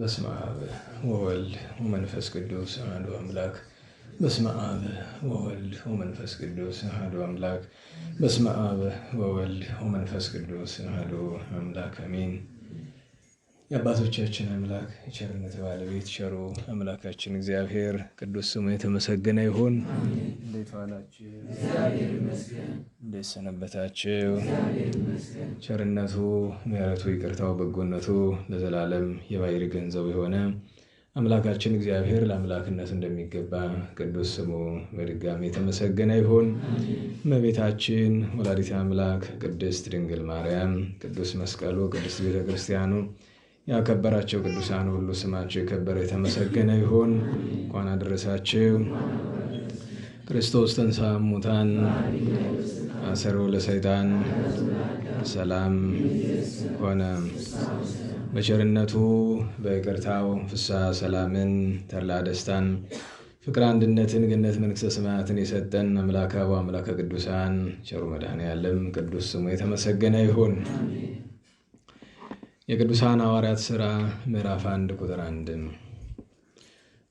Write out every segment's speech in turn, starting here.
በስመ አብ ወወልድ ወመንፈስ ቅዱስ አሐዱ አምላክ። በስመ አብ ወወልድ ወመንፈስ ቅዱስ አሐዱ አምላክ። በስመ አብ ወወልድ ወመንፈስ ቅዱስ አሐዱ አምላክ አሜን። የአባቶቻችን አምላክ የቸርነት ባለቤት ቸሩ አምላካችን እግዚአብሔር ቅዱስ ስሙ የተመሰገነ ይሁን። እንዴት ዋላችሁ? እንዴት ሰነበታችሁ? ቸርነቱ፣ ምሕረቱ፣ ይቅርታው፣ በጎነቱ ለዘላለም የባሕሪ ገንዘቡ የሆነ አምላካችን እግዚአብሔር ለአምላክነት እንደሚገባ ቅዱስ ስሙ በድጋሚ የተመሰገነ ይሁን። እመቤታችን ወላዲተ አምላክ ቅድስት ድንግል ማርያም፣ ቅዱስ መስቀሉ፣ ቅድስት ቤተ ክርስቲያኑ ያከበራቸው ቅዱሳን ሁሉ ስማቸው የከበረ የተመሰገነ ይሁን። እንኳን አደረሳችሁ። ክርስቶስ ተንሥአ እሙታን አሰሮ ለሰይጣን ሰላም ሆነ። በቸርነቱ በይቅርታው ፍስሐ ሰላምን፣ ተድላ ደስታን፣ ፍቅር አንድነትን፣ ገነት መንግሥተ ሰማያትን የሰጠን አምላከ አበው አምላከ ቅዱሳን ቸሩ መድኃኔዓለም ቅዱስ ስሙ የተመሰገነ ይሁን። የቅዱሳን ሐዋርያት ሥራ ምዕራፍ 1 ቁጥር 1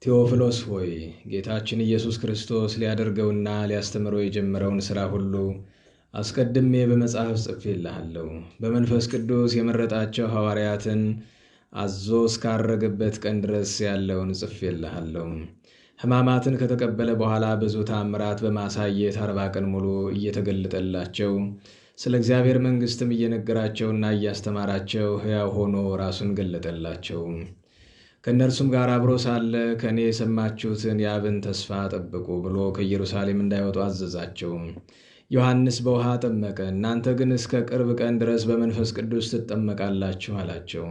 ቴዎፍሎስ ሆይ ጌታችን ኢየሱስ ክርስቶስ ሊያደርገውና ሊያስተምረው የጀመረውን ሥራ ሁሉ አስቀድሜ በመጽሐፍ ጽፌልሃለሁ። በመንፈስ ቅዱስ የመረጣቸው ሐዋርያትን አዞ እስካረገበት ቀን ድረስ ያለውን ጽፌልሃለሁ። ሕማማትን ከተቀበለ በኋላ ብዙ ተአምራት በማሳየት 40 ቀን ሙሉ እየተገለጠላቸው ስለ እግዚአብሔር መንግሥትም እየነገራቸውና እያስተማራቸው ሕያው ሆኖ ራሱን ገለጠላቸው። ከእነርሱም ጋር አብሮ ሳለ ከእኔ የሰማችሁትን የአብን ተስፋ ጠብቁ ብሎ ከኢየሩሳሌም እንዳይወጡ አዘዛቸው። ዮሐንስ በውሃ ጠመቀ፣ እናንተ ግን እስከ ቅርብ ቀን ድረስ በመንፈስ ቅዱስ ትጠመቃላችሁ አላቸው።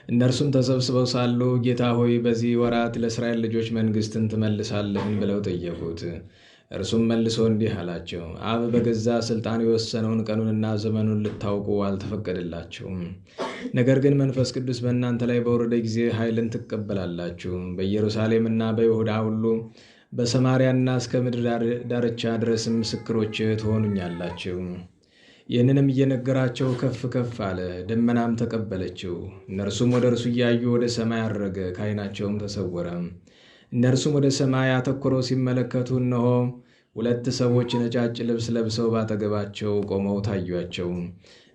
እነርሱም ተሰብስበው ሳሉ ጌታ ሆይ በዚህ ወራት ለእስራኤል ልጆች መንግሥትን ትመልሳለህን ብለው ጠየቁት። እርሱም መልሶ እንዲህ አላቸው፣ አብ በገዛ ሥልጣን የወሰነውን ቀኑንና ዘመኑን ልታውቁ አልተፈቀደላችሁም። ነገር ግን መንፈስ ቅዱስ በእናንተ ላይ በወረደ ጊዜ ኃይልን ትቀበላላችሁ። በኢየሩሳሌምና በይሁዳ ሁሉ በሰማርያና እስከ ምድር ዳርቻ ድረስም ምስክሮች ትሆኑኛላችሁ። ይህንንም እየነገራቸው ከፍ ከፍ አለ፣ ደመናም ተቀበለችው። እነርሱም ወደ እርሱ እያዩ ወደ ሰማይ አረገ፣ ከዓይናቸውም ተሰወረ። እነርሱም ወደ ሰማይ አተኩረው ሲመለከቱ እነሆ 2 ሰዎች ነጫጭ ልብስ ለብሰው ባጠገባቸው ቆመው ታዩአቸው።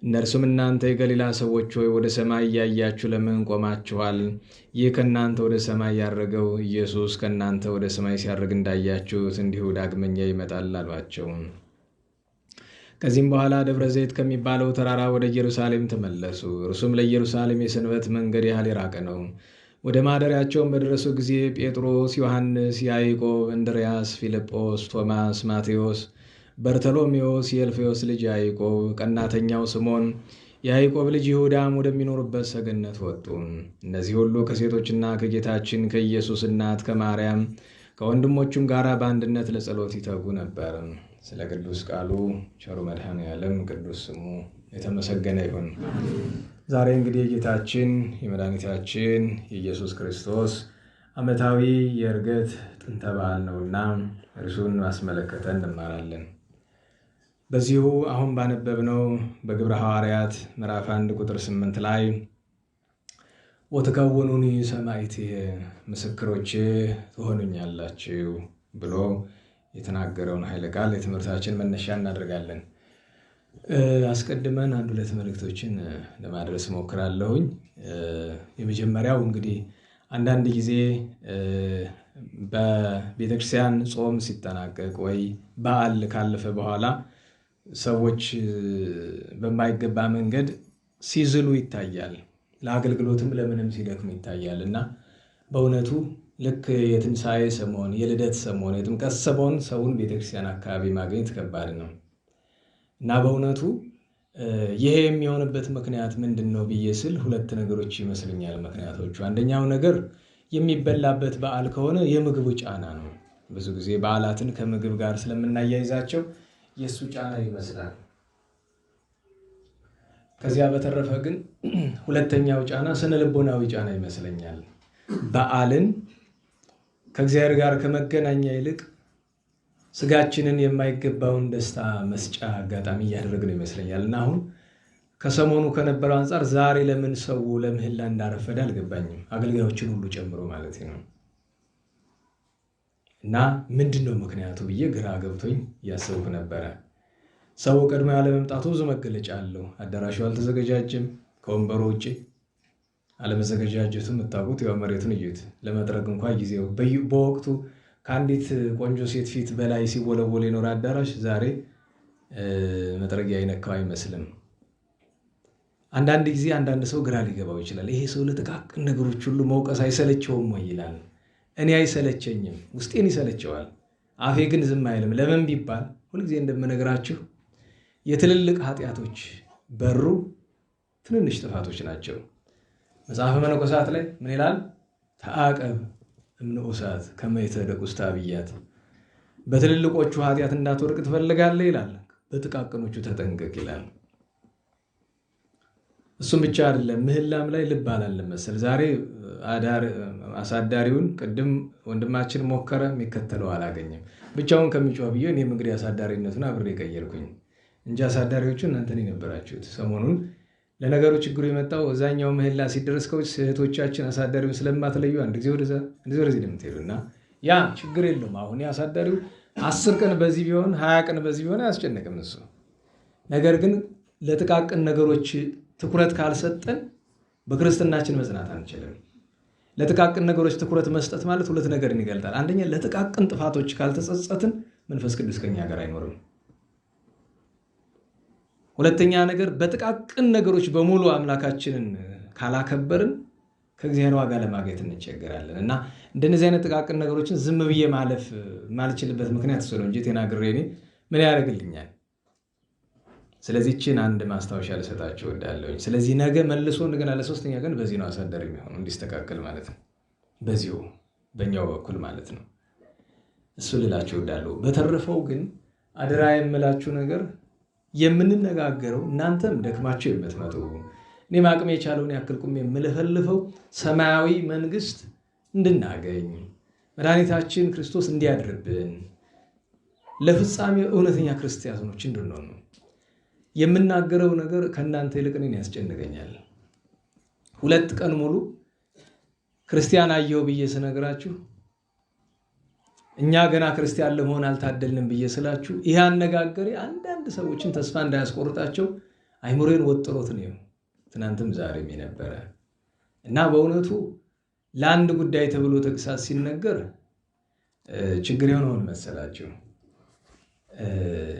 እነርሱም እናንተ የገሊላ ሰዎች ሆይ ወደ ሰማይ እያያችሁ ለምን ቆማችኋል? ይህ ከእናንተ ወደ ሰማይ ያረገው ኢየሱስ ከእናንተ ወደ ሰማይ ሲያርግ እንዳያችሁት እንዲሁ ዳግመኛ ይመጣል አሏቸው። ከዚህም በኋላ ደብረ ዘይት ከሚባለው ተራራ ወደ ኢየሩሳሌም ተመለሱ። እርሱም ለኢየሩሳሌም የሰንበት መንገድ ያህል የራቀ ነው። ወደ ማደሪያቸውን በደረሱ ጊዜ ጴጥሮስ፣ ዮሐንስ፣ ያዕቆብ፣ እንድርያስ፣ ፊልጶስ፣ ቶማስ፣ ማቴዎስ፣ በርተሎሜዎስ፣ የእልፌዎስ ልጅ ያዕቆብ፣ ቀናተኛው ስምዖን፣ የያዕቆብ ልጅ ይሁዳም ወደሚኖሩበት ሰገነት ወጡ። እነዚህ ሁሉ ከሴቶችና ከጌታችን ከኢየሱስ እናት ከማርያም ከወንድሞቹም ጋር በአንድነት ለጸሎት ይተጉ ነበር። ስለ ቅዱስ ቃሉ ቸሩ መድኃኔዓለም ቅዱስ ስሙ የተመሰገነ ይሁን። ዛሬ እንግዲህ የጌታችን የመድኃኒታችን የኢየሱስ ክርስቶስ ዓመታዊ የዕርገት ጥንተ በዓል ነውና እርሱን ማስመለከተ እንማራለን። በዚሁ አሁን ባነበብነው በግብረ ሐዋርያት ምዕራፍ 1 ቁጥር 8 ላይ ወትከውኑኒ ሰማዕትየ ምስክሮቼ ትሆኑኛላችሁ ብሎ የተናገረውን ኃይለ ቃል የትምህርታችን መነሻ እናደርጋለን። አስቀድመን 1-2 መልእክቶችን ለማድረስ ሞክራለሁኝ። የመጀመሪያው እንግዲህ አንዳንድ ጊዜ በቤተክርስቲያን ጾም ሲጠናቀቅ ወይ በዓል ካለፈ በኋላ ሰዎች በማይገባ መንገድ ሲዝሉ ይታያል። ለአገልግሎትም ለምንም ሲደክሙ ይታያል እና በእውነቱ ልክ የትንሣኤ ሰሞን፣ የልደት ሰሞን፣ የጥምቀት ሰሞን ሰውን ቤተክርስቲያን አካባቢ ማግኘት ከባድ ነው እና በእውነቱ ይሄ የሚሆንበት ምክንያት ምንድን ነው ብዬ ስል 2 ነገሮች ይመስለኛል ምክንያቶቹ። አንደኛው ነገር የሚበላበት በዓል ከሆነ የምግቡ ጫና ነው። ብዙ ጊዜ በዓላትን ከምግብ ጋር ስለምናያይዛቸው የእሱ ጫና ይመስላል። ከዚያ በተረፈ ግን ሁለተኛው ጫና ስነ ልቦናዊ ጫና ይመስለኛል። በዓልን ከእግዚአብሔር ጋር ከመገናኛ ይልቅ ስጋችንን የማይገባውን ደስታ መስጫ አጋጣሚ እያደረግነው ይመስለኛል እና አሁን ከሰሞኑ ከነበረው አንጻር ዛሬ ለምን ሰው ለምህላ እንዳረፈደ አልገባኝም። አገልጋዮችን ሁሉ ጨምሮ ማለት ነው። እና ምንድነው ምክንያቱ ብዬ ግራ ገብቶኝ እያሰብኩ ነበረ። ሰው ቀድሞ ያለ መምጣቱ ብዙ መገለጫ አለው። አዳራሹ አልተዘገጃጀም። ከወንበሩ ውጭ አለመዘገጃጀቱ የምታውቁት ያው መሬቱን እዩት። ለመጥረግ እንኳን ጊዜው በወቅቱ ከአንዲት ቆንጆ ሴት ፊት በላይ ሲወለወል የኖረ አዳራሽ ዛሬ መጥረጊያ አይነካው አይመስልም። አንዳንድ ጊዜ አንዳንድ ሰው ግራ ሊገባው ይችላል። ይሄ ሰው ለጥቃቅን ነገሮች ሁሉ መውቀስ አይሰለቸውም ወይ ይላል። እኔ አይሰለቸኝም፣ ውስጤን ይሰለቸዋል። አፌ ግን ዝም አይልም። ለምን ቢባል ሁልጊዜ እንደምነግራችሁ የትልልቅ ኃጢአቶች በሩ ትንንሽ ጥፋቶች ናቸው። መጽሐፈ መነኮሳት ላይ ምን ይላል? ተአቀብ እምንዑሳት ከመ ይትህደግ ውስተ አብያት። በትልልቆቹ ኃጢአት እንዳትወድቅ ትፈልጋለህ ይላል፣ በጥቃቅኖቹ ተጠንቀቅ ይላል። እሱም ብቻ አይደለም፣ ምህላም ላይ ልብ አላለም መሰል። ዛሬ አሳዳሪውን ቅድም ወንድማችን ሞከረ፣ የሚከተለው አላገኘም። ብቻውን ከሚጮህ ብዬ እኔም እንግዲህ አሳዳሪነቱን አብሬ ቀየርኩኝ እንጂ አሳዳሪዎቹ እናንተን የነበራችሁት። ሰሞኑን ለነገሩ ችግሩ የመጣው እዛኛው ምህላ ሲደረስ ከውጭ እህቶቻችን አሳዳሪውን ስለማትለዩ አንድ ጊዜ ወደዚህ እንደምትሄዱ እና ያ ችግር የለውም። አሁን አሳዳሪው 10 ቀን በዚህ ቢሆን 20 ቀን በዚህ ቢሆን አያስጨንቅም እሱ። ነገር ግን ለጥቃቅን ነገሮች ትኩረት ካልሰጠን በክርስትናችን መጽናት አንችልም። ለጥቃቅን ነገሮች ትኩረት መስጠት ማለት ሁለት ነገርን ይገልጣል። አንደኛ ለጥቃቅን ጥፋቶች ካልተጸጸትን መንፈስ ቅዱስ ከኛ ጋር አይኖርም። ሁለተኛ ነገር በጥቃቅን ነገሮች በሙሉ አምላካችንን ካላከበርን ከእግዚአብሔር ዋጋ ለማግኘት እንቸገራለን እና እንደነዚህ አይነት ጥቃቅን ነገሮችን ዝም ብዬ ማለፍ ማልችልበት ምክንያት እሱ ነው እንጂ ተናግሬ እኔ ምን ያደርግልኛል? ስለዚህ እችን አንድ ማስታወሻ ልሰጣችሁ እወዳለሁ። ስለዚህ ነገ መልሶ እንደገና ለሶስተኛ ቀን በዚህ ነው አሳደር የሚሆነው እንዲስተካከል ማለት ነው። በዚሁ በእኛው በኩል ማለት ነው። እሱ ልላችሁ እወዳለሁ። በተረፈው ግን አደራ የምላችሁ ነገር የምንነጋገረው እናንተም ደክማችሁ የምትመጡ እኔም አቅሜ የቻለውን ያክል ቁሜ የምለፈልፈው ሰማያዊ መንግስት እንድናገኝ መድኃኒታችን ክርስቶስ እንዲያድርብን ለፍጻሜ እውነተኛ ክርስቲያኖች እንድንሆን ነው። የምናገረው ነገር ከእናንተ ይልቅ እኔን ያስጨንቀኛል። 2 ቀን ሙሉ ክርስቲያን አየሁ ብዬ ስነግራችሁ እኛ ገና ክርስቲያን ለመሆን አልታደልንም ብዬ ስላችሁ ይህ አነጋገሬ አንዳንድ ሰዎችን ተስፋ እንዳያስቆርጣቸው አይምሮዬን ወጥሮት ነው ትናንትም ዛሬም የነበረ እና በእውነቱ ለአንድ ጉዳይ ተብሎ ተግሳጽ ሲነገር ችግር የሆነውን መሰላችሁ።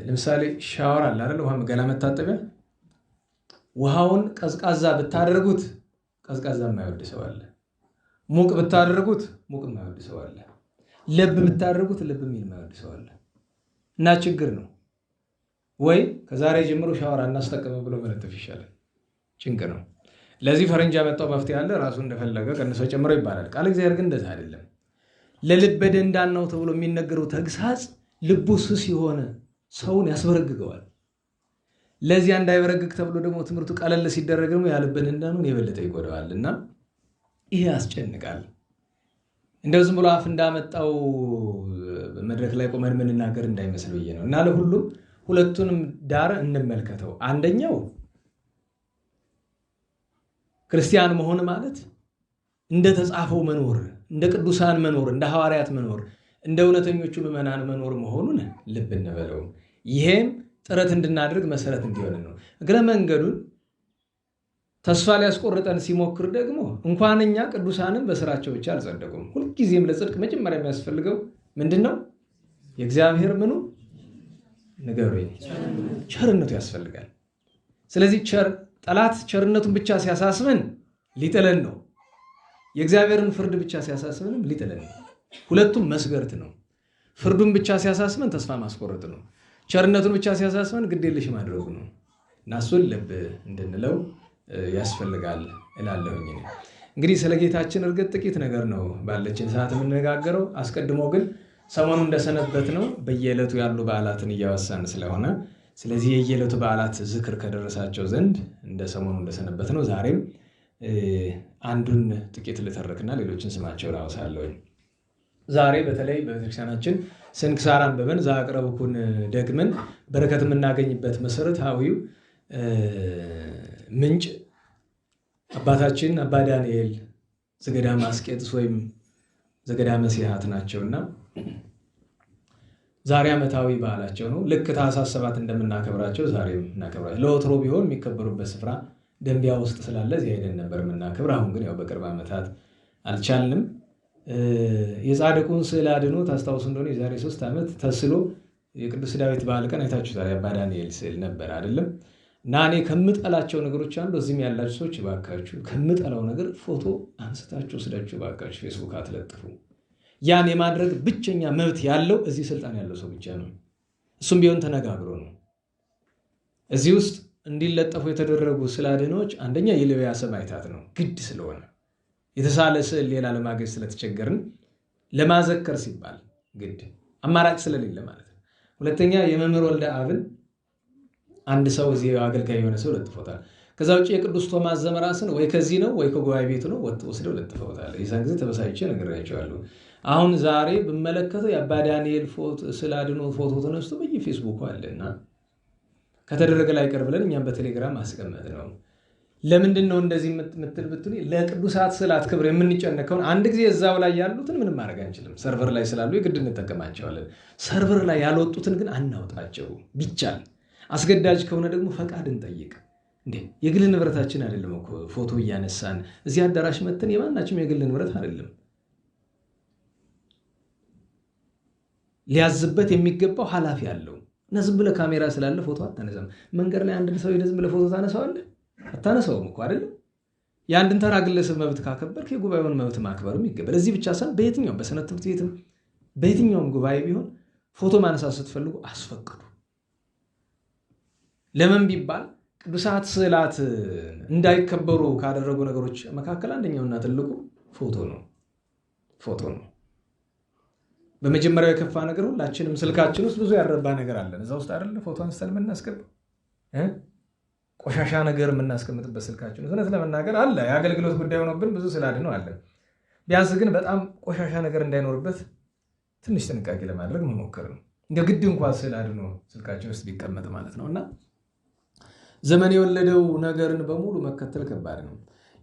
ለምሳሌ ሻወር አለ አይደል? ውሃ ገላ መታጠቢያ ውሃውን ቀዝቃዛ ብታደርጉት ቀዝቃዛ የማይወድ ሰው አለ። ሙቅ ብታደርጉት ሙቅ የማይወድ ሰው አለ። ለብ ብታደርጉት ለብ የሚል የማይወድ ሰው አለ። እና ችግር ነው ወይ ከዛሬ ጀምሮ ሻወር አናስጠቀምም ብሎ መለጠፍ ይሻላል። ጭንቅ ነው። ለዚህ ፈረንጅ ያመጣው መፍትሄ አለ። ራሱ እንደፈለገ ቀንሶ ጨምሮ ይባላል። ቃል እግዚአብሔር ግን እንደዛ አይደለም። ለልበ ደንዳናው ተብሎ የሚነገረው ተግሳጽ ልቡ ስስ የሆነ ሰውን ያስበረግገዋል። ለዚያ እንዳይበረግግ ተብሎ ደግሞ ትምህርቱ ቀለል ሲደረግ ደግሞ ያልበ ደንዳኑን የበለጠ ይጎዳዋል እና ይሄ ያስጨንቃል። እንደው ዝም ብሎ አፍ እንዳመጣው መድረክ ላይ ቆመን የምንናገር እንዳይመስል ብዬ ነው። እና ለሁሉም ሁለቱንም ዳር እንመልከተው። አንደኛው ክርስቲያን መሆን ማለት እንደ ተጻፈው መኖር፣ እንደ ቅዱሳን መኖር፣ እንደ ሐዋርያት መኖር፣ እንደ እውነተኞቹ ምዕመናን መኖር መሆኑን ልብ እንበለው። ይሄም ጥረት እንድናደርግ መሰረት እንዲሆን ነው። እግረ መንገዱን ተስፋ ሊያስቆርጠን ሲሞክር ደግሞ እንኳን እኛ ቅዱሳንም በስራቸው ብቻ አልጸደቁም። ሁልጊዜም ለጽድቅ መጀመሪያ የሚያስፈልገው ምንድን ነው? የእግዚአብሔር ምኑ ንገሩኝ፣ ቸርነቱ ያስፈልጋል። ስለዚህ ጠላት ቸርነቱን ብቻ ሲያሳስበን ሊጥለን ነው። የእግዚአብሔርን ፍርድ ብቻ ሲያሳስበንም ሊጥለን ነው። ሁለቱም መስገርት ነው። ፍርዱን ብቻ ሲያሳስበን ተስፋ ማስቆረጥ ነው። ቸርነቱን ብቻ ሲያሳስበን ግዴለሽ ማድረጉ ነው። እና እሱን ልብ እንድንለው ያስፈልጋል እላለሁኝ። እንግዲህ ስለ ጌታችን እርግጥ ጥቂት ነገር ነው ባለችን ሰዓት የምንነጋገረው። አስቀድሞ ግን ሰሞኑ እንደሰነበት ነው በየዕለቱ ያሉ በዓላትን እያወሳን ስለሆነ ስለዚህ የየዕለቱ በዓላት ዝክር ከደረሳቸው ዘንድ እንደ ሰሞኑ እንደሰነበት ነው። ዛሬም አንዱን ጥቂት ልተርክና ሌሎችን ስማቸውን አወሳለሁኝ። ዛሬ በተለይ በቤተክርስቲያናችን ስንክሳር አንብበን ዘአቅረብኩን ደግመን በረከት የምናገኝበት መሰረታዊው ምንጭ አባታችን አባ ዳንኤል ዘገዳመ አስቄጥስ ወይም ዘገዳመ ሲሃት ናቸውና ዛሬ ዓመታዊ በዓላቸው ነው። ልክ ታኅሳስ 7 እንደምናከብራቸው ዛሬም እናከብራቸው። ለወትሮ ቢሆን የሚከበሩበት ስፍራ ደንቢያ ውስጥ ስላለ እዚያ ሄደን ነበር የምናከብር። አሁን ግን ያው በቅርብ ዓመታት አልቻልንም። የጻድቁን ስዕል አድኖ ታስታውሱ እንደሆነ የዛሬ 3 ዓመት ተስሎ የቅዱስ ዳዊት በዓል ቀን አይታችሁታል። የአባ ዳንኤል ስዕል ነበር አይደለም? እና እኔ ከምጠላቸው ነገሮች አንዱ እዚህም ያላችሁ ሰዎች እባካችሁ ከምጠላው ነገር ፎቶ አንስታችሁ ወስዳችሁ እባካችሁ ፌስቡክ አትለጥፉ። ያን የማድረግ ብቸኛ መብት ያለው እዚህ ስልጣን ያለው ሰው ብቻ ነው። እሱም ቢሆን ተነጋግሮ ነው። እዚህ ውስጥ እንዲለጠፉ የተደረጉ ስዕለ አድኅኖዎች አንደኛ የሌዊያ ሰማዕታት ነው፣ ግድ ስለሆነ የተሳለ ስዕል ሌላ ለማግኘት ስለተቸገርን ለማዘከር ሲባል ግድ አማራጭ ስለሌለ ማለት ነው። ሁለተኛ የመምህር ወልደ አብን አንድ ሰው እዚህ አገልጋይ የሆነ ሰው ለጥፎታል። ከዛ ውጭ የቅዱስ ቶማስ ዘመራስን ወይ ከዚህ ነው ወይ ከጉባኤ ቤቱ ነው ወስደው ለጥፈውታል። የዛን ጊዜ ተበሳይቼ ነግሬያቸዋለሁ። አሁን ዛሬ ብመለከተው የአባ ዳንኤል ስዕለ አድኅኖ ፎቶ ተነስቶ በየፌስቡኩ አለና ከተደረገ ላይ ቀር ብለን እኛም በቴሌግራም አስቀመጥ ነው። ለምንድን ነው እንደዚህ የምትል ብትሉ ለቅዱሳት ስዕላት ክብር የምንጨነቀውን አንድ ጊዜ እዛው ላይ ያሉትን ምንም ማድረግ አንችልም። ሰርቨር ላይ ስላሉ የግድ እንጠቀማቸዋለን። ሰርቨር ላይ ያልወጡትን ግን አናውጣቸው። ቢቻል አስገዳጅ ከሆነ ደግሞ ፈቃድ እንጠይቅ። እንዴ የግል ንብረታችን አይደለም እኮ ፎቶ እያነሳን እዚህ አዳራሽ መተን የማናችም የግል ንብረት አይደለም። ሊያዝበት የሚገባው ኃላፊ አለው እና ዝም ብለህ ካሜራ ስላለ ፎቶ አታነሳም። መንገድ ላይ አንድን ሰው ዝም ብለህ ፎቶ ታነሳዋለህ? አታነሳውም እኮ አይደለም። የአንድን ተራ ግለሰብ መብት ካከበርክ የጉባኤውን መብት ማክበርም ይገባል። እዚህ ብቻ ሳይሆን በየትኛውም በሰንበት ትምህርት ቤትም በየትኛውም ጉባኤ ቢሆን ፎቶ ማነሳት ስትፈልጉ አስፈቅዱ። ለምን ቢባል ቅዱሳት ስዕላት እንዳይከበሩ ካደረጉ ነገሮች መካከል አንደኛውና ትልቁ ፎቶ ነው። በመጀመሪያው የከፋ ነገር ሁላችንም ስልካችን ውስጥ ብዙ ያረባ ነገር አለን። እዛ ውስጥ አይደለ ፎቶ አንስተን የምናስገባው ቆሻሻ ነገር የምናስቀምጥበት ስልካችን ውስጥ እውነት ለመናገር አለ። የአገልግሎት ጉዳይ ሆኖብን ብዙ ስዕለ አድኅኖ አለን። ቢያንስ ግን በጣም ቆሻሻ ነገር እንዳይኖርበት ትንሽ ጥንቃቄ ለማድረግ መሞከር ነው። እንደ ግድ እንኳን ስዕለ አድኅኖ ስልካችን ውስጥ ቢቀመጥ ማለት ነው። እና ዘመን የወለደው ነገርን በሙሉ መከተል ከባድ ነው።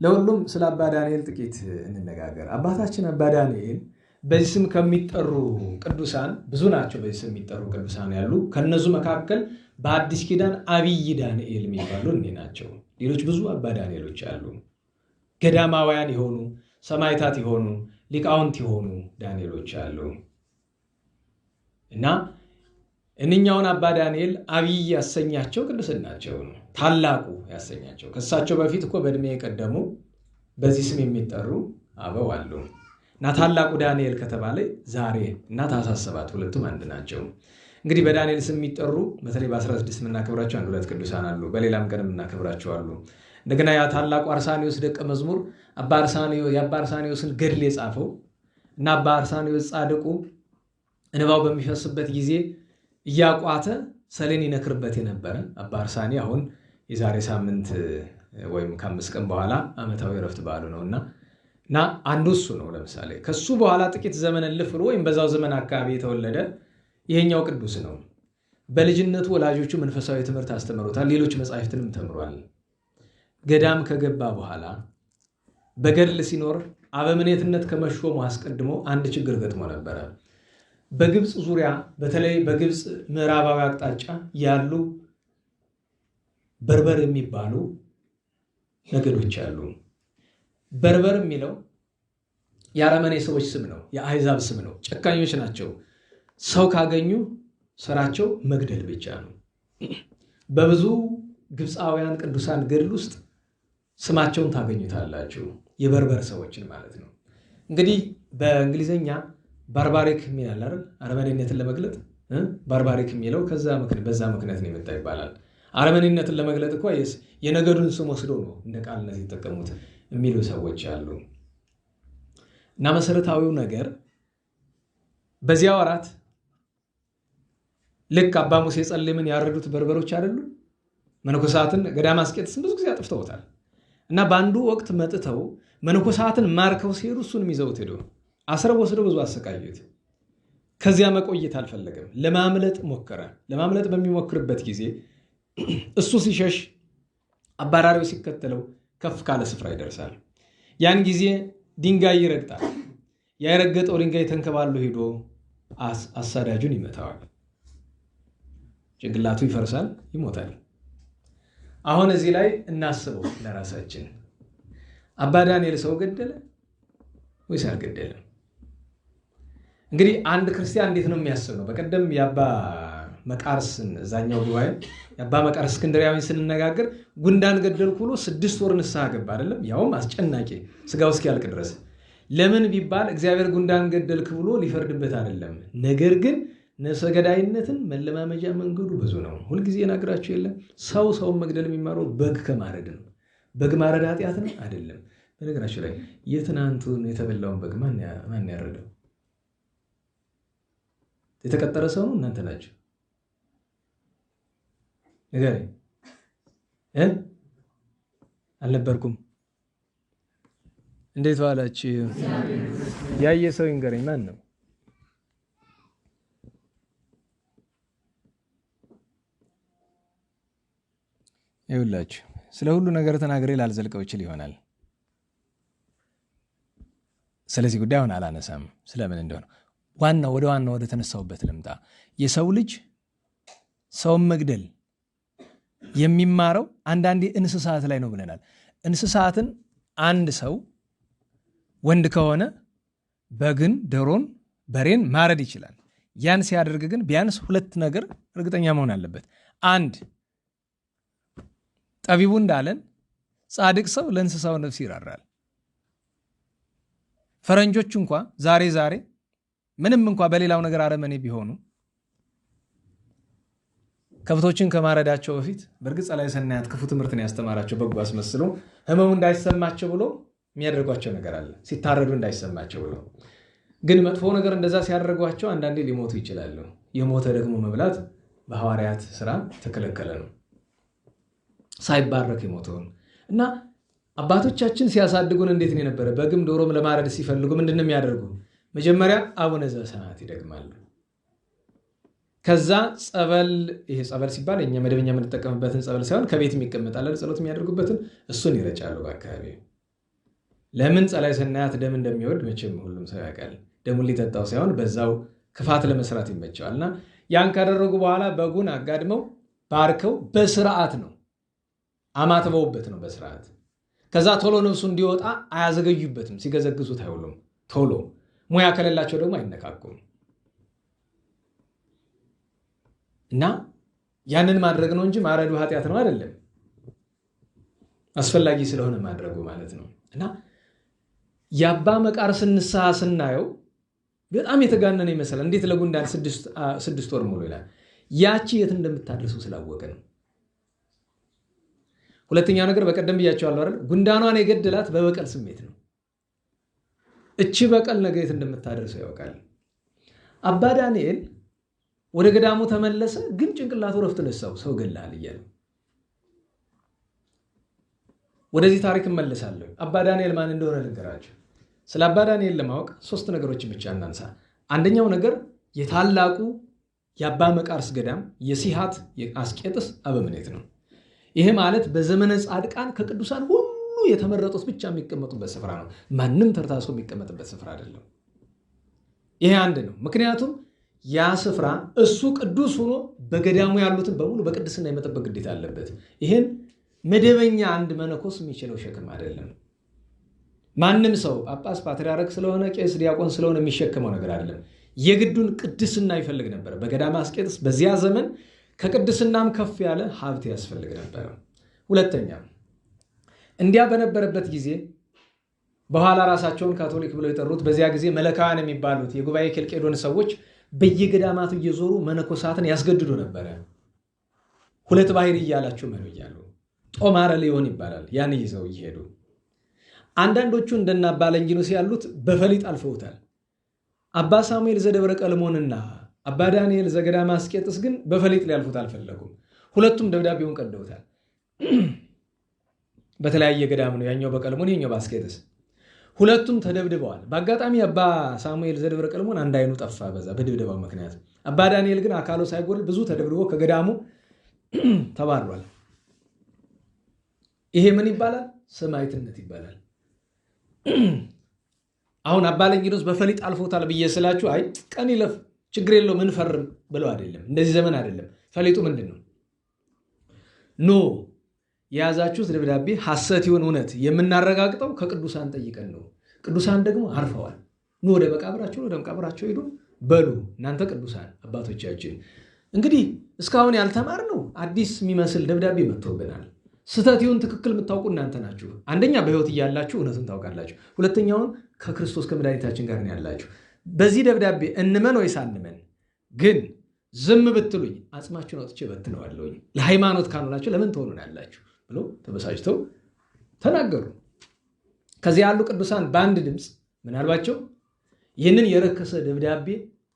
ለሁሉም ስለ አባ ዳንኤል ጥቂት እንነጋገር። አባታችን አባ ዳንኤል በዚህ ስም ከሚጠሩ ቅዱሳን ብዙ ናቸው። በዚህ ስም የሚጠሩ ቅዱሳን ያሉ ከነሱ መካከል በአዲስ ኪዳን አብይ ዳንኤል የሚባሉ እኔ ናቸው። ሌሎች ብዙ አባ ዳንኤሎች አሉ። ገዳማውያን የሆኑ ሰማዕታት የሆኑ ሊቃውንት የሆኑ ዳንኤሎች አሉ እና እነኛውን አባ ዳንኤል አብይ ያሰኛቸው ቅዱስናቸው ነው። ታላቁ ያሰኛቸው ከእሳቸው በፊት እኮ በእድሜ የቀደሙ በዚህ ስም የሚጠሩ አበው አሉ እና ታላቁ ዳንኤል ከተባለ ዛሬ እና ታኅሳስ 7 ሁለቱም አንድ ናቸው። እንግዲህ በዳንኤል ስም የሚጠሩ በተለይ በ16 የምናከብራቸው 1-2 ቅዱሳን አሉ። በሌላም ቀን የምናከብራቸው አሉ። እንደገና ያ ታላቁ አርሳኒዮስ ደቀ መዝሙር የአባ አርሳኒዮስን ገድል የጻፈው እና አባ አርሳኒዮስ ጻድቁ እንባው በሚፈስበት ጊዜ እያቋተ ሰሌን ይነክርበት የነበረ አባ አርሳኒ አሁን የዛሬ ሳምንት ወይም ከ5 ቀን በኋላ ዓመታዊ ዕረፍት በዓሉ ነውና አንዱ እሱ ነው። ለምሳሌ ከሱ በኋላ ጥቂት ዘመን እልፍ ብሎ ወይም በዛው ዘመን አካባቢ የተወለደ ይሄኛው ቅዱስ ነው። በልጅነቱ ወላጆቹ መንፈሳዊ ትምህርት አስተምሮታል። ሌሎች መጻሕፍትንም ተምሯል። ገዳም ከገባ በኋላ በገድል ሲኖር አበምኔትነት ከመሾሙ አስቀድሞ አንድ ችግር ገጥሞ ነበረ። በግብፅ ዙሪያ በተለይ በግብፅ ምዕራባዊ አቅጣጫ ያሉ በርበር የሚባሉ ነገዶች አሉ። በርበር የሚለው የአረመኔ ሰዎች ስም ነው፣ የአሕዛብ ስም ነው። ጨካኞች ናቸው። ሰው ካገኙ ስራቸው መግደል ብቻ ነው። በብዙ ግብፃውያን ቅዱሳን ገድል ውስጥ ስማቸውን ታገኙታላችሁ፣ የበርበር ሰዎችን ማለት ነው። እንግዲህ በእንግሊዝኛ ባርባሪክ የሚላል አይደል? አረመኔነትን ለመግለጥ ባርባሪክ የሚለው በዛ ምክንያት ነው የመጣ ይባላል። አረመኔነትን ለመግለጥ እኮ የነገዱን ስም ወስዶ ነው እንደ ቃልነት የተጠቀሙት የሚሉ ሰዎች አሉ። እና መሰረታዊው ነገር በዚያ ወራት ልክ አባ ሙሴ ጸሊምን ያረዱት በርበሮች አይደሉ? መነኮሳትን ገዳመ አስቄጥስን ብዙ ጊዜ አጥፍተውታል። እና በአንዱ ወቅት መጥተው መነኮሳትን ማርከው ሲሄዱ እሱንም ይዘውት ሄዱ። አስረው ወስደው ብዙ አሰቃዩት። ከዚያ መቆየት አልፈለገም። ለማምለጥ ሞከረ። ለማምለጥ በሚሞክርበት ጊዜ እሱ ሲሸሽ አባራሪው ሲከተለው ከፍ ካለ ስፍራ ይደርሳል። ያን ጊዜ ድንጋይ ይረግጣል። ያረገጠው ድንጋይ ተንከባሎ ሄዶ አሳዳጁን ይመታዋል። ጭንቅላቱ ይፈርሳል፣ ይሞታል። አሁን እዚህ ላይ እናስበው ለራሳችን። አባ ዳንኤል ሰው ገደለ ወይስ አልገደለም? እንግዲህ አንድ ክርስቲያን እንዴት ነው የሚያስብ ነው። በቀደም የአባ መቃርስን እዛኛው ጉባኤ የአባ መቃርስ እስክንድርያዊን ስንነጋገር ጉንዳን ገደልኩ ብሎ 6 ወር ንስሐ ገባ አይደለም? ያውም አስጨናቂ ስጋው እስኪያልቅ ድረስ። ለምን ቢባል እግዚአብሔር ጉንዳን ገደልክ ብሎ ሊፈርድበት አይደለም። ነገር ግን ነፍሰ ገዳይነትን መለማመጃ መንገዱ ብዙ ነው። ሁልጊዜ ናግራችሁ የለም ሰውን መግደል የሚማረው በግ ከማረድ ነው። በግ ማረድ ኃጢአት ነው አይደለም። በነገራችሁ ላይ የትናንቱን የተበላውን በግ ማን ያረደው? የተቀጠረ ሰው ነው? እናንተ ናችሁ? ንገረኝ። አልነበርኩም። እንዴት ዋላችሁ? ያየ ሰው ይንገረኝ። ማን ነው? ይኸውላችሁ ስለ ሁሉ ነገር ተናግሬ ላልዘልቀው ይችል ይሆናል። ስለዚህ ጉዳይ አሁን አላነሳም፣ ስለምን እንደሆነ ወደ ዋናው ወደ ተነሳውበት ልምጣ። የሰው ልጅ ሰውን መግደል የሚማረው አንዳንዴ እንስሳት ላይ ነው ብለናል። እንስሳትን አንድ ሰው ወንድ ከሆነ በግን፣ ዶሮን፣ በሬን ማረድ ይችላል። ያን ሲያደርግ ግን ቢያንስ 2 ነገር እርግጠኛ መሆን አለበት። አንድ ጠቢቡ እንዳለን ጻድቅ ሰው ለእንስሳው ነፍስ ይራራል። ፈረንጆች እንኳ ዛሬ ምንም እንኳ በሌላው ነገር አረመኔ ቢሆኑ ከብቶችን ከማረዳቸው በፊት በእርግጥ ጸላዔ ሰናያት ክፉ ትምህርትን ያስተማራቸው በጎ አስመስሎ ህመሙ እንዳይሰማቸው ብሎ የሚያደርጓቸው ነገር አለ። ሲታረዱ እንዳይሰማቸው ብሎ ግን መጥፎ ነገር እንደዛ ሲያደርጓቸው አንዳንዴ ሊሞቱ ይችላሉ። የሞተ ደግሞ መብላት በሐዋርያት ስራ ተከለከለ ነው፣ ሳይባረክ የሞተውን እና አባቶቻችን ሲያሳድጉን እንዴት ነው የነበረ? በግም ዶሮም ለማረድ ሲፈልጉ ምንድን ነው የሚያደርጉ? መጀመሪያ አቡነ ዘበሰማያት ይደግማሉ። ከዛ ጸበል፣ ይሄ ጸበል ሲባል እኛ መደበኛ የምንጠቀምበትን ጸበል ሳይሆን ከቤት የሚቀመጣል ጸሎት የሚያደርጉበትን እሱን ይረጫሉ በአካባቢ። ለምን? ጸላዔ ሰናያት ደም እንደሚወድ መቼም ሁሉም ሰው ያውቃል። ደሙን ሊጠጣው ሳይሆን በዛው ክፋት ለመስራት ይመቸዋል። እና ያን ካደረጉ በኋላ በጉን አጋድመው ባርከው በስርዓት ነው አማትበውበት ነው በስርዓት። ከዛ ቶሎ ነፍሱ እንዲወጣ አያዘገዩበትም። ሲገዘግዙት አይውሉም። ቶሎ ሙያ ከሌላቸው ደግሞ አይነካኩም። እና ያንን ማድረግ ነው እንጂ ማረዱ ኃጢአት ነው አይደለም። አስፈላጊ ስለሆነ ማድረጉ ማለት ነው። እና የአባ መቃርስን ንስሐ ስናየው በጣም የተጋነነ ይመስላል። እንዴት ለጉንዳን 6 ወር ሙሉ ይላል? ያቺ የት እንደምታደርሱ ስላወቀ ነው። ሁለተኛው ነገር በቀደም ብያቸዋለሁ አይደል? ጉንዳኗን የገደላት በበቀል ስሜት ነው። እቺ በቀል ነገ የት እንደምታደርሰው ያውቃል። አባ ዳንኤል ወደ ገዳሙ ተመለሰ፣ ግን ጭንቅላቱ ረፍት ነሳው። ሰው ገላል እያለ ወደዚህ ታሪክ እመለሳለሁ። አባ ዳንኤል ማን እንደሆነ ልንገራችሁ። ስለ አባ ዳንኤል ለማወቅ 3 ነገሮችን ብቻ እናንሳ። አንደኛው ነገር የታላቁ የአባ መቃርስ ገዳም የሲሃት የአስቄጥስ አበምኔት ነው። ይሄ ማለት በዘመነ ጻድቃን ከቅዱሳን ሁሉ የተመረጡት ብቻ የሚቀመጡበት ስፍራ ነው። ማንም ተርታሶ የሚቀመጥበት ስፍራ አይደለም። ይሄ አንድ ነው። ምክንያቱም ያ ስፍራ እሱ ቅዱስ ሆኖ በገዳሙ ያሉትን በሙሉ በቅድስና የመጠበቅ ግዴታ አለበት። ይሄን መደበኛ አንድ መነኮስ የሚችለው ሸክም አይደለም። ማንም ሰው ጳጳስ፣ ፓትርያርክ ስለሆነ ቄስ፣ ዲያቆን ስለሆነ የሚሸከመው ነገር አይደለም። የግዱን ቅድስና ይፈልግ ነበር። በገዳመ አስቄጥስ በዚያ ዘመን ከቅድስናም ከፍ ያለ ሀብት ያስፈልግ ነበር። ሁለተኛ እንዲያ በነበረበት ጊዜ በኋላ ራሳቸውን ካቶሊክ ብለው የጠሩት በዚያ ጊዜ መለካውያን የሚባሉት የጉባኤ ኬልቄዶን ሰዎች በየገዳማቱ እየዞሩ መነኮሳትን ያስገድዱ ነበረ። 2 ባህር እያላችሁ መኑ እያሉ ጦማረ ሊሆን ይባላል። ያን ይዘው እየሄዱ አንዳንዶቹ እንደና አባ ለንጊኖስ ያሉት በፈሊጥ አልፈውታል። አባ ሳሙኤል ዘደብረ ቀልሞንና አባ ዳንኤል ዘገዳመ አስቄጥስ ግን በፈሊጥ ሊያልፉት አልፈለጉም። ሁለቱም ደብዳቤውን ቀደውታል። በተለያየ ገዳም ነው፣ ያኛው በቀልሞን ያኛው በአስቄጥስ። ሁለቱም ተደብድበዋል። በአጋጣሚ አባ ሳሙኤል ዘደብረ ቀልሞን አንድ አይኑ ጠፋ በዛ በድብደባው ምክንያት። አባ ዳንኤል ግን አካሉ ሳይጎል ብዙ ተደብድቦ ከገዳሙ ተባሯል። ይሄ ምን ይባላል? ሰማዕትነት ይባላል። አሁን አባ ለንጊኖስ በፈሊጥ አልፎታል ብዬ ስላችሁ አይ ቀን ይለፍ ችግር የለውም እንፈርም ብለው አይደለም። እንደዚህ ዘመን አይደለም። ፈሊጡ ምንድን ነው? ኖ የያዛችሁት ደብዳቤ ሐሰት ይሁን እውነት የምናረጋግጠው ከቅዱሳን ጠይቀን ነው። ቅዱሳን ደግሞ አርፈዋል። ኑ ወደ መቃብራቸው ሄዱ በሉ እናንተ ቅዱሳን አባቶቻችን። እንግዲህ እስካሁን ያልተማርነው አዲስ የሚመስል ደብዳቤ መጥቶብናል። ስህተት ይሁን ትክክል የምታውቁ እናንተ ናችሁ። አንደኛ በሕይወት እያላችሁ እውነቱን ታውቃላችሁ። ሁለተኛውን ከክርስቶስ ከመድኃኒታችን ጋር ነው ያላችሁ። በዚህ ደብዳቤ እንመን ወይስ አንመን? ግን ዝም ብትሉኝ አጽማችሁን አውጥቼ በትነዋለሁኝ። ለሃይማኖት ካልሆናችሁ ለምን ትሆኑናላችሁ ብሎ ተበሳጭተው ተናገሩ። ከዚህ ያሉ ቅዱሳን በአንድ ድምፅ ምን አልባቸው? ይህንን የረከሰ ደብዳቤ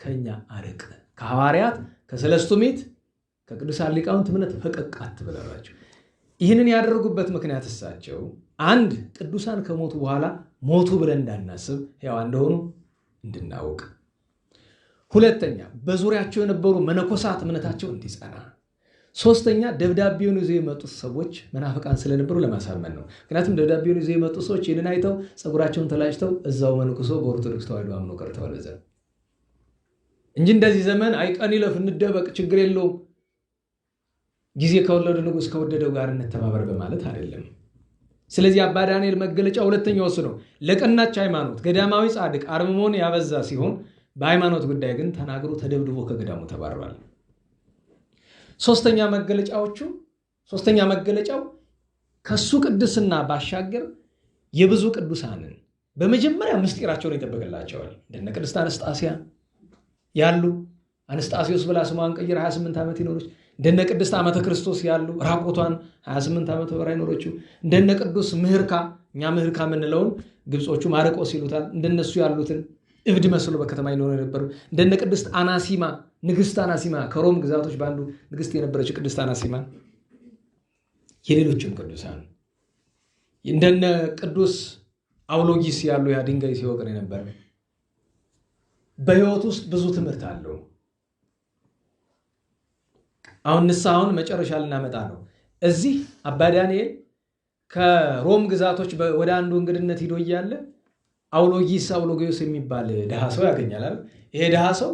ከኛ አርቅ፣ ከሐዋርያት ከሰለስቱ ምዕት ከቅዱሳን ሊቃውንት እምነት ፈቀቅ አትበላላቸው። ይህንን ያደረጉበት ምክንያት እሳቸው አንድ ቅዱሳን ከሞቱ በኋላ ሞቱ ብለን እንዳናስብ ሕያዋን እንደሆኑ እንድናውቅ፣ ሁለተኛ በዙሪያቸው የነበሩ መነኮሳት እምነታቸው እንዲጸና፣ ሶስተኛ ደብዳቤውን ይዘው የመጡት ሰዎች መናፍቃን ስለነበሩ ለማሳመን ነው። ምክንያቱም ደብዳቤውን ይዘው የመጡት ሰዎች ይህንን አይተው ፀጉራቸውን ተላጭተው እዛው መንኩሶ በኦርቶዶክስ ተዋሕዶ አምኖ ቀርተዋል በዛ እንጂ እንደዚህ ዘመን አይቀን ይለፍ እንደበቅ ችግር የለውም ጊዜ ከወለዱ ንጉሥ ከወደደው ጋር እንተባበር በማለት አይደለም። ስለዚህ አባ ዳንኤል መገለጫ ሁለተኛው እሱ ነው። ለቀናች ሃይማኖት ገዳማዊ ጻድቅ አርምሞን ያበዛ ሲሆን በሃይማኖት ጉዳይ ግን ተናግሮ ተደብድቦ ከገዳሙ ተባረዋል። ሶስተኛ መገለጫው ከሱ ቅድስና ባሻገር የብዙ ቅዱሳንን በመጀመሪያ ምስጢራቸውን ይጠበቅላቸዋል። እንደነ ቅድስት አነስጣስያ ያሉ አነስጣሲዮስ ብላ ስሟን ቀይራ 28 ዓመት ይኖረች። እንደነ ቅድስት ዓመተ ክርስቶስ ያሉ ራቆቷን 28 ዓመት በላይ ኖረችው። እንደነ ቅዱስ ምህርካ እኛ ምህርካ የምንለውን ግብጾቹ ማርቆስ ይሉታል። እንደነሱ ያሉትን እብድ መስሎ በከተማ ይኖሩ የነበሩ እንደነ ቅድስት አናሲማ ንግስት አናሲማ ከሮም ግዛቶች በአንዱ ንግስት የነበረችው ቅድስት አናሲማ፣ የሌሎችም ቅዱሳን እንደነ ቅዱስ አውሎጊስ ያሉ ያ ድንጋይ ሲወቅር የነበረ በሕይወት ውስጥ ብዙ ትምህርት አለው። አሁን ንስሐውን መጨረሻ ልናመጣ ነው። እዚህ አባ ዳንኤል ከሮም ግዛቶች ወደ አንዱ እንግድነት ሂዶ እያለ አውሎጊዮስ የሚባል ድሃ ሰው ያገኛል። ይሄ ድሃ ሰው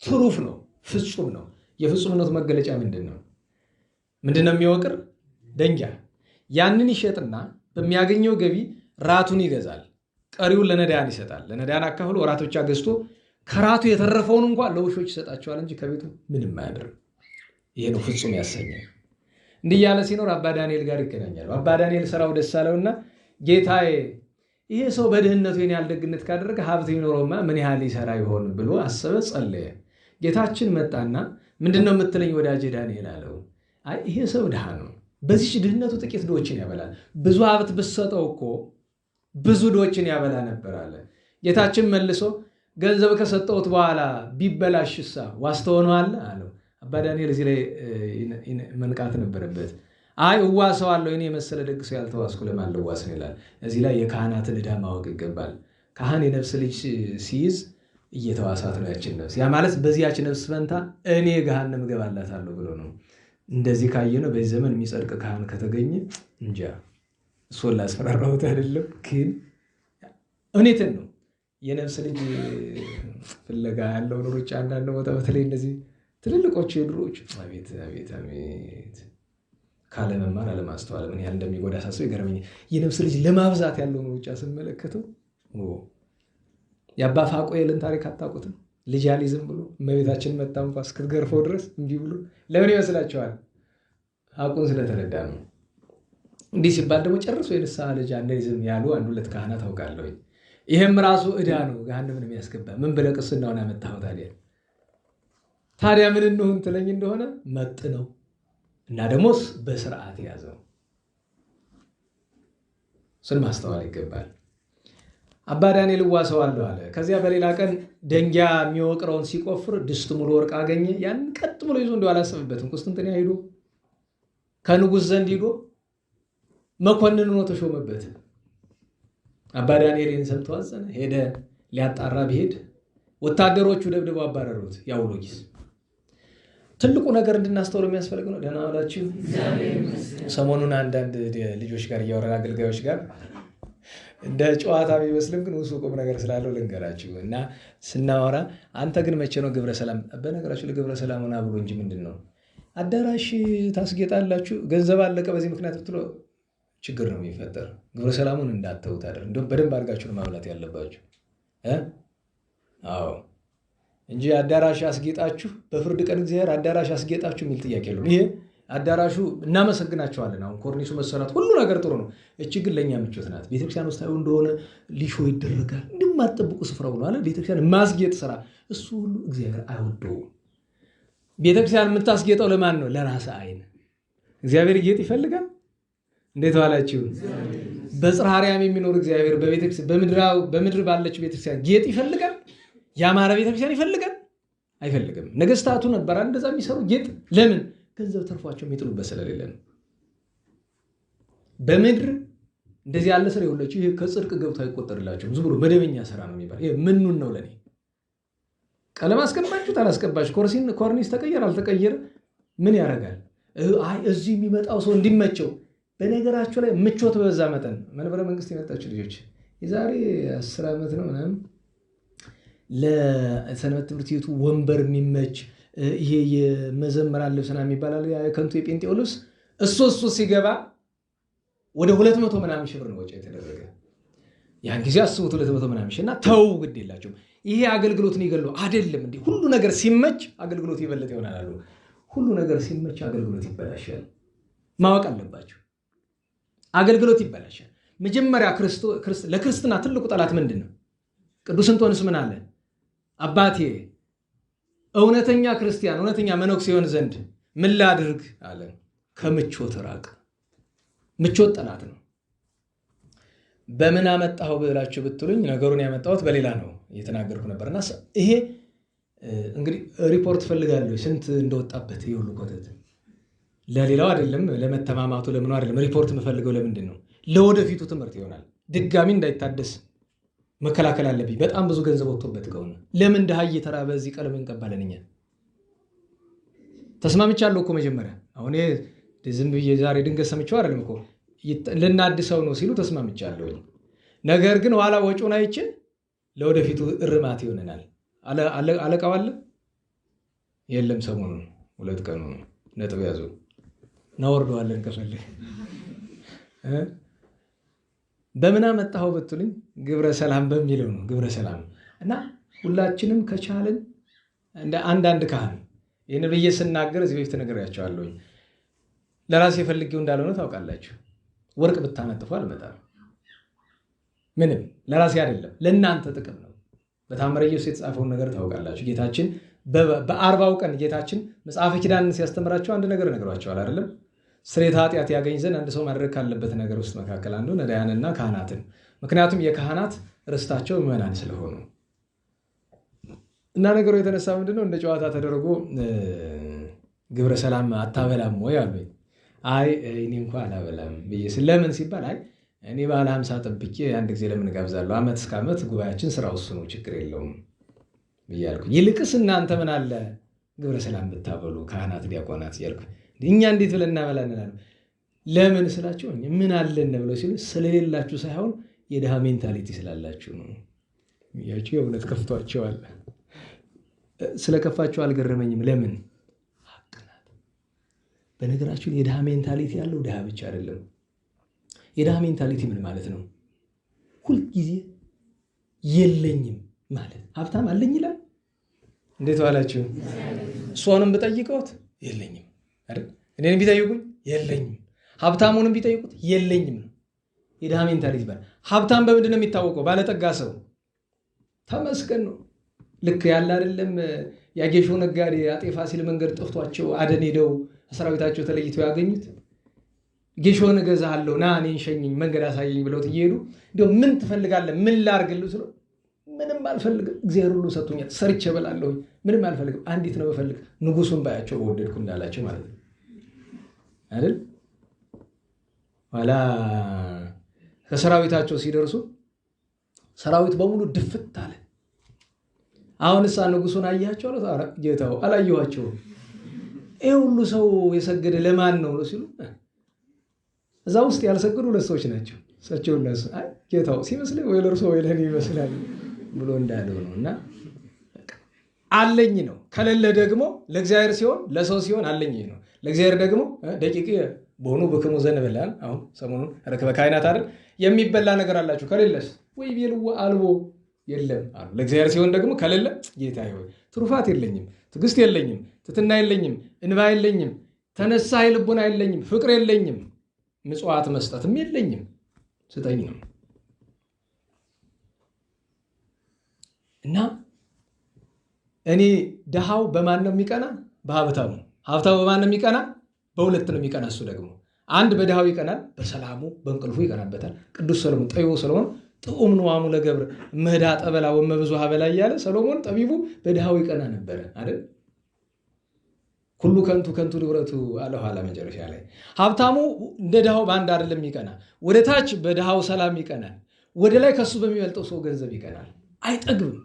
ትሩፍ ነው፣ ፍጹም ነው። የፍጹምነቱ መገለጫ ምንድን ነው? የሚወቅር ደንጊያ። ያንን ይሸጥና በሚያገኘው ገቢ ራቱን ይገዛል፣ ቀሪውን ለነዳያን ይሰጣል። ለነዳያን አካፍሎ ራት ብቻ ገዝቶ ከራቱ የተረፈውን እንኳን ለውሾች ይሰጣቸዋል እንጂ ከቤቱ ምንም አያድርም። ይሄ ነው ፍጹም ያሰኛል። እንዲህ ያለ ሲኖር አባ ዳንኤል ጋር ይገናኛል። አባ ዳንኤል ስራው ደስ አለውና ጌታዬ ይሄ ሰው በድህነቱ የኔ ያህል ደግነት ካደረገ ሀብት ይኖረውማ ምን ያህል ይሰራ ይሆን ብሎ አሰበ፣ ጸለየ። ጌታችን መጣና ምንድነው የምትለኝ ወዳጄ ዳንኤል አለው። አይ ይሄ ሰው ድሃ ነው፣ በዚህ ድህነቱ ጥቂት ድሆችን ያበላል። ብዙ ሀብት ብትሰጠው እኮ ብዙ ድሆችን ያበላ ነበር አለ። ጌታችን መልሶ ገንዘብ ከሰጠውት በኋላ ቢበላሽሳ ዋስ ትሆነዋለህ አለው። አባ ዳንኤል እዚህ ላይ መንቃት ነበረበት። አይ እዋሰዋለሁ እኔ የመሰለ ደግ ሰው ያልተዋስኩ ለማን ልዋስን ይላል። እዚህ ላይ የካህናትን ዕዳ ማወቅ ይገባል። ካህን የነፍስ ልጅ ሲይዝ እየተዋሳት ነው ያችን ነፍስ። ያ ማለት በዚያች ነፍስ ፈንታ እኔ ገሃነም እገባላታለሁ ብሎ ነው። እንደዚህ ካየነው በዚህ ዘመን የሚጸድቅ ካህን ከተገኘ እንጃ እሱን ላስፈራራሁት አይደለም፣ ግን እውነትን ነው። የነፍስ ልጅ ፍለጋ ያለው ሩጫ አንዳንድ ቦታ በተለይ እነዚህ ትልልቆቹ የድሮዎች አቤት አቤት አቤት ካለመማር አለማስተዋል ምን ያህል እንደሚጎዳ ሳስበው ይገርመኛል። የነፍስ ልጅ ለማብዛት ያለውን ሩጫ ስመለከተው የአባ ፋቁኤልን ታሪክ አታውቁትም? ልጅ አልይዝም ብሎ እመቤታችን መጣ እንኳን እስክትገርፈው ድረስ እንዲህ ብሎ ለምን ይመስላችኋል? ሐቁን ስለተረዳ ነው። እንዲህ ሲባል ደግሞ ጨርሶ የንስሐ ልጅ አንይዝም ያሉ አንድ ሁለት ካህናት አውቃለሁ። ይሄም ራሱ ዕዳ ነው፣ ገሃነምን የሚያስገባ። ምን ብለህ ቅስናውን አመጣኸው ታዲያ ምን እንሁን ትለኝ እንደሆነ መጥ ነው እና ደግሞስ በስርዓት ያዘው። እሱን ማስተዋል ይገባል። አባ ዳንኤል እዋሰዋለሁ አለ። ከዚያ በሌላ ቀን ደንጊያ የሚወቅረውን ሲቆፍር ድስት ሙሉ ወርቅ አገኘ። ያን ቀጥ ብሎ ይዞ እንደው አላሰበበትም። ቁስጥንጥንያ ሂዶ ከንጉሥ ዘንድ ሂዶ መኮንን ሆኖ ተሾመበት። አባ ዳንኤልን ሰምቶ አዘነ። ሄደ ሊያጣራ ቢሄድ ወታደሮቹ ደብድበው አባረሩት። የአውሎጊስ ትልቁ ነገር እንድናስተውል የሚያስፈልግ ነው። ደህና ዋላችሁ። ሰሞኑን አንዳንድ ልጆች ጋር እያወራን አገልጋዮች ጋር እንደ ጨዋታ ቢመስልም ግን ውስጡ ቁም ነገር ስላለው ልንገራችሁ እና ስናወራ አንተ ግን መቼ ነው ግብረ ሰላም? በነገራችሁ ለግብረ ሰላም ሆና ብሎ እንጂ ምንድን ነው አዳራሽ ታስጌጣላችሁ ገንዘብ አለቀ በዚህ ምክንያት ብትሎ ችግር ነው የሚፈጠር። ግብረ ሰላሙን እንዳትተውት አይደል? እንደውም በደንብ አድርጋችሁ ማብላት ያለባችሁ አዎ እንጂ አዳራሽ አስጌጣችሁ በፍርድ ቀን እግዚአብሔር አዳራሽ አስጌጣችሁ የሚል ጥያቄ የለውም። ይሄ አዳራሹ እናመሰግናቸዋለን። አሁን ኮርኒሱ መሰራት ሁሉ ነገር ጥሩ ነው። እቺ ግን ለእኛ ምቾት ናት። ቤተክርስቲያን ውስጥ እንደሆነ ሊሾ ይደረጋል እንደማትጠብቁ ስፍራ ብሎ አለ። ቤተክርስቲያን ማስጌጥ ስራ እሱ ሁሉ እግዚአብሔር አይወደውም። ቤተክርስቲያን የምታስጌጠው ለማን ነው? ለራስ አይን። እግዚአብሔር ጌጥ ይፈልጋል። እንዴት ዋላችሁ? በጽርሐ አርያም የሚኖር እግዚአብሔር በምድር ባለችው ቤተክርስቲያን ጌጥ ይፈልጋል? ያማረ ቤተክርስቲያን ይፈልጋል? አይፈልግም። ነገስታቱ ነበር እንደዛ የሚሰሩ ጌጥ። ለምን? ገንዘብ ተርፏቸው የሚጥሉበት ስለሌለ ነው። በምድር እንደዚህ ያለ ስራ ይኸውላችሁ፣ ይሄ ከጽድቅ ገብቶ አይቆጠርላቸውም። ዝም ብሎ መደበኛ ስራ ነው የሚባል። ይሄ ምኑን ነው ለኔ? ቀለም አስቀባችሁ አላስቀባችሁ፣ ኮርኒስ ተቀየረ አልተቀየረ ምን ያደርጋል? አይ እዚህ የሚመጣው ሰው እንዲመቸው። በነገራችሁ ላይ ምቾት በበዛ መጠን መንበረ መንግስት የመጣችሁ ልጆች የዛሬ 10 ዓመት ነው ምናምን ለሰንበት ትምህርት ቤቱ ወንበር የሚመች ይሄ የመዘምራን ልብስና የሚባላል ከንቱ የጴንጤው ልብስ እሱ ሲገባ ወደ 200 ምናምን ሺህ ብር ነው ወጪ የተደረገ። ያን ጊዜ አስቡት 200 ምናምን ሺህ እና ተው ግድ የላቸውም። ይሄ አገልግሎትን ይገለው አይደለም እንዴ? ሁሉ ነገር ሲመች አገልግሎት ይበለጥ ይሆናል አሉ። ሁሉ ነገር ሲመች አገልግሎት ይበላሻል። ማወቅ አለባቸው። አገልግሎት ይበላሻል። መጀመሪያ ለክርስትና ትልቁ ጠላት ምንድን ነው? ቅዱስ እንጦንስ ምን አለ? አባቴ እውነተኛ ክርስቲያን እውነተኛ መነኩሴ ሲሆን ዘንድ ምን ላድርግ አለ? ከምቾት ራቅ። ምቾት ጠላት ነው። በምን አመጣው ብላችሁ ብትሉኝ ነገሩን ያመጣሁት በሌላ ነው እየተናገርኩ ነበርና ይሄ እንግዲህ ሪፖርት ፈልጋለሁ ስንት እንደወጣበት ይሁሉ ኮተት ለሌላው አይደለም፣ ለመተማማቱ ለምኑ አይደለም። ሪፖርት የምፈልገው ለምንድን ነው? ለወደፊቱ ትምህርት ይሆናል። ድጋሚ እንዳይታደስ መከላከል አለብኝ። በጣም ብዙ ገንዘብ ወጥቶበት ከሆነ ለምን ድሃ እየተራበ እዚህ ቀለም እንቀባለን? እኛ ተስማምቻለሁ እኮ መጀመሪያ። አሁን ዝም ብዬ ዛሬ ድንገት ሰምቼው አይደለም እኮ ልናድሰው ነው ሲሉ ተስማምቻለሁ። ነገር ግን ኋላ ወጪውን አይቼ ለወደፊቱ እርማት ይሆነናል። አለቃው አለ የለም፣ ሰሞኑን 2 ቀኑ ነው ነጥብ ያዙ እናወርደዋለን ከፈለግ በምን አመጣኸው ብትሉኝ ግብረ ሰላም በሚለው ነው። ግብረ ሰላም እና ሁላችንም ከቻልን እንደ አንዳንድ ካህን ይህን ብዬ ስናገር እዚህ በፊት ነግሬያቸዋለሁኝ። ለራሴ ፈልጌው እንዳልሆነ ታውቃላችሁ። ወርቅ ብታነጥፉ አልመጣም። ምንም ለራሴ አይደለም፣ ለእናንተ ጥቅም ነው። በታምረ ኢየሱስ የተጻፈውን ነገር ታውቃላችሁ። ጌታችን በ40ው ቀን ጌታችን መጽሐፈ ኪዳንን ሲያስተምራቸው አንድ ነገር ነግሯቸዋል አይደለም? ስርየተ ኃጢአት ያገኝ ዘንድ አንድ ሰው ማድረግ ካለበት ነገር ውስጥ መካከል አንዱ ነዳያንና ካህናትን። ምክንያቱም የካህናት ርስታቸው ምዕመናን ስለሆኑ እና ነገሩ የተነሳ ምንድነው እንደ ጨዋታ ተደርጎ ግብረ ሰላም አታበላም ወይ አሉኝ። አይ እኔ እንኳን አላበላም ብዬ ስለምን ሲባል አይ እኔ ባለ 50 ጠብቄ አንድ ጊዜ ለምን ጋብዛለሁ? ዓመት እስከ ዓመት ጉባኤያችን ስራው እሱ ነው፣ ችግር የለውም ብያልኩ። ይልቅስ እናንተ ምን አለ ግብረ ሰላም ብታበሉ ካህናት፣ ዲያቆናት እያልኩ እኛ እንዴት ብለን እናበላለን? ለምን ስላቸው ምን አለን ብለው ሲሉ ስለሌላችሁ ሳይሆን የድሃ ሜንታሊቲ ስላላችሁ ነው። ያቺ የእውነት ከፍቷቸዋል። ስለከፋቸው አልገረመኝም። ለምን ሀቅናት። በነገራችሁ የድሃ ሜንታሊቲ ያለው ድሃ ብቻ አይደለም። የድሃ ሜንታሊቲ ምን ማለት ነው? ሁልጊዜ የለኝም ማለት። ሀብታም አለኝ ይላል። እንዴት ዋላችሁ? እሷንም ብጠይቀውት የለኝም አይደል? እኔንም ቢጠይቁኝ የለኝም። ሀብታሙንም ቢጠይቁት የለኝም ነው። የድሃ ሜንታሊቲ ይባላል። ሀብታም በምንድን ነው የሚታወቀው? ባለጠጋ ሰው ተመስገን ነው። ልክ ያለ አይደለም። ያጌሾ ነጋዴ አጤ ፋሲል መንገድ ጠፍቷቸው አደን ሄደው ሰራዊታቸው ተለይተው ያገኙት ጌሾን እገዛለሁ ና እኔን ሸኝኝ መንገድ አሳየኝ ብለውት እየሄዱ እንደው ምን ትፈልጋለህ? ምን ላርግልህ ስለው ምንም አልፈልግም፣ እግዚአብሔር ሁሉ ሰጥቶኛል፣ ሰርቼ እበላለሁ፣ ምንም አልፈልግም፣ አንዲት ነው የምፈልግ ንጉሱን ባያቸው በወደድኩ እንዳላቸው ማለት ነው አይደል? ኋላ ከሰራዊታቸው ሲደርሱ ሰራዊት በሙሉ ድፍት አለ። አሁን እሳ ንጉሱን አያቸው አለ። ጌታው አላየኋቸውም። ይሄ ሁሉ ሰው የሰገደ ለማን ነው ሲሉ እዛ ውስጥ ያልሰገዱ ሁለት ሰዎች ናቸው። እሳቸው እነሱ ጌታው ሲመስለኝ ወይ ለእርሶ ወይ ለእኔ ይመስላል ብሎ እንዳለው ነው። እና አለኝ ነው። ከሌለ ደግሞ ለእግዚአብሔር ሲሆን ለሰው ሲሆን አለኝ ነው። ለእግዚአብሔር ደግሞ ደቂቅ በሆኑ በክሙ ዘንበላል። አሁን ሰሞኑን ረከበ ካህናት አይደል የሚበላ ነገር አላችሁ ከሌለስ ወይ ቤልዎ አልቦ የለም አሉ። ለእግዚአብሔር ሲሆን ደግሞ ከሌለ ጌታ ሆይ ትሩፋት የለኝም፣ ትዕግስት የለኝም፣ ትትና የለኝም፣ እንባ የለኝም፣ ተነሳይ ልቦና የለኝም፣ ፍቅር የለኝም፣ ምጽዋት መስጠትም የለኝም፣ ስጠኝ ነው። እና እኔ ድሃው በማን ነው የሚቀና? በሀብታሙ። ሀብታሙ በማን ነው የሚቀና? በሁለት ነው የሚቀና። እሱ ደግሞ አንድ በድሃው ይቀናል፣ በሰላሙ በእንቅልፉ ይቀናበታል። ቅዱስ ሰሎሞን ጠቢቡ ሰሎሞን ጥዑም ንዋሙ ለገብር እምህዳ ጠበላ ወመብዙ ሀበላ እያለ ሰሎሞን ጠቢቡ በድሃው ይቀና ነበረ አይደል? ሁሉ ከንቱ ከንቱ ንብረቱ አለ ኋላ መጨረሻ ላይ። ሀብታሙ እንደ ድሃው በአንድ አይደለም ይቀና። ወደ ታች በድሃው ሰላም ይቀናል፣ ወደ ላይ ከሱ በሚበልጠው ሰው ገንዘብ ይቀናል። አይጠግብም።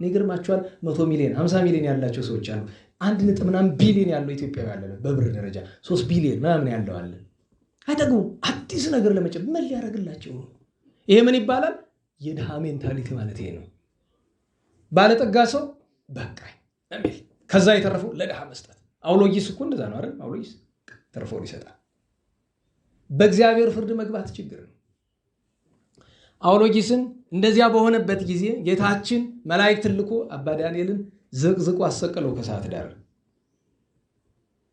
ይገርማችኋል 100 ሚሊዮን 50 ሚሊዮን ያላቸው ሰዎች አሉ። 1 ምናምን ቢሊዮን ያለው ኢትዮጵያዊ ያለ በብር ደረጃ 3 ቢሊዮን ምናምን ያለው አለ። አይጠግቡም። አዲስ ነገር ለመጨመር ምን ሊያደርግላቸው ነው? ይሄ ምን ይባላል? የድሃ ሜንታሊቲ ማለት ይሄ ነው። ባለጠጋ ሰው በቃኝ የሚል ከዛ የተረፈው ለድሃ መስጠት። አውሎጊስ እኮ እንደዛ ነው አይደል? አውሎጊስ ተርፎን ይሰጣል። በእግዚአብሔር ፍርድ መግባት ችግር ነው። አውሎጊስን እንደዚያ በሆነበት ጊዜ ጌታችን መላእክት ልኮ አባ ዳንኤልን ዘቅዝቆ አሰቀለው ከሰዓት ዳር።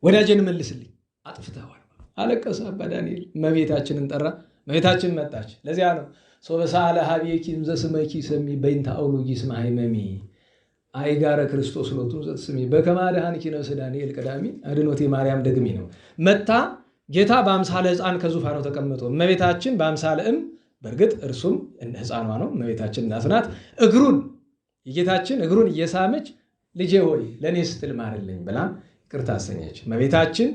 ወዳጄን መልስልኝ አጥፍተዋል አለቀሰ አባ ዳንኤል። እመቤታችንን ጠራ። እመቤታችን መጣች። ለዚያ ነው ሶበሳለ ሀቤኪ ዘስመኪ ሰሚ በይንተ አውሎጊስ ማይመሚ አይጋረ ክርስቶስ ሎቱን ዘትስሚ በከመ አድኃንኪ ነፍሰ ዳንኤል ቀዳሚ አድኖቴ ማርያም ደግሚ ነው መታ። ጌታ በአምሳለ ሕፃን ከዙፋኑ ተቀምጦ እመቤታችን በአምሳለ በእርግጥ እርሱም እንደ ሕፃኗ ነው። እመቤታችን እናት ናት። የጌታችን እግሩን እየሳመች ልጄ ሆይ ለእኔ ስትል ማርልኝ ብላ ይቅርታ አሰኘች። እመቤታችን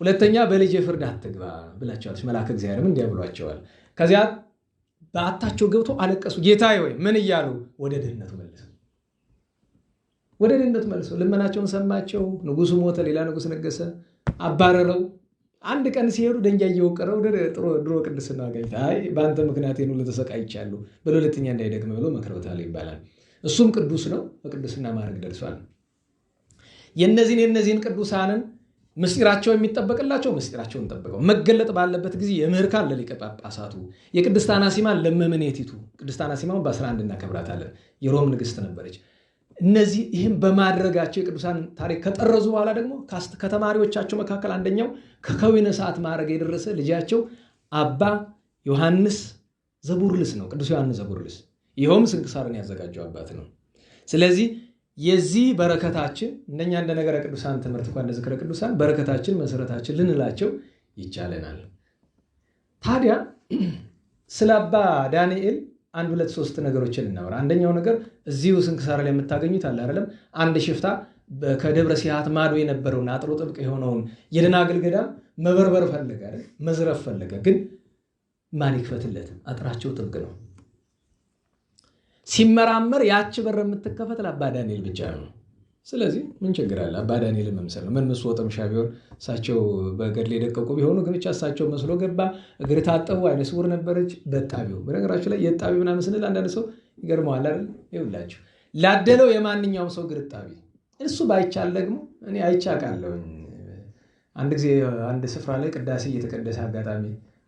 ሁለተኛ በልጄ ፍርድ አትግባ ብላቸዋለች። መልአከ እግዚአብሔርም እንዲያ ብሏቸዋል። ከዚያ በዓታቸው ገብቶ አለቀሱ። ጌታ ሆይ ምን እያሉ? ወደ ድህነቱ መልሰው ወደ ድህነቱ መልሰው ልመናቸውን ሰማቸው። ንጉሱ ሞተ፣ ሌላ ንጉስ ነገሰ፣ አባረረው። አንድ ቀን ሲሄዱ ደንጃ እየወቀረው ድሮ ቅድስና አገኝታ በአንተ ምክንያት ሁሉ ተሰቃይቻለሁ ብሎ ሁለተኛ እንዳይደግም ብሎ መክረውታል ይባላል። እሱም ቅዱስ ነው፣ በቅዱስና ማዕረግ ደርሷል። የነዚህን ቅዱሳንን ምስጢራቸው የሚጠበቅላቸው ምስጢራቸውን ጠብቀው መገለጥ ባለበት ጊዜ የምህርካን ለሊቀ ጳጳሳቱ የቅድስት አናሲማን ለመምኔቲቱ ቅድስት አናሲማን በ11 እናከብራታለን። የሮም ንግስት ነበረች። እነዚህ ይህም በማድረጋቸው የቅዱሳን ታሪክ ከጠረዙ በኋላ ደግሞ ከተማሪዎቻቸው መካከል አንደኛው ከከዊነ ሰዓት ማዕረግ የደረሰ ልጃቸው አባ ዮሐንስ ዘቡርልስ ነው። ቅዱስ ዮሐንስ ዘቡርልስ ይኸውም ስንክሳርን ያዘጋጀው አባት ነው። ስለዚህ የዚህ በረከታችን እንደኛ እንደ ነገረ ቅዱሳን ትምህርት እንኳን እንደ ዝክረ ቅዱሳን በረከታችን መሰረታችን ልንላቸው ይቻለናል። ታዲያ ስለ አባ ዳንኤል 1 2 3 ነገሮችን እናወራ። አንደኛው ነገር እዚሁ ስንክሳር ላይ የምታገኙት አለ አይደለም። አንድ ሽፍታ ከደብረ ሲሃት ማዶ የነበረውን አጥሩ ጥብቅ የሆነውን የደናግል ገዳም መበርበር ፈለገ አይደል? መዝረፍ ፈለገ። ግን ማን ይክፈትለት? አጥራቸው ጥብቅ ነው። ሲመራመር ያች በር የምትከፈት ለአባ ዳንኤል ብቻ ነው። ስለዚህ ምን ችግር አለ? አባ ዳንኤል መምሰል ነው። ምን መስሎ ወጠምሻ ቢሆን እሳቸው በገድል የደቀቁ ቢሆኑ ግን ብቻ እሳቸው መስሎ ገባ። እግር ታጠቡ፣ አይነ ስውር ነበረች። በጣቢው በነገራችሁ ላይ የጣቢ ምናምን ስንል አንዳንድ ሰው ይገርመዋል አይደል? ይኸውላችሁ ላደለው የማንኛውም ሰው እግር ጣቢ እሱ ባይቻል ደግሞ እኔ አይቻቃለሁ። አንድ ጊዜ አንድ ስፍራ ላይ ቅዳሴ እየተቀደሰ አጋጣሚ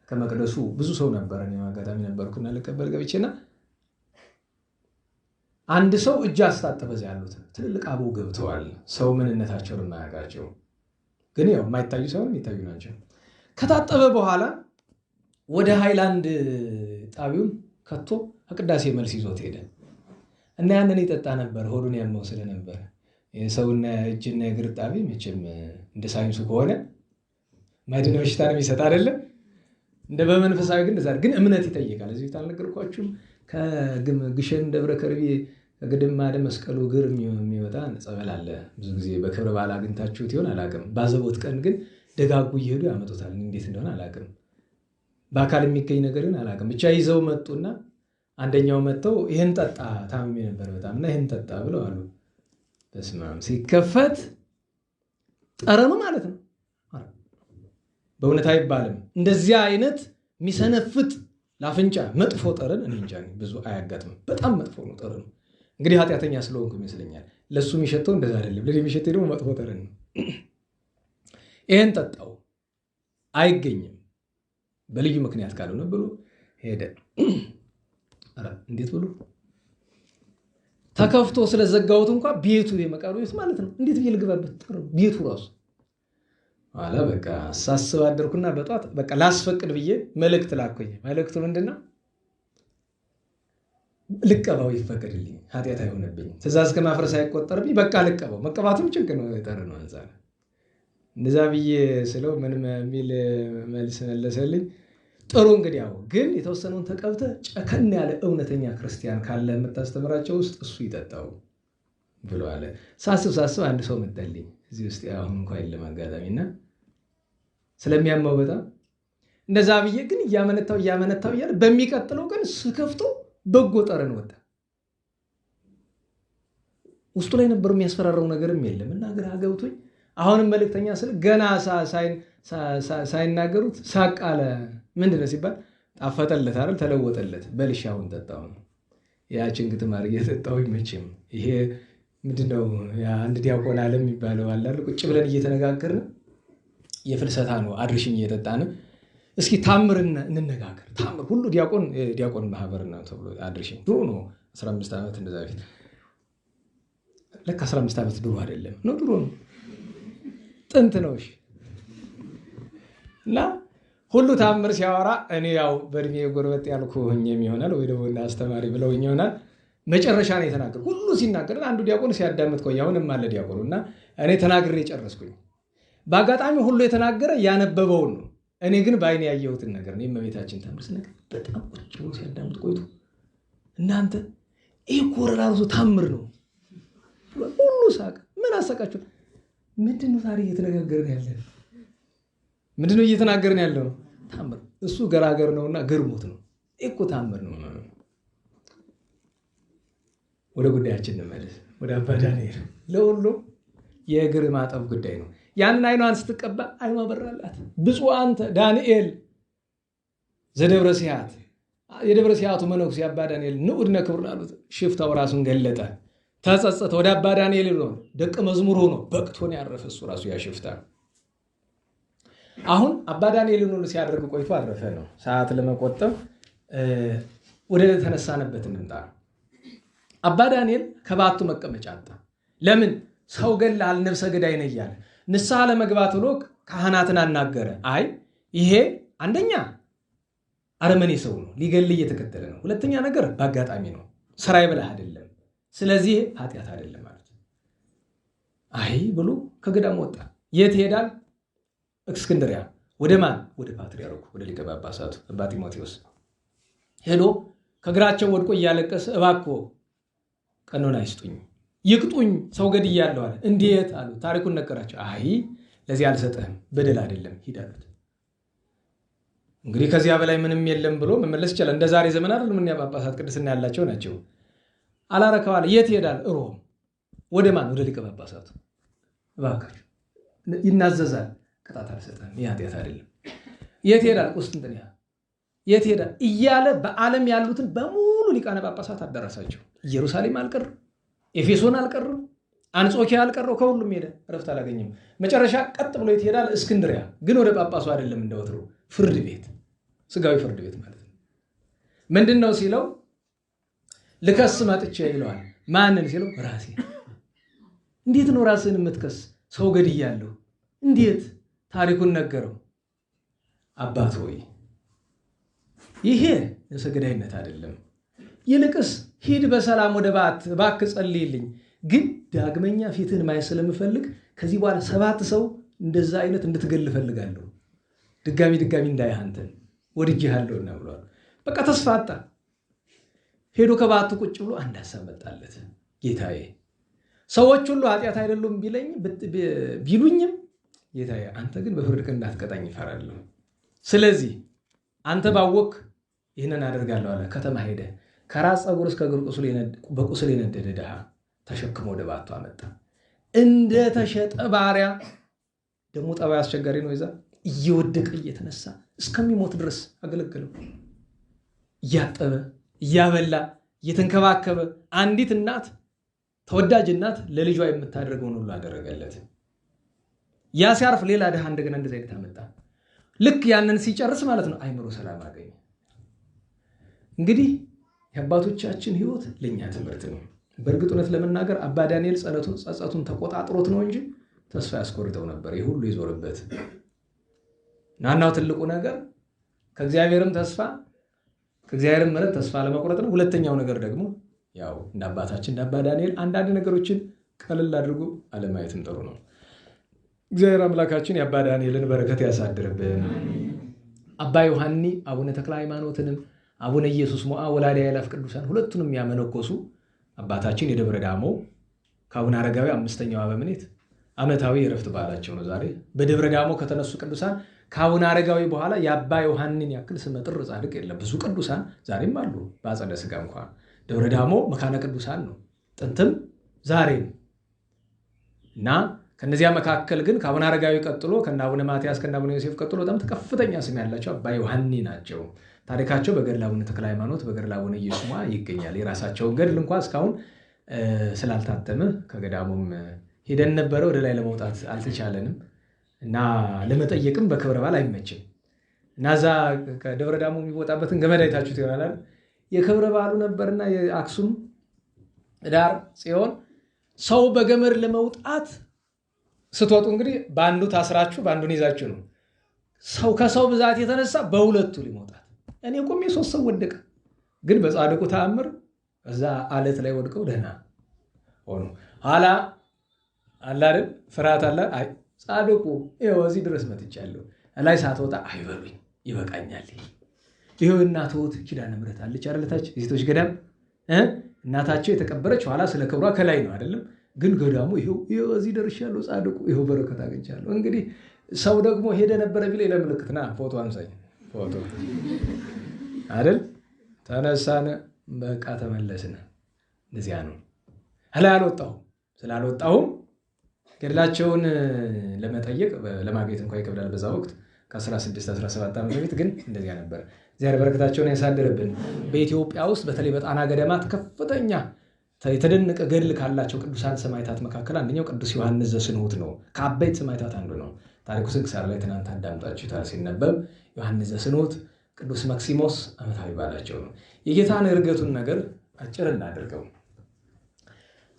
ከመቅደሱ ብዙ ሰው ነበር። እኔ አጋጣሚ ነበርኩና ልቀበል ገብቼና አንድ ሰው እጅ አስታጠበ። እዚያ ያሉት ትልልቅ አበው ገብተዋል። ሰው ምንነታቸውን የማያውቃቸው ግን ያው የማይታዩ ሳይሆን የሚታዩ ናቸው። ከታጠበ በኋላ ወደ ሃይላንድ ጣቢውን ከቶ ከቅዳሴ መልስ ይዞት ሄደ እና ያንን ይጠጣ ነበር። ሆዱን ያመው ስለነበር የሰውና እጅና የእግር ጣቢ መቼም እንደ ሳይንሱ ከሆነ ማድን በሽታን የሚሰጥ አይደለም። እንደ በመንፈሳዊ ግን እምነት ይጠይቃል። እዚህ ታልነገርኳችሁም ከግሸን ደብረ ከርቤ ከግድማደ መስቀሉ እግር የሚወጣ ጸበል አለ። ብዙ ጊዜ በክብረ በዓል አግኝታችሁት ይሆን አላውቅም። ባዘቦት ቀን ግን ደጋጉ እየሄዱ ያመጡታል። እንዴት እንደሆነ አላውቅም። በአካል የሚገኝ ነገር ግን አላውቅም። ብቻ ይዘው መጡና አንደኛው መጥተው ይህን ጠጣ፣ ታምሜ ነበር በጣም እና ይህን ጠጣ ብለው አሉ። በስመ አብ ሲከፈት ጠረኑ ማለት ነው። በእውነት አይባልም። እንደዚያ አይነት የሚሰነፍጥ ለአፍንጫ መጥፎ ጠረን እኔ እንጃ ብዙ አያጋጥምም። በጣም መጥፎ ነው ጠረኑ። እንግዲህ ኃጢአተኛ ስለሆንኩ ይመስለኛል። ለእሱ የሚሸተው እንደዛ አይደለም፣ ለእኔ የሚሸተው ደግሞ መጥፎ ጠረን ነው። ይሄን ጠጣው፣ አይገኝም በልዩ ምክንያት ካልሆነ ብሎ ሄደ። እንዴት ብሎ ተከፍቶ ስለዘጋሁት እንኳ ቤቱ የመቃብር ቤት ማለት ነው። እንዴት ብዬ ልግባበት? ቤቱ ራሱ አላ በቃ ሳስብ አደርኩና በጧት በቃ ላስፈቅድ ብዬ መልእክት ላኩኝ። መልእክቱ ምንድነው? ልቀባው ይፈቀድልኝ፣ ኃጢአት አይሆንብኝ፣ ትእዛዝ ከማፍረስ አይቆጠርብኝ፣ በቃ ልቀባው። መቀባቱም ችግር ነው፣ የጠር ነው አንፃር እንደዛ ብዬ ስለው ምንም የሚል መልስ መለሰልኝ። ጥሩ እንግዲህ ያው ግን የተወሰነውን ተቀብተ ጨከን ያለ እውነተኛ ክርስቲያን ካለ የምታስተምራቸው ውስጥ እሱ ይጠጣው ብሎ አለ። ሳስብ አንድ ሰው መጣልኝ እዚህ ውስጥ አሁን እንኳን የለም አጋጣሚና ስለሚያመው በጣም እንደዛ ብዬ ግን እያመነታው እያለ በሚቀጥለው ቀን ስከፍቶ በጎ ጠረን ወጣ። ውስጡ ላይ ነበር የሚያስፈራራው ነገርም የለም እና ግራ ገብቶኝ አሁንም መልእክተኛ ስለ ገና ሳይናገሩት ሳቅ አለ። ምንድነው ሲባል ጣፈጠለት አይደል? ተለወጠለት። በልሻውን ጠጣው። ያችን ግጥም አድርጌ የጠጣው መቼም ይሄ ምንድነው አንድ ዲያቆን አለ የሚባለው አለ ቁጭ ብለን እየተነጋገርን የፍልሰታ ነው አድርሽኝ እየጠጣን እስኪ ታምር እንነጋገር። ታምር ሁሉ ዲያቆን ማህበር ነው ተብሎ አድርሽኝ ድሮ ነው 15 ዓመት እንደዛ በፊት ለካ 15 ዓመት ድሮ አይደለም ነው ድሮ ነው ጥንት ነው። እሺ እና ሁሉ ታምር ሲያወራ እኔ ያው በእድሜ ጎረበጥ ያልኩ ሆኜም ይሆናል ወይ ደግሞ አስተማሪ ብለውኝ ይሆናል መጨረሻ ነው የተናገር። ሁሉ ሲናገር አንዱ ዲያቆን ሲያዳምጥ ቆይ አሁንም አለ ዲያቆኑ እና እኔ ተናግሬ ጨረስኩኝ። በአጋጣሚ ሁሉ የተናገረ ያነበበውን ነው። እኔ ግን በአይኔ ያየሁትን ነገር ነው። የእመቤታችን ታምር ስነግር በጣም ቁጭ ብሎ ሲያዳምጥ ቆይቶ እናንተ ይህ እኮ ራሱ ታምር ነው ሁሉ ሳቅ። ምን አሳቃችሁ? ምንድነው ታዲያ እየተነጋገርን ያለ? ምንድነው እየተናገርን ያለው? ታምር። እሱ ገራገር ነውና ገርሞት ነው እኮ ታምር ነው። ወደ ጉዳያችን እንመለስ። ወደ አባ ዳንኤል ለሁሉ የእግር ማጠብ ጉዳይ ነው። ያንን አይኗን ስትቀባ አይኗ በራላት። ብፁዕ አንተ ዳንኤል ዘደብረ ሲያት፣ የደብረ ሲያቱ መነኩሴ አባ ዳንኤል ንዑድነ ክቡር አሉት። ሽፍታው ራሱን ገለጠ፣ ተጸጸተ። ወደ አባ ዳንኤል ነው ደቀ መዝሙር ሆኖ በቅቶን ያረፈ እሱ ራሱ ያሽፍታ። አሁን አባ ዳንኤልን ሁሉ ሲያደርግ ቆይቶ አረፈ ነው። ሰዓት ለመቆጠብ ወደ ተነሳነበት እንምጣ። አባ ዳንኤል ከባቱ መቀመጫ አጣ። ለምን? ሰው ገላል ነፍሰ ገዳይ ነህ እያለ ንስሐ ለመግባት ብሎ ካህናትን አናገረ። አይ ይሄ አንደኛ አረመኔ ሰው ነው፣ ሊገል እየተከተለ ነው። ሁለተኛ ነገር በአጋጣሚ ነው፣ ስራይ ብለህ አይደለም፣ ስለዚህ ኃጢአት አይደለም ማለት አይ ብሎ ከገዳም ወጣ። የት ሄዳል? እስክንድሪያ። ወደ ማን? ወደ ፓትርያርኩ ወደ ሊቀ ጳጳሳቱ አባ ጢሞቴዎስ ሄዶ ከእግራቸው ወድቆ እያለቀሰ እባክዎ ቀኖና ይስጡኝ፣ ይቅጡኝ፣ ሰው ገድያለሁ አለ። እንዴት አሉ። ታሪኩን ነገራቸው። አይ ለዚህ አልሰጠህም፣ በደል አይደለም፣ ሂድ አሉት። እንግዲህ ከዚያ በላይ ምንም የለም ብሎ መመለስ ይችላል። እንደ ዛሬ ዘመን አይደለም። ምን ጳጳሳት ቅድስና ያላቸው ናቸው። አላረከዋል። የት ይሄዳል? ሮም። ወደ ማን? ወደ ሊቀ ጳጳሳቱ። እባካችሁ ይናዘዛል፣ ቅጣት አልሰጠህም፣ ይህ ኃጢአት አይደለም። የት ይሄዳል? ቁስጥንጥንያ። የት ይሄዳል እያለ በዓለም ያሉትን በሙሉ ሊቃነ ጳጳሳት አዳረሳቸው። ኢየሩሳሌም አልቀርም፣ ኤፌሶን አልቀርም፣ አንጾኪያ አልቀረው፣ ከሁሉም ሄደ። እረፍት አላገኘም። መጨረሻ ቀጥ ብሎ የት ይሄዳል? እስክንድሪያ። ግን ወደ ጳጳሱ አይደለም፣ እንደወትሮ ፍርድ ቤት፣ ስጋዊ ፍርድ ቤት ማለት ነው። ምንድን ነው ሲለው ልከስ መጥቼ ይለዋል። ማንን ሲለው ራሴ። እንዴት ነው ራስህን የምትከስ? ሰው ገድያለሁ። እንዴት? ታሪኩን ነገረው። አባት ሆይ ይሄ ነፍሰ ገዳይነት አይደለም፣ ይልቅስ ሂድ በሰላም ወደ ባት፣ እባክህ ጸልይልኝ፣ ግን ዳግመኛ ፊትህን ማየት ስለምፈልግ ከዚህ በኋላ 7 ሰው እንደዛ አይነት እንድትገል እፈልጋለሁ፣ ድጋሚ እንዳይህ አንተን ወድጄሃለሁና ብሏል። በቃ ተስፋ አጣ። ሄዶ ከባቱ ቁጭ ብሎ አንድ ሐሳብ መጣለት። ጌታዬ ሰዎች ሁሉ ኃጢአት አይደሉም ቢሉኝም ጌታዬ አንተ ግን በፍርድ ቀን እንዳትቀጣኝ እፈራለሁ። ስለዚህ አንተ ባወክ ይህንን አደርጋለሁ አለ። ከተማ ሄደ። ከራስ ፀጉር እስከ እግር በቁስል የነደደ ድሃ ተሸክሞ ወደ ባቱ አመጣ። እንደ ተሸጠ ባሪያ ደግሞ ጠባይ አስቸጋሪ ነው። ይዛ እየወደቀ እየተነሳ እስከሚሞት ድረስ አገለገለው። እያጠበ እያበላ እየተንከባከበ አንዲት እናት ተወዳጅ እናት ለልጇ የምታደርገውን ሁሉ አደረገለት። ያ ሲያርፍ ሌላ ድሃ እንደገና እንደዚህ አይነት አመጣ። ልክ ያንን ሲጨርስ ማለት ነው አይምሮ ሰላም አገኘ። እንግዲህ የአባቶቻችን ሕይወት ለእኛ ትምህርት ነው። በእርግጥ እውነት ለመናገር አባ ዳንኤል ጸጸቱን ተቆጣጥሮት ነው እንጂ ተስፋ ያስቆርጠው ነበር። ይህ ሁሉ ይዞርበት ናናው ትልቁ ነገር ከእግዚአብሔርም ተስፋ ከእግዚአብሔርም ምሕረት ተስፋ ለመቁረጥ ነው። ሁለተኛው ነገር ደግሞ ያው እንደ አባታችን እንደ አባ ዳንኤል አንዳንድ ነገሮችን ቀለል አድርጎ አለማየትም ጥሩ ነው። እግዚአብሔር አምላካችን የአባ ዳንኤልን በረከት ያሳድርብን። አባ ዮሐኒ አቡነ ተክለ ሃይማኖትንም አቡነ ኢየሱስ ሞዓ ወላዲ አእላፍ ቅዱሳን ሁለቱንም ያመነኮሱ አባታችን የደብረ ዳሞ ከአቡነ አረጋዊ 5ኛው አበምኔት ዓመታዊ የዕረፍት በዓላቸው ነው ዛሬ። በደብረ ዳሞ ከተነሱ ቅዱሳን ከአቡነ አረጋዊ በኋላ የአባ ዮሐኒን ያክል ስመጥር ጻድቅ የለም። ብዙ ቅዱሳን ዛሬም አሉ በአጸደ ሥጋ እንኳን። ደብረ ዳሞ መካነ ቅዱሳን ነው ጥንትም ዛሬም እና ከነዚያ መካከል ግን ከአቡነ አረጋዊ ቀጥሎ ከነ አቡነ ማትያስ ከነ አቡነ ዮሴፍ ቀጥሎ በጣም ከፍተኛ ስም ያላቸው አባ ዮሐኒ ናቸው። ታሪካቸው በገድለ አቡነ ተክለ ሃይማኖት በገድለ አቡነ ኢየሱስ ሞዓ ይገኛል። የራሳቸውን ገድል እንኳን እስካሁን ስላልታተመ ከገዳሙም ሄደን ነበረ፣ ወደ ላይ ለመውጣት አልተቻለንም እና ለመጠየቅም በክብረ በዓል አይመችም እና እዛ ከደብረ ዳሞ የሚወጣበትን ገመድ አይታችሁት ይሆናል። የክብረ በዓሉ ነበርና የአክሱም ዳር ጽዮን ሰው በገመድ ለመውጣት ስትወጡ እንግዲህ በአንዱ ታስራችሁ በአንዱን ይዛችሁ ነው። ሰው ከሰው ብዛት የተነሳ በሁለቱ ሊመውጣት እኔ ቆሜ 3 ሰው ወደቀ። ግን በጻድቁ ተአምር እዛ አለት ላይ ወድቀው ደህና ሆኖ ኋላ አላርን ፍርሃት አላ አይ ጻድቁ ይኸው እዚህ ድረስ መጥቻለሁ ላይ ሳትወጣ አይበሉኝ ይበቃኛል። ይኸው እናቶት ኪዳነ ምሕረት አለች አይደለታች የሴቶች ገዳም እናታቸው የተቀበረች ኋላ ስለ ክብሯ ከላይ ነው አይደለም። ግን ገዳሙ ይኸው እዚህ ደርሻለሁ ጻድቁ ይኸው በረከት አግኝቻለሁ። እንግዲህ ሰው ደግሞ ሄደ ነበረ ቢለኝ ለምልክትና ፎቶ አንሳኝ ፎቶ አይደል ተነሳነ በቃ ተመለስነ። እንደዚያ ነው። አላ አልወጣሁም ስላልወጣሁም ገድላቸውን ለመጠየቅ ለማግኘት እንኳን ይከብዳል። በዛ ወቅት ከ16-17 ዓመት በፊት ግን እንደዚያ ነበር። እግዚአብሔር በረከታቸውን ያሳድርብን። በኢትዮጵያ ውስጥ በተለይ በጣና ገዳማት ከፍተኛ የተደነቀ ገድል ካላቸው ቅዱሳን ሰማዕታት መካከል አንደኛው ቅዱስ ዮሐንስ ዘስንሁት ነው። ከአበይት ሰማዕታት አንዱ ነው። ታሪኩ ስንክሳር ላይ ትናንት አዳምጣችሁታል ሲነበብ። ዮሐንስ ዘስንሁት፣ ቅዱስ መክሲሞስ ዓመታዊ በዓላቸው ነው። የጌታን ዕርገቱን ነገር አጭር እናድርገው።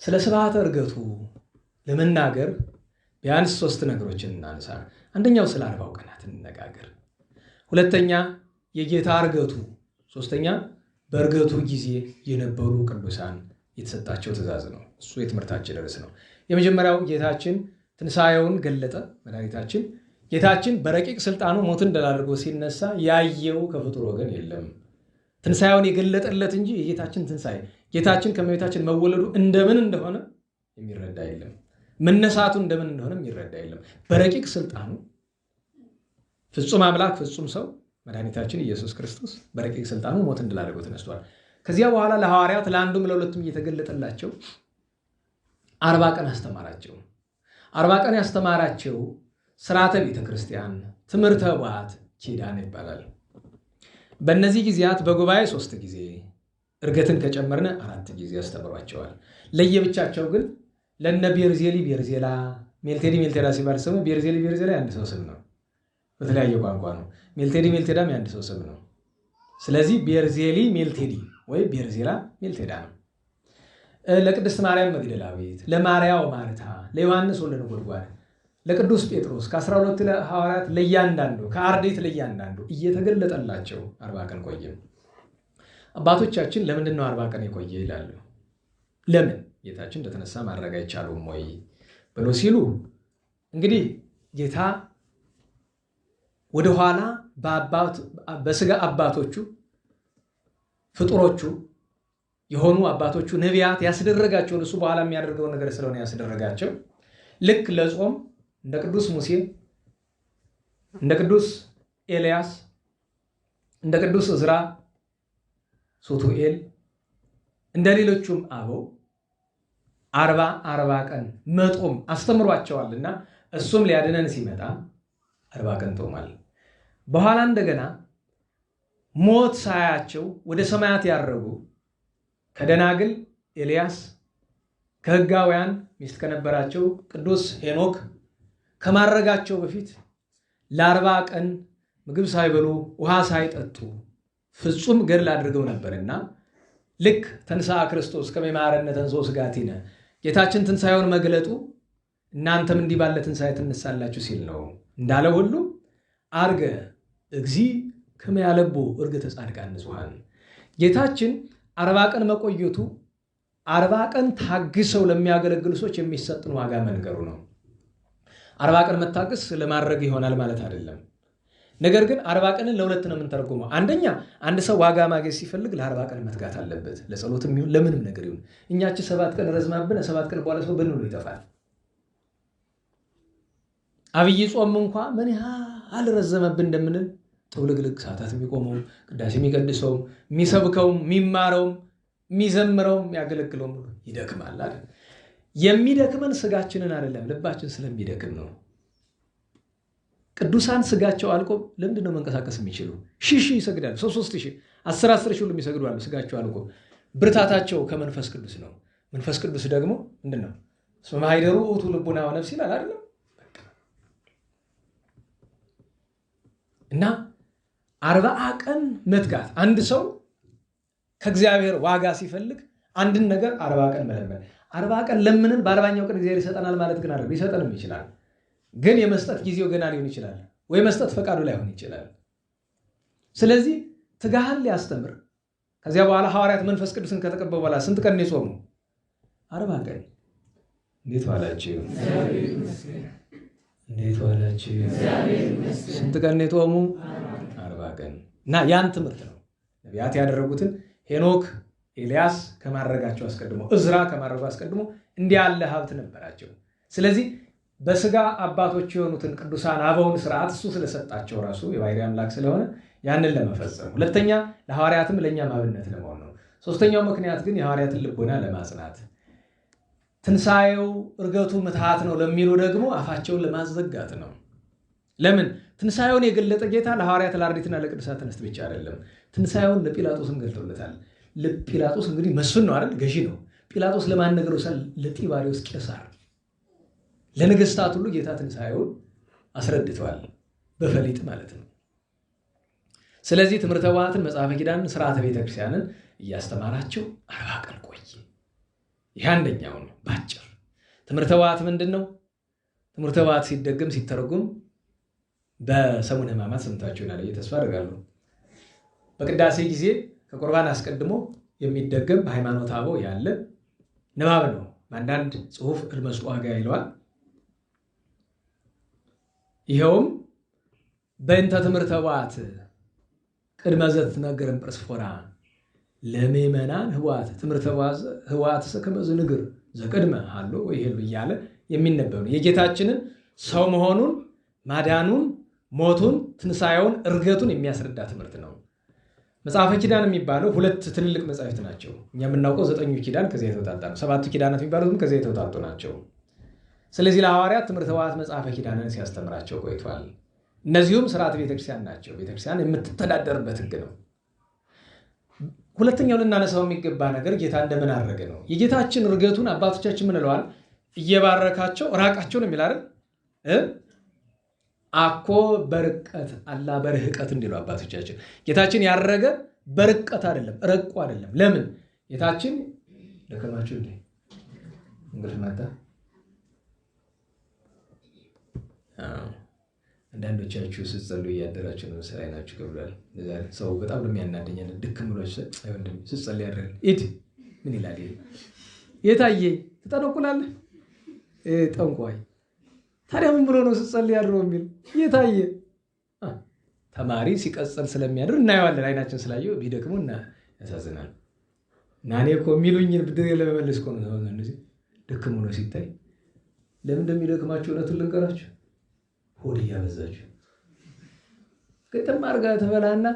ስለ ስብሐተ ዕርገቱ ለመናገር ቢያንስ 3 ነገሮችን እናንሳ። አንደኛው ስለ 40 ቀናት እንነጋገር። ሁለተኛ የጌታ ዕርገቱ፣ ሶስተኛ በዕርገቱ ጊዜ የነበሩ ቅዱሳን የተሰጣቸው ትእዛዝ ነው። እሱ የትምህርታችን ርዕስ ነው። የመጀመሪያው ጌታችን ትንሣኤውን ገለጠ። መድኃኒታችን ጌታችን በረቂቅ ስልጣኑ ሞትን ድል አድርጎ ሲነሳ ያየው ከፍጡር ወገን የለም። ትንሣኤውን የገለጠለት እንጂ የጌታችን ትንሣኤ ጌታችን ከእመቤታችን መወለዱ እንደምን እንደሆነ የሚረዳ የለም። መነሳቱ እንደምን እንደሆነ የሚረዳ የለም። በረቂቅ ስልጣኑ ፍጹም አምላክ ፍጹም ሰው መድኃኒታችን ኢየሱስ ክርስቶስ በረቂቅ ስልጣኑ ሞትን ድል አድርጎ ተነስቷል። ከዚያ በኋላ ለሐዋርያት ለአንዱም ለሁለቱም እየተገለጠላቸው 40 ቀን አስተማራቸው። 40 ቀን ያስተማራቸው ስርዓተ ቤተ ክርስቲያን፣ ትምህርተ ኅቡዓት፣ ኪዳን ይባላል። በእነዚህ ጊዜያት በጉባኤ 3 ጊዜ ዕርገትን ከጨመርነ 4 ጊዜ ያስተምሯቸዋል። ለየብቻቸው ግን ለነ ቤርዜሊ ቤርዜላ፣ ሜልቴዲ ሜልቴዳ ሲባል ስሙ ቤርዜሊ ቤርዜላ የአንድ ሰው ስም ነው። በተለያየ ቋንቋ ነው። ሜልቴዲ ሜልቴዳም የአንድ ሰው ስም ነው። ስለዚህ ቤርዜሊ ሜልቴዲ ወይ ቤርዜላ ሜልቴዳ ነው። ለቅድስት ማርያም መግደላዊት፣ ለማርያም ማርታ፣ ለዮሐንስ ወልደ ነጎድጓድ፣ ለቅዱስ ጴጥሮስ ከ12 ሐዋርያት ለእያንዳንዱ ከአርድእት ለእያንዳንዱ እየተገለጠላቸው 40 ቀን ቆየ። አባቶቻችን ለምንድን ነው 40 ቀን የቆየ ይላሉ። ለምን ጌታችን እንደተነሳ ማድረግ አይቻሉም ወይ ብሎ ሲሉ እንግዲህ ጌታ ወደኋላ በስጋ አባቶቹ ፍጡሮቹ የሆኑ አባቶቹ ነቢያት ያስደረጋቸውን እሱ በኋላ የሚያደርገውን ነገር ስለሆነ ያስደረጋቸው ልክ ለጾም እንደ ቅዱስ ሙሴ እንደ ቅዱስ ኤልያስ እንደ ቅዱስ ዕዝራ ሱቱኤል እንደ ሌሎቹም አበው 40 ቀን መጦም አስተምሯቸዋልና እሱም ሊያድነን ሲመጣ 40 ቀን ጦሟል። በኋላ እንደገና ሞት ሳያቸው ወደ ሰማያት ያረጉ ከደናግል ኤልያስ፣ ከሕጋውያን ሚስት ከነበራቸው ቅዱስ ሄኖክ ከማረጋቸው በፊት ለ40 ቀን ምግብ ሳይበሉ ውሃ ሳይጠጡ ፍጹም ገድል አድርገው ነበርና ልክ ተንሥአ ክርስቶስ ከመ ይምሃረነ ተንሥኦ ሥጋቲነ ጌታችን ትንሣኤውን መግለጡ እናንተም እንዲህ ባለ ትንሣኤ ትነሳላችሁ ሲል ነው እንዳለ ሁሉ አርገ እግዚ ከመ ያለቦ ዕርገተ ጻድቃን ንጹሐን ጌታችን 40 ቀን መቆየቱ 40 ቀን ታግሰው ለሚያገለግሉ ሰዎች የሚሰጥን ዋጋ መንገሩ ነው። 40 ቀን መታገስ ለማድረግ ይሆናል ማለት አይደለም። ነገር ግን 40 ቀንን ለሁለት ነው የምንተረጉመው። አንደኛ አንድ ሰው ዋጋ ማግኘት ሲፈልግ ለ40 ቀን መትጋት አለበት። ለጸሎትም ይሁን ለምንም ነገር ይሁን። እኛች 7 ቀን ረዝማብን 7 ቀን በኋላ ሰው ብንሉ ይጠፋል። አብይ ጾም እንኳ ምን ያህል ረዘመብን እንደምንል ጥውልግልግ ሰዓታት የሚቆመው ቅዳሴ የሚቀድሰውም የሚሰብከውም የሚማረውም የሚዘምረውም የሚያገለግለውም ይደክማል አይደል? የሚደክመን ስጋችንን አይደለም ልባችን ስለሚደክም ነው። ቅዱሳን ስጋቸው አልቆ ለምንድን ነው መንቀሳቀስ የሚችሉ? ሺህ ይሰግዳሉ። 3000 10 ሁሉ የሚሰግዱ አሉ። ስጋቸው አልቆ ብርታታቸው ከመንፈስ ቅዱስ ነው። መንፈስ ቅዱስ ደግሞ ምንድን ነው? እስመ ማኅደሩ ውእቱ ልቡና ወነፍስ ይላል አይደለም? እና 40 ቀን መትጋት አንድ ሰው ከእግዚአብሔር ዋጋ ሲፈልግ አንድን ነገር 40 ቀን መለመን። 40 ቀን ለምንን በ40ኛው ቀን እግዚአብሔር ይሰጠናል ማለት ግን አይደለም። ሊሰጠንም ይችላል፣ ግን የመስጠት ጊዜው ገና ሊሆን ይችላል፣ ወይ መስጠት ፈቃዱ ላይሆን ይችላል። ስለዚህ ትጋህን ሊያስተምር ከዚያ በኋላ ሐዋርያት መንፈስ ቅዱስን ከተቀበሉ በኋላ ስንት ቀን የጾሙ? 40 ቀን። እንዴት ዋላችሁ? እንዴት ዋላችሁ? ስንት ቀን የጾሙ? 40 ቀን። እና ያን ትምህርት ነው ነቢያት ያደረጉትን ሄኖክ ኤልያስ ከማድረጋቸው አስቀድሞ እዝራ ከማድረጉ አስቀድሞ እንዲህ ያለ ሀብት ነበራቸው። ስለዚህ በስጋ አባቶች የሆኑትን ቅዱሳን አበውን ስርዓት እሱ ስለሰጣቸው ራሱ የባሕርይ አምላክ ስለሆነ ያንን ለመፈጸም፣ ሁለተኛ ለሐዋርያትም ለእኛም አብነት ለመሆን ነው። ሶስተኛው ምክንያት ግን የሐዋርያትን ልቦና ለማጽናት፣ ትንሣኤው እርገቱ ምትሃት ነው ለሚሉ ደግሞ አፋቸውን ለማዘጋት ነው። ለምን? ትንሣኤውን የገለጠ ጌታ ለሐዋርያት ለአርድእትና ለቅዱሳት አንስት ብቻ አይደለም፣ ትንሣኤውን ለጲላጦስም ገልጦለታል። ለጲላጦስ እንግዲህ መስፍን ነው አይደል? ገዢ ነው። ጲላጦስ ለማን ነገረው? ለጢባሪዎስ ቄሳር፣ ለነገስታት ሁሉ ጌታ ትንሣኤውን አስረድተዋል፣ በፈሊጥ ማለት ነው። ስለዚህ ትምህርተ ኅቡዓትን፣ መጽሐፈ ኪዳንን፣ ስርዓተ ቤተክርስቲያንን እያስተማራቸው 40 ቀን ቆየ። ይህ አንደኛው ነው ባጭር። ትምህርተ ኅቡዓት ምንድን ነው? ትምህርተ ኅቡዓት ሲደገም ሲተረጉም በሰሙነ ሕማማት ሰምታችሁ ይሆናል ብዬ ተስፋ አደርጋለሁ። በቅዳሴ ጊዜ ከቁርባን አስቀድሞ የሚደገም በሃይማኖተ አበው ያለ ንባብ ነው። በአንዳንድ ጽሑፍ እልመስጦ ዋጋ ይለዋል። ይኸውም በእንተ ትምህርተ ኅቡዓት ቅድመ ዘትነገረን ጵርስፎራ ለምእመናን ኅቡዓት ትምህርተ ኅቡዓት ከመ ዝንግር ዘቅድመ ሀሎ ወይሄሉ እያለ የሚነበብ ነው። የጌታችንን ሰው መሆኑን፣ ማዳኑን፣ ሞቱን፣ ትንሣኤውን፣ እርገቱን የሚያስረዳ ትምህርት ነው። መጽሐፈ ኪዳን የሚባለው 2 ትልልቅ መጻሕፍት ናቸው። እኛ የምናውቀው 9ኙ ኪዳን ከዚያ የተውጣጣ ነው። 7ቱ ኪዳናት የሚባሉትም ከዚያ የተውጣጡ ናቸው። ስለዚህ ለሐዋርያት ትምህርተ ኅቡዓት መጽሐፈ ኪዳንን ሲያስተምራቸው ቆይቷል። እነዚሁም ስርዓት ቤተክርስቲያን ናቸው። ቤተክርስቲያን የምትተዳደርበት ሕግ ነው። ሁለተኛው ልናነሳው የሚገባ ነገር ጌታ እንደምን አደረገ ነው። የጌታችን እርገቱን አባቶቻችን ምን ብለዋል? እየባረካቸው ራቃቸው ነው የሚል አይደል? አኮ በርቀት አላ በርህቀት እንዲሉ አባቶቻችን። ጌታችን ያረገ በርቀት አይደለም፣ ረቁ አይደለም። ለምን? ጌታችን ደከማችሁ እንዴ? እንግልፍ መጣ? አንዳንዶቻችሁ ስትጸልዩ እያደራችሁ ነው ስራ አይናችሁ ገብሏል። ሰው በጣም ነው የሚያናደኝ። ድክም ብሏችሁ ስትጸልይ ያደራል። ኢድ ምን ይላል? የታየ ትጠነቁላለህ? ጠንቋይ ታዲያ ምን ብሎ ነው ስትጸልይ ያድረው የሚል? የታየ ተማሪ ሲቀጸል ስለሚያድር እናየዋለን። አይናችን ስላየው ቢደክሙ እና ያሳዝናል። እና እኔ እኮ የሚሉኝን ብድር ለመመለስ እኮ ነው። እነዚህ ድክም ነው ሲታይ ለምን እንደሚደክማችሁ እውነቱን ልንገራችሁ። ሆድ እያበዛችሁ ግጥም አድርጋ ተበላና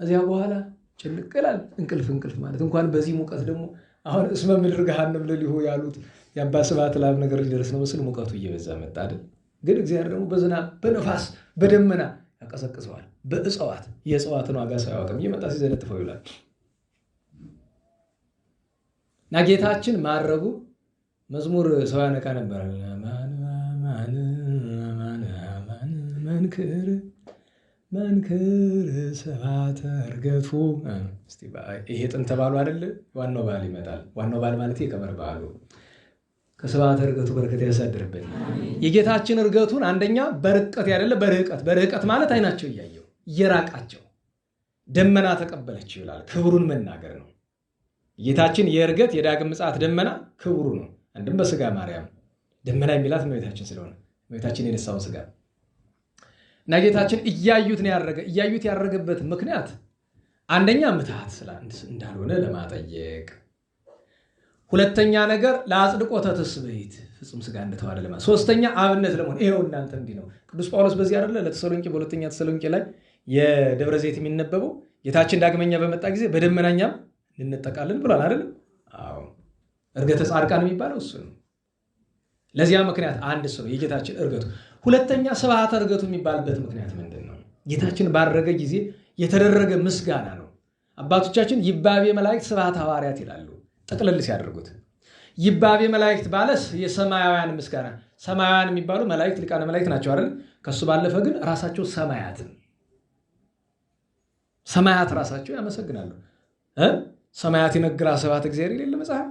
እዚያ በኋላ ጭንቅ ይላል። እንቅልፍ ማለት እንኳን በዚህ ሙቀት ደግሞ አሁን እስመ ምድር ገሃነም ለሊሁ ያሉት የአባ ስብሐት ለአብ ነገር ሊደርስ ነው መስል ሙቀቱ እየበዛ መጣ አይደል? ግን እግዚአብሔር ደግሞ በዝናብ በነፋስ በደመና ያቀሰቅሰዋል። በእጽዋት የእጽዋትን ዋጋ ሳያወጣም እየመጣ ሲዘነጥፈው ይውላል። እና ጌታችን ማረጉ መዝሙር ሰው ያነቃ ነበር። መንክር ስብሐተ ዕርገቱ። ይሄ ጥንተ በዓሉ አይደለ? ዋናው በዓል ይመጣል። ዋናው በዓል ማለት የቀመር በዓሉ ከስብሐተ ዕርገቱ በረከት ያሳድርብን። የጌታችን ዕርገቱን አንደኛ በርቀት ያደለ በርቀት። በርቀት ማለት አይናቸው እያየው እየራቃቸው ደመና ተቀበለችው ይላል። ክብሩን መናገር ነው። ጌታችን የዕርገት የዳግም ምጽአት ደመና ክብሩ ነው። አንድም በስጋ ማርያም ደመና የሚላት እመቤታችን ስለሆነ እመቤታችን የነሳውን ስጋ እና ጌታችን እያዩት ነው ያረገ። እያዩት ያረገበት ምክንያት አንደኛ ምትሃት እንዳልሆነ ለማጠየቅ፣ ሁለተኛ ነገር ለአጽድቆተ ትስብእት ፍጹም ስጋ እንደተዋሃደ ለማለት፣ ሶስተኛ አብነት ለመሆን። ይሄው እናንተ እንዲህ ነው። ቅዱስ ጳውሎስ በዚህ አይደለ ለተሰሎንቄ በሁለተኛ ተሰሎንቄ ላይ የደብረ ዘይት የሚነበበው ጌታችን ዳግመኛ በመጣ ጊዜ በደመናኛም ልንጠቃልን ብሏል አይደለም? አዎ። ዕርገተ ጻድቃን የሚባለው እሱ ነው። ለዚያ ምክንያት አንድ እሱ ነው የጌታችን ዕርገቱ። ሁለተኛ ስብሐተ ዕርገቱ የሚባልበት ምክንያት ምንድን ነው? ጌታችን ባረገ ጊዜ የተደረገ ምስጋና ነው። አባቶቻችን ይባቤ መላእክት ስብሐተ ሐዋርያት ይላሉ ጠቅለል ሲያደርጉት። ይባቤ መላእክት ባለስ የሰማያውያን ምስጋና። ሰማያውያን የሚባሉ መላእክት ሊቃነ መላእክት ናቸው አይደል? ከሱ ባለፈ ግን ራሳቸው ሰማያት ራሳቸው ያመሰግናሉ። ሰማያት ይነግር ስብሐተ እግዚአብሔር የሌለ መጽሐፍ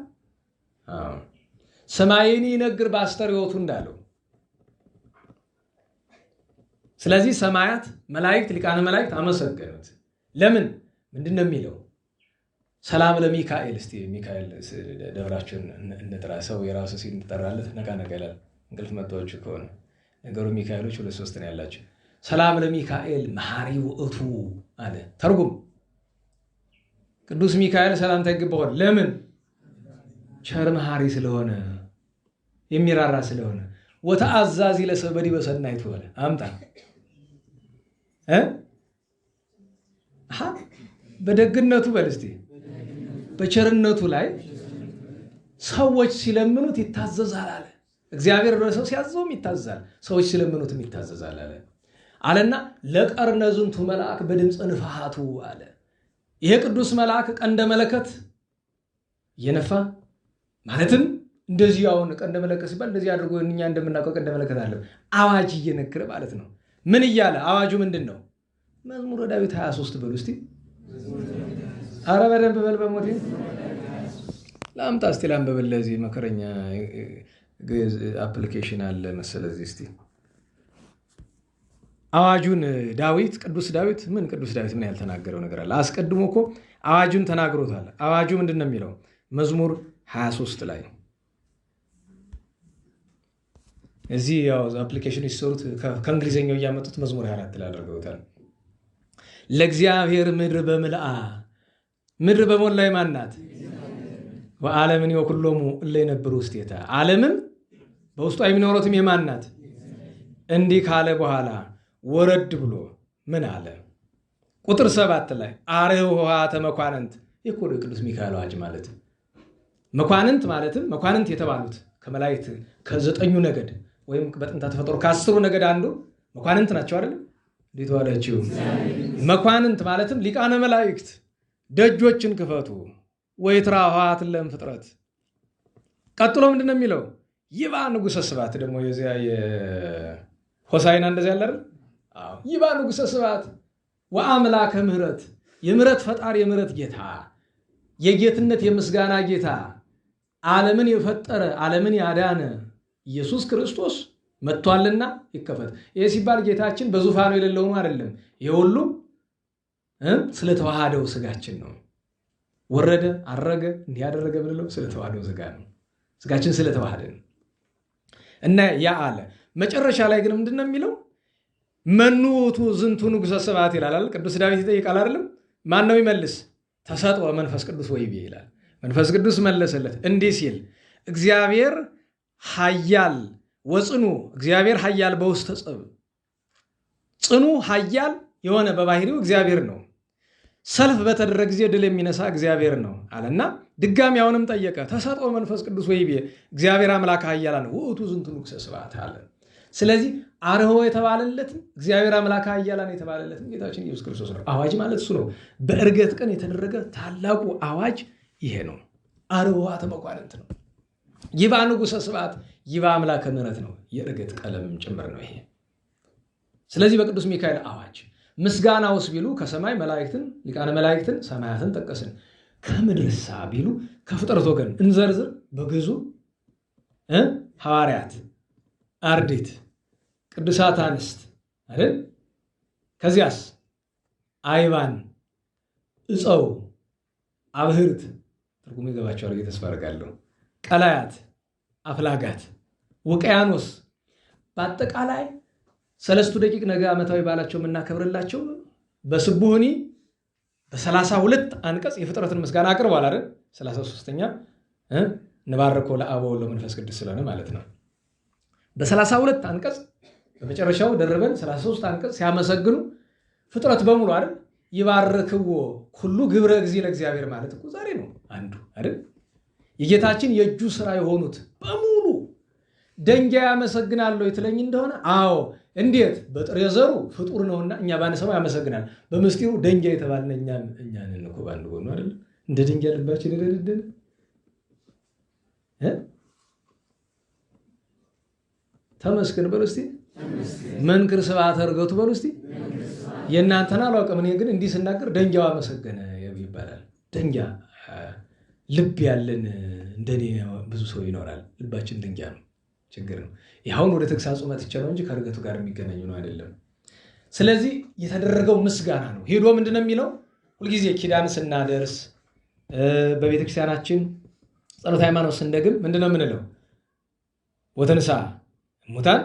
ሰማይን ይነግር በአስተርእዮቱ እንዳለው። ስለዚህ ሰማያት መላእክት ሊቃነ መላእክት አመሰገኑት። ለምን? ምንድን ነው የሚለው? ሰላም ለሚካኤል። እስቲ ሚካኤል ደብራችሁን እንጥራ። ሰው የራሱ ሲል እንጠራለት ነቃ ነቃ ይላል። እንቅልፍ መጥቷችሁ ከሆነ ነገሩ ሚካኤሎች 2-3 ነው ያላቸው። ሰላም ለሚካኤል መሐሪ ውእቱ አለ። ተርጉም ቅዱስ ሚካኤል ሰላምታ ይገባዋል። ለምን? ቸር መሐሪ ስለሆነ የሚራራ ስለሆነ። ወተአዛዚ ለሰብእ በዲበ ሰናይቱ አለ። አምጣ በደግነቱ በል እስቲ በቸርነቱ ላይ ሰዎች ሲለምኑት ይታዘዛል አለ። እግዚአብሔር ለሰው ሲያዘውም ይታዘዛል፣ ሰዎች ሲለምኑትም ይታዘዛል አለ አለና ለቀርነ ዝንቱ መልአክ በድምፀ ንፍሐቱ አለ። ይሄ ቅዱስ መልአክ ቀንደ መለከት እየነፋ ማለትም እንደዚህ አሁን ቀንደ መለከት ሲባል እንደዚህ አድርጎ እኛ እንደምናውቀው ቀንደ መለከት አለ። አዋጅ እየነገረ ማለት ነው። ምን እያለ? አዋጁ ምንድን ነው? መዝሙረ ዳዊት 23 በሉ እስቲ። ኧረ በደንብ በል በሞቴ ላምጣ እስቲ ላንብብል። ለዚህ መከረኛ አፕሊኬሽን አለ መሰለዚህ። እስቲ አዋጁን ዳዊት ቅዱስ ዳዊት ምን ያልተናገረው ነገር አለ? አስቀድሞ እኮ አዋጁን ተናግሮታል። አዋጁ ምንድን ነው የሚለው? መዝሙር 23 ላይ እዚህ ያው አፕሊኬሽኑ ሲሰሩት ከእንግሊዘኛው እያመጡት መዝሙር 24 ላይ አድርገውታል። ለእግዚአብሔር ምድር በምልአ ምድር በሞላው ማን ናት? ወዓለምን ወኩሎሙ እለ ይነብሩ ውስቴታ ዓለምም በውስጧ የሚኖሩትም የማን ናት? እንዲህ ካለ በኋላ ወረድ ብሎ ምን አለ? ቁጥር 7 ላይ አርኅውኃተ መኳንንት። ይህ ቅዱስ ሚካኤል አዋጅ ማለት መኳንንት ማለትም መኳንንት የተባሉት ከመላእክት ከ9ኙ ነገድ ወይም በጥንተ ተፈጥሮ ከ10ሩ ነገድ አንዱ መኳንንት ናቸው አይደል? እንዴት ዋላችሁ? መኳንንት ማለትም ሊቃነ መላእክት ደጆችን ክፈቱ ወይትራኋት ለእምፍጥረት። ቀጥሎ ምንድን ነው የሚለው? ይባ ንጉሠ ስብሐት። ደግሞ የዚያ የሆሳዕና እንደዚያ ያለ አይደል? አዎ። ይባ ንጉሠ ስብሐት ወአምላከ ምሕረት፣ የምሕረት ፈጣሪ የምሕረት ጌታ የጌትነት የምስጋና ጌታ ዓለምን የፈጠረ ዓለምን ያዳነ ኢየሱስ ክርስቶስ መጥቷልና ይከፈት። ይህ ሲባል ጌታችን በዙፋኑ የሌለውም አይደለም። ይህ ሁሉ ስለተዋሃደው ስጋችን ነው። ወረደ፣ አረገ፣ እንዲህ ያደረገ ብንለው ስለተዋሃደው ስጋ ነው። ስጋችን ስለተዋሃደ ነው እና ያ አለ። መጨረሻ ላይ ግን ምንድን ነው የሚለው? መኑ ውእቱ ዝንቱ ንጉሠ ስብሐት ይላል። ቅዱስ ዳዊት ይጠይቃል አይደለም? ማን ነው ይመልስ? ተሰጥኦ መንፈስ ቅዱስ ወይቤ ይላል። መንፈስ ቅዱስ መለሰለት እንዲህ ሲል እግዚአብሔር ኃያል ወጽኑ፣ እግዚአብሔር ኃያል በውስተ ጽብ፣ ጽኑ ኃያል የሆነ በባህሪው እግዚአብሔር ነው። ሰልፍ በተደረገ ጊዜ ድል የሚነሳ እግዚአብሔር ነው አለና ድጋሚ አሁንም ጠየቀ። ተሰጥኦ መንፈስ ቅዱስ ወይቤ እግዚአብሔር አምላክ ኃያላን ውእቱ ዝንቱ ንጉሠ ስብሐት አለ። ስለዚህ አርሆ የተባለለትም እግዚአብሔር አምላክ ኃያላን የተባለለትም ጌታችን ኢየሱስ ክርስቶስ ነው። አዋጅ ማለት እሱ ነው። በዕርገት ቀን የተደረገ ታላቁ አዋጅ ይሄ ነው። አርሆተ መኳንንት ነው። ይባ ንጉሠ ስብሐት፣ ይባ አምላከ ምሕረት ነው። የዕርገት ቀለምም ጭምር ነው ይሄ። ስለዚህ በቅዱስ ሚካኤል አዋጅ ምስጋና ውስጥ ቢሉ ከሰማይ መላእክትን ሊቃነ መላእክትን ሰማያትን ጠቀስን። ከምድርሳ ቢሉ ከፍጥረት ወገን እንዘርዝር። በግዙ ሐዋርያት፣ አርድእት፣ ቅዱሳት አንስት አይደል? ከዚያስ አይባን፣ እፀው፣ አብህርት ትርጉም ይገባቸዋል ብዬ ተስፋ አደርጋለሁ። ቀላያት፣ አፍላጋት፣ ውቅያኖስ በአጠቃላይ 3 ደቂቅ ነገ ዓመታዊ በዓላቸው የምናከብርላቸው በስቡህኒ በ32 አንቀጽ የፍጥረትን ምስጋና አቅርቧል አይደል? 33ኛ ንባረኮ ለአብ ወወልድ ወመንፈስ ቅዱስ ስለሆነ ማለት ነው። በ32 አንቀጽ በመጨረሻው ደርበን 33 አንቀጽ ሲያመሰግኑ ፍጥረት በሙሉ አይደል? ይባርክዎ ሁሉ ግብረ እግዚእ ለእግዚአብሔር ማለት እኮ ዛሬ ነው አንዱ አይደል? የጌታችን የእጁ ስራ የሆኑት በሙሉ ደንጊያ ያመሰግናለሁ የትለኝ እንደሆነ አዎ፣ እንዴት? በጥሬ ዘሩ ፍጡር ነውና እኛ ባነሰማው ያመሰግናል። በምስጢሩ ደንጊያ የተባልን እኛንን እኮ ባንድ ጎኑ አይደል? እንደ ደንጊያ ልባችን ደደደደ ተመስገን በሉ እስቲ። መንክር ስብሐተ ዕርገቱ በሉ እስቲ። የእናንተን አላውቅም፣ እኔ ግን እንዲህ ስናገር ደንጊያው አመሰገነ ይባላል። ደንጊያ ልብ ያለን እንደኔ ብዙ ሰው ይኖራል። ልባችን ደንጊያ ነው፣ ችግር ነው። ይኸውን ወደ ተግሳጹ መጥቼ ነው እንጂ ከዕርገቱ ጋር የሚገናኙ ነው አይደለም። ስለዚህ የተደረገው ምስጋና ነው። ሄዶ ምንድን ነው የሚለው? ሁልጊዜ ኪዳን ስናደርስ በቤተክርስቲያናችን ጸሎተ ሃይማኖት ስንደግም ምንድን ነው የምንለው? ወተንሳ ሙታን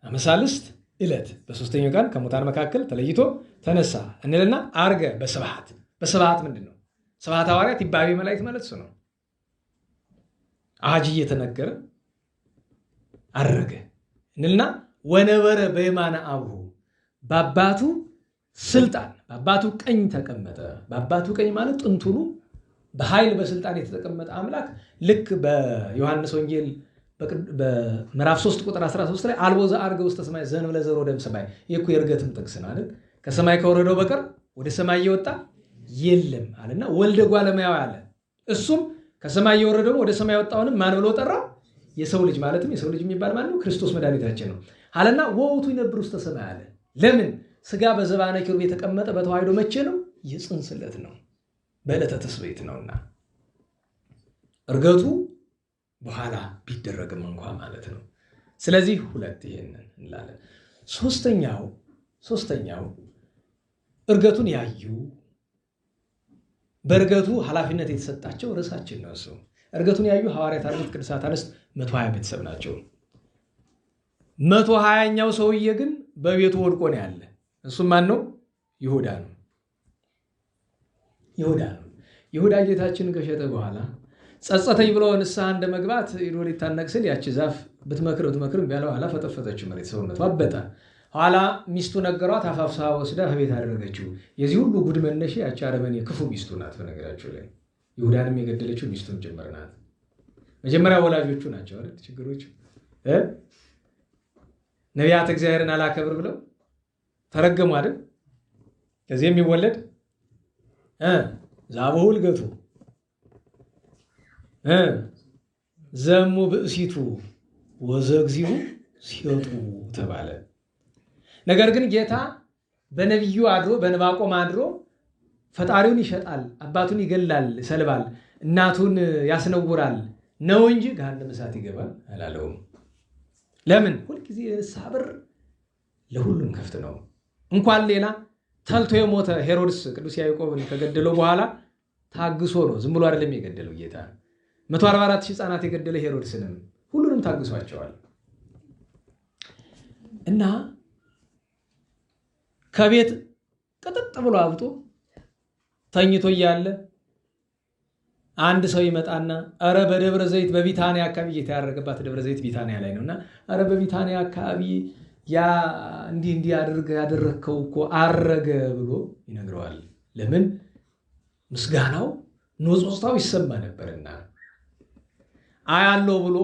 አመሳልስት ዕለት፣ በሶስተኛው ቀን ከሙታን መካከል ተለይቶ ተነሳ እንልና አርገ በስብሐት። በስብሐት ምንድን ነው? ስብሐተ ሐዋርያት ይባቤ መላእክት ማለት እሱ ነው። አዋጅ እየተነገረ አረገ እንልና ወነበረ በየማነ አብሁ፣ በአባቱ ስልጣን በአባቱ ቀኝ ተቀመጠ። በአባቱ ቀኝ ማለት ጥንቱኑ በኃይል በስልጣን የተቀመጠ አምላክ ልክ በዮሐንስ ወንጌል በምዕራፍ 3 ቁጥር 13 ላይ አልቦ ዘዐርገ ውስተ ሰማይ ዘእንበለ ዘርኡ እምሰማይ። ይህ እኮ የዕርገትም ጥቅስ ነው አይደል? ከሰማይ ከወረደው በቀር ወደ ሰማይ እየወጣ የለም አለና ወልደ እጓለ እመሕያው አለ። እሱም ከሰማይ እየወረደው ወደ ሰማይ ወጣውንም ማን ብሎ ጠራው? የሰው ልጅ። ማለትም የሰው ልጅ የሚባል ማን ነው? ክርስቶስ መድኃኒታችን ነው አለና ወውቱ ይነብር ውስተ ሰማይ አለ። ለምን? ስጋ በዘባነ ኪሩብ የተቀመጠ በተዋሕዶ መቼ ነው? የጽንስ ዕለት ነው፣ በዕለተ ትስብእት ነውና ዕርገቱ በኋላ ቢደረግም እንኳ ማለት ነው። ስለዚህ ሁለት ይሄንን እንላለን። ሶስተኛው ዕርገቱን ያዩ በዕርገቱ ኃላፊነት የተሰጣቸው ርዕሳችን ነው እሱ። ዕርገቱን ያዩ ሐዋርያት፣ አርድእት፣ ቅዱሳት አንስት 120 ቤተሰብ ናቸው። 120ኛው ሰውዬ ግን በቤቱ ወድቆ ነው ያለ። እሱም ማን ነው? ይሁዳ ነው። ይሁዳ ጌታችንን ከሸጠ በኋላ ጸጸተኝ ብሎ ንስሐ እንደ መግባት ሄዶ ሊታነቅ ሲል ያቺ ዛፍ ብትመክርም ቢያለው ኋላ ፈጠፈጠችው፣ መሬት ሰውነቱ አበጠ። ኋላ ሚስቱ ነገሯት፣ አፋፍሳ ወስዳ ከቤት አደረገችው። የዚህ ሁሉ ጉድ መነሻ ያቺ አረመኔ ክፉ ሚስቱ ናት። በነገራቸው ላይ ይሁዳንም የገደለችው ሚስቱን ጭምር ናት። መጀመሪያ ወላጆቹ ናቸው አይደል ችግሮቹ። ነቢያት እግዚአብሔርን አላከብር ብለው ተረገሙ አይደል? ከዚህ የሚወለድ ዛቦሁ ዕልገቱ ዘሙ ብእሲቱ ወዘግዚሁ ሲወጡ ተባለ። ነገር ግን ጌታ በነቢዩ አድሮ በዕንባቆም አድሮ ፈጣሪውን ይሸጣል፣ አባቱን ይገላል፣ ይሰልባል፣ እናቱን ያስነውራል ነው እንጂ ገሃነመ እሳት ይገባል አላለውም። ለምን? ሁልጊዜ የንስሐ በር ለሁሉም ክፍት ነው። እንኳን ሌላ ተልቶ የሞተ ሄሮድስ ቅዱስ ያዕቆብን ከገደለው በኋላ ታግሶ ነው። ዝም ብሎ አይደለም የገደለው ጌታ። 144,000 ሕፃናት የገደለ ሄሮድስንም ሁሉንም ታግሷቸዋል። እና ከቤት ቅጥጥ ብሎ አብጦ ተኝቶ እያለ አንድ ሰው ይመጣና አረ በደብረ ዘይት በቢታንያ አካባቢ ጌታ ያደረገባት ደብረ ዘይት ቢታንያ ላይ ነውና አረ በቢታንያ አካባቢ ያ እንዲህ ያደረግከው እኮ አረገ ብሎ ይነግረዋል። ለምን? ምስጋናው ኖጾታው ይሰማ ነበርና አያለው ብሎ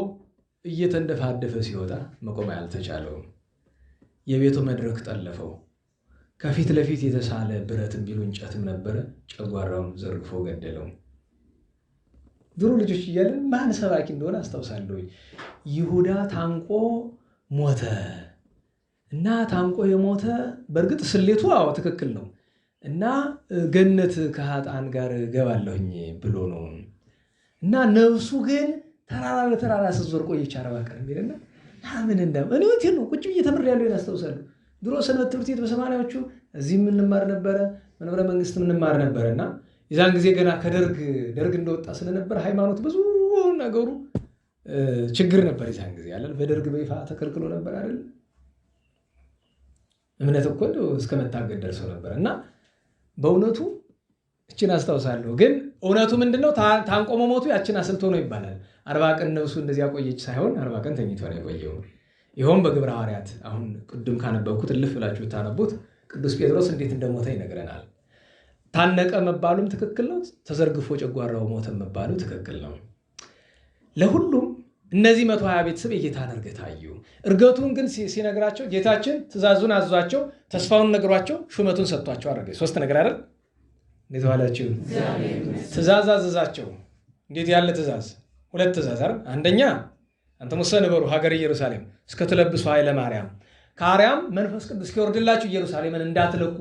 እየተንደፋደፈ ሲወጣ መቆም ያልተቻለውም የቤቱ መድረክ ጠለፈው። ከፊት ለፊት የተሳለ ብረትም ቢሉ እንጨትም ነበረ። ጨጓራውን ዘርግፎ ገደለው። ድሮ ልጆች እያለን ማን ሰባኪ እንደሆነ አስታውሳለሁ። ይሁዳ ታንቆ ሞተ እና ታንቆ የሞተ በእርግጥ ስሌቱ ትክክል ነው እና ገነት ከኃጥአን ጋር ገባለሁኝ ብሎ ነው እና ነፍሱ ግን ተራራ ለተራራ ስትዞር ቆየች 40 ቀን የሚልና ምን እኔ ወቴ ነው ቁጭ ብዬ ተምሬያለሁ ያስታውሳለሁ። ድሮ ሰንበት ትምህርት ቤት በ80ዎቹ እዚህ የምንማር ነበረ፣ መንበረ መንግስት የምንማር ነበረና የዛን ጊዜ ገና ደርግ እንደወጣ ስለነበር ሃይማኖት ብዙ ነገሩ ችግር ነበር። የዛን ጊዜ ያለ በደርግ በይፋ ተከልክሎ ነበር አይደል? እምነት እኮ እስከ መታገድ ደርሰው ነበር እና በእውነቱ እችን አስታውሳለሁ። ግን እውነቱ ምንድነው? ታንቆ መሞቱ ያችን አስልቶ ነው ይባላል። 40 ቀን ነፍሱ እንደዚያ ቆየች ሳይሆን 40 ቀን ተኝቶ ነው የቆየው። ይኸውም በግብረ ሐዋርያት አሁን ቅድም ካነበብኩት እልፍ ብላችሁ ታነቡት ቅዱስ ጴጥሮስ እንዴት እንደሞተ ይነግረናል። ታነቀ መባሉም ትክክል ነው። ተዘርግፎ ጨጓራው ሞተ መባሉ ትክክል ነው። ለሁሉም እነዚህ 120 ቤተሰብ የጌታን እርገት አዩ። እርገቱን ግን ሲነግራቸው ጌታችን ትእዛዙን አዟቸው ተስፋውን ነግሯቸው ሹመቱን ሰጥቷቸው አረገ። 3 ነገር አይደል? እንዴት ዋላችሁ? ትእዛዝ አዘዛቸው። እንዴት ያለ ትእዛዝ? 2 ትእዛዝ አይደል? አንደኛ አንተ ሙሴ ነበሩ ሀገር ኢየሩሳሌም እስከተለብሱ ኃይለ ማርያም ከአርያም መንፈስ ቅዱስ እስኪወርድላችሁ ኢየሩሳሌምን እንዳትለቁ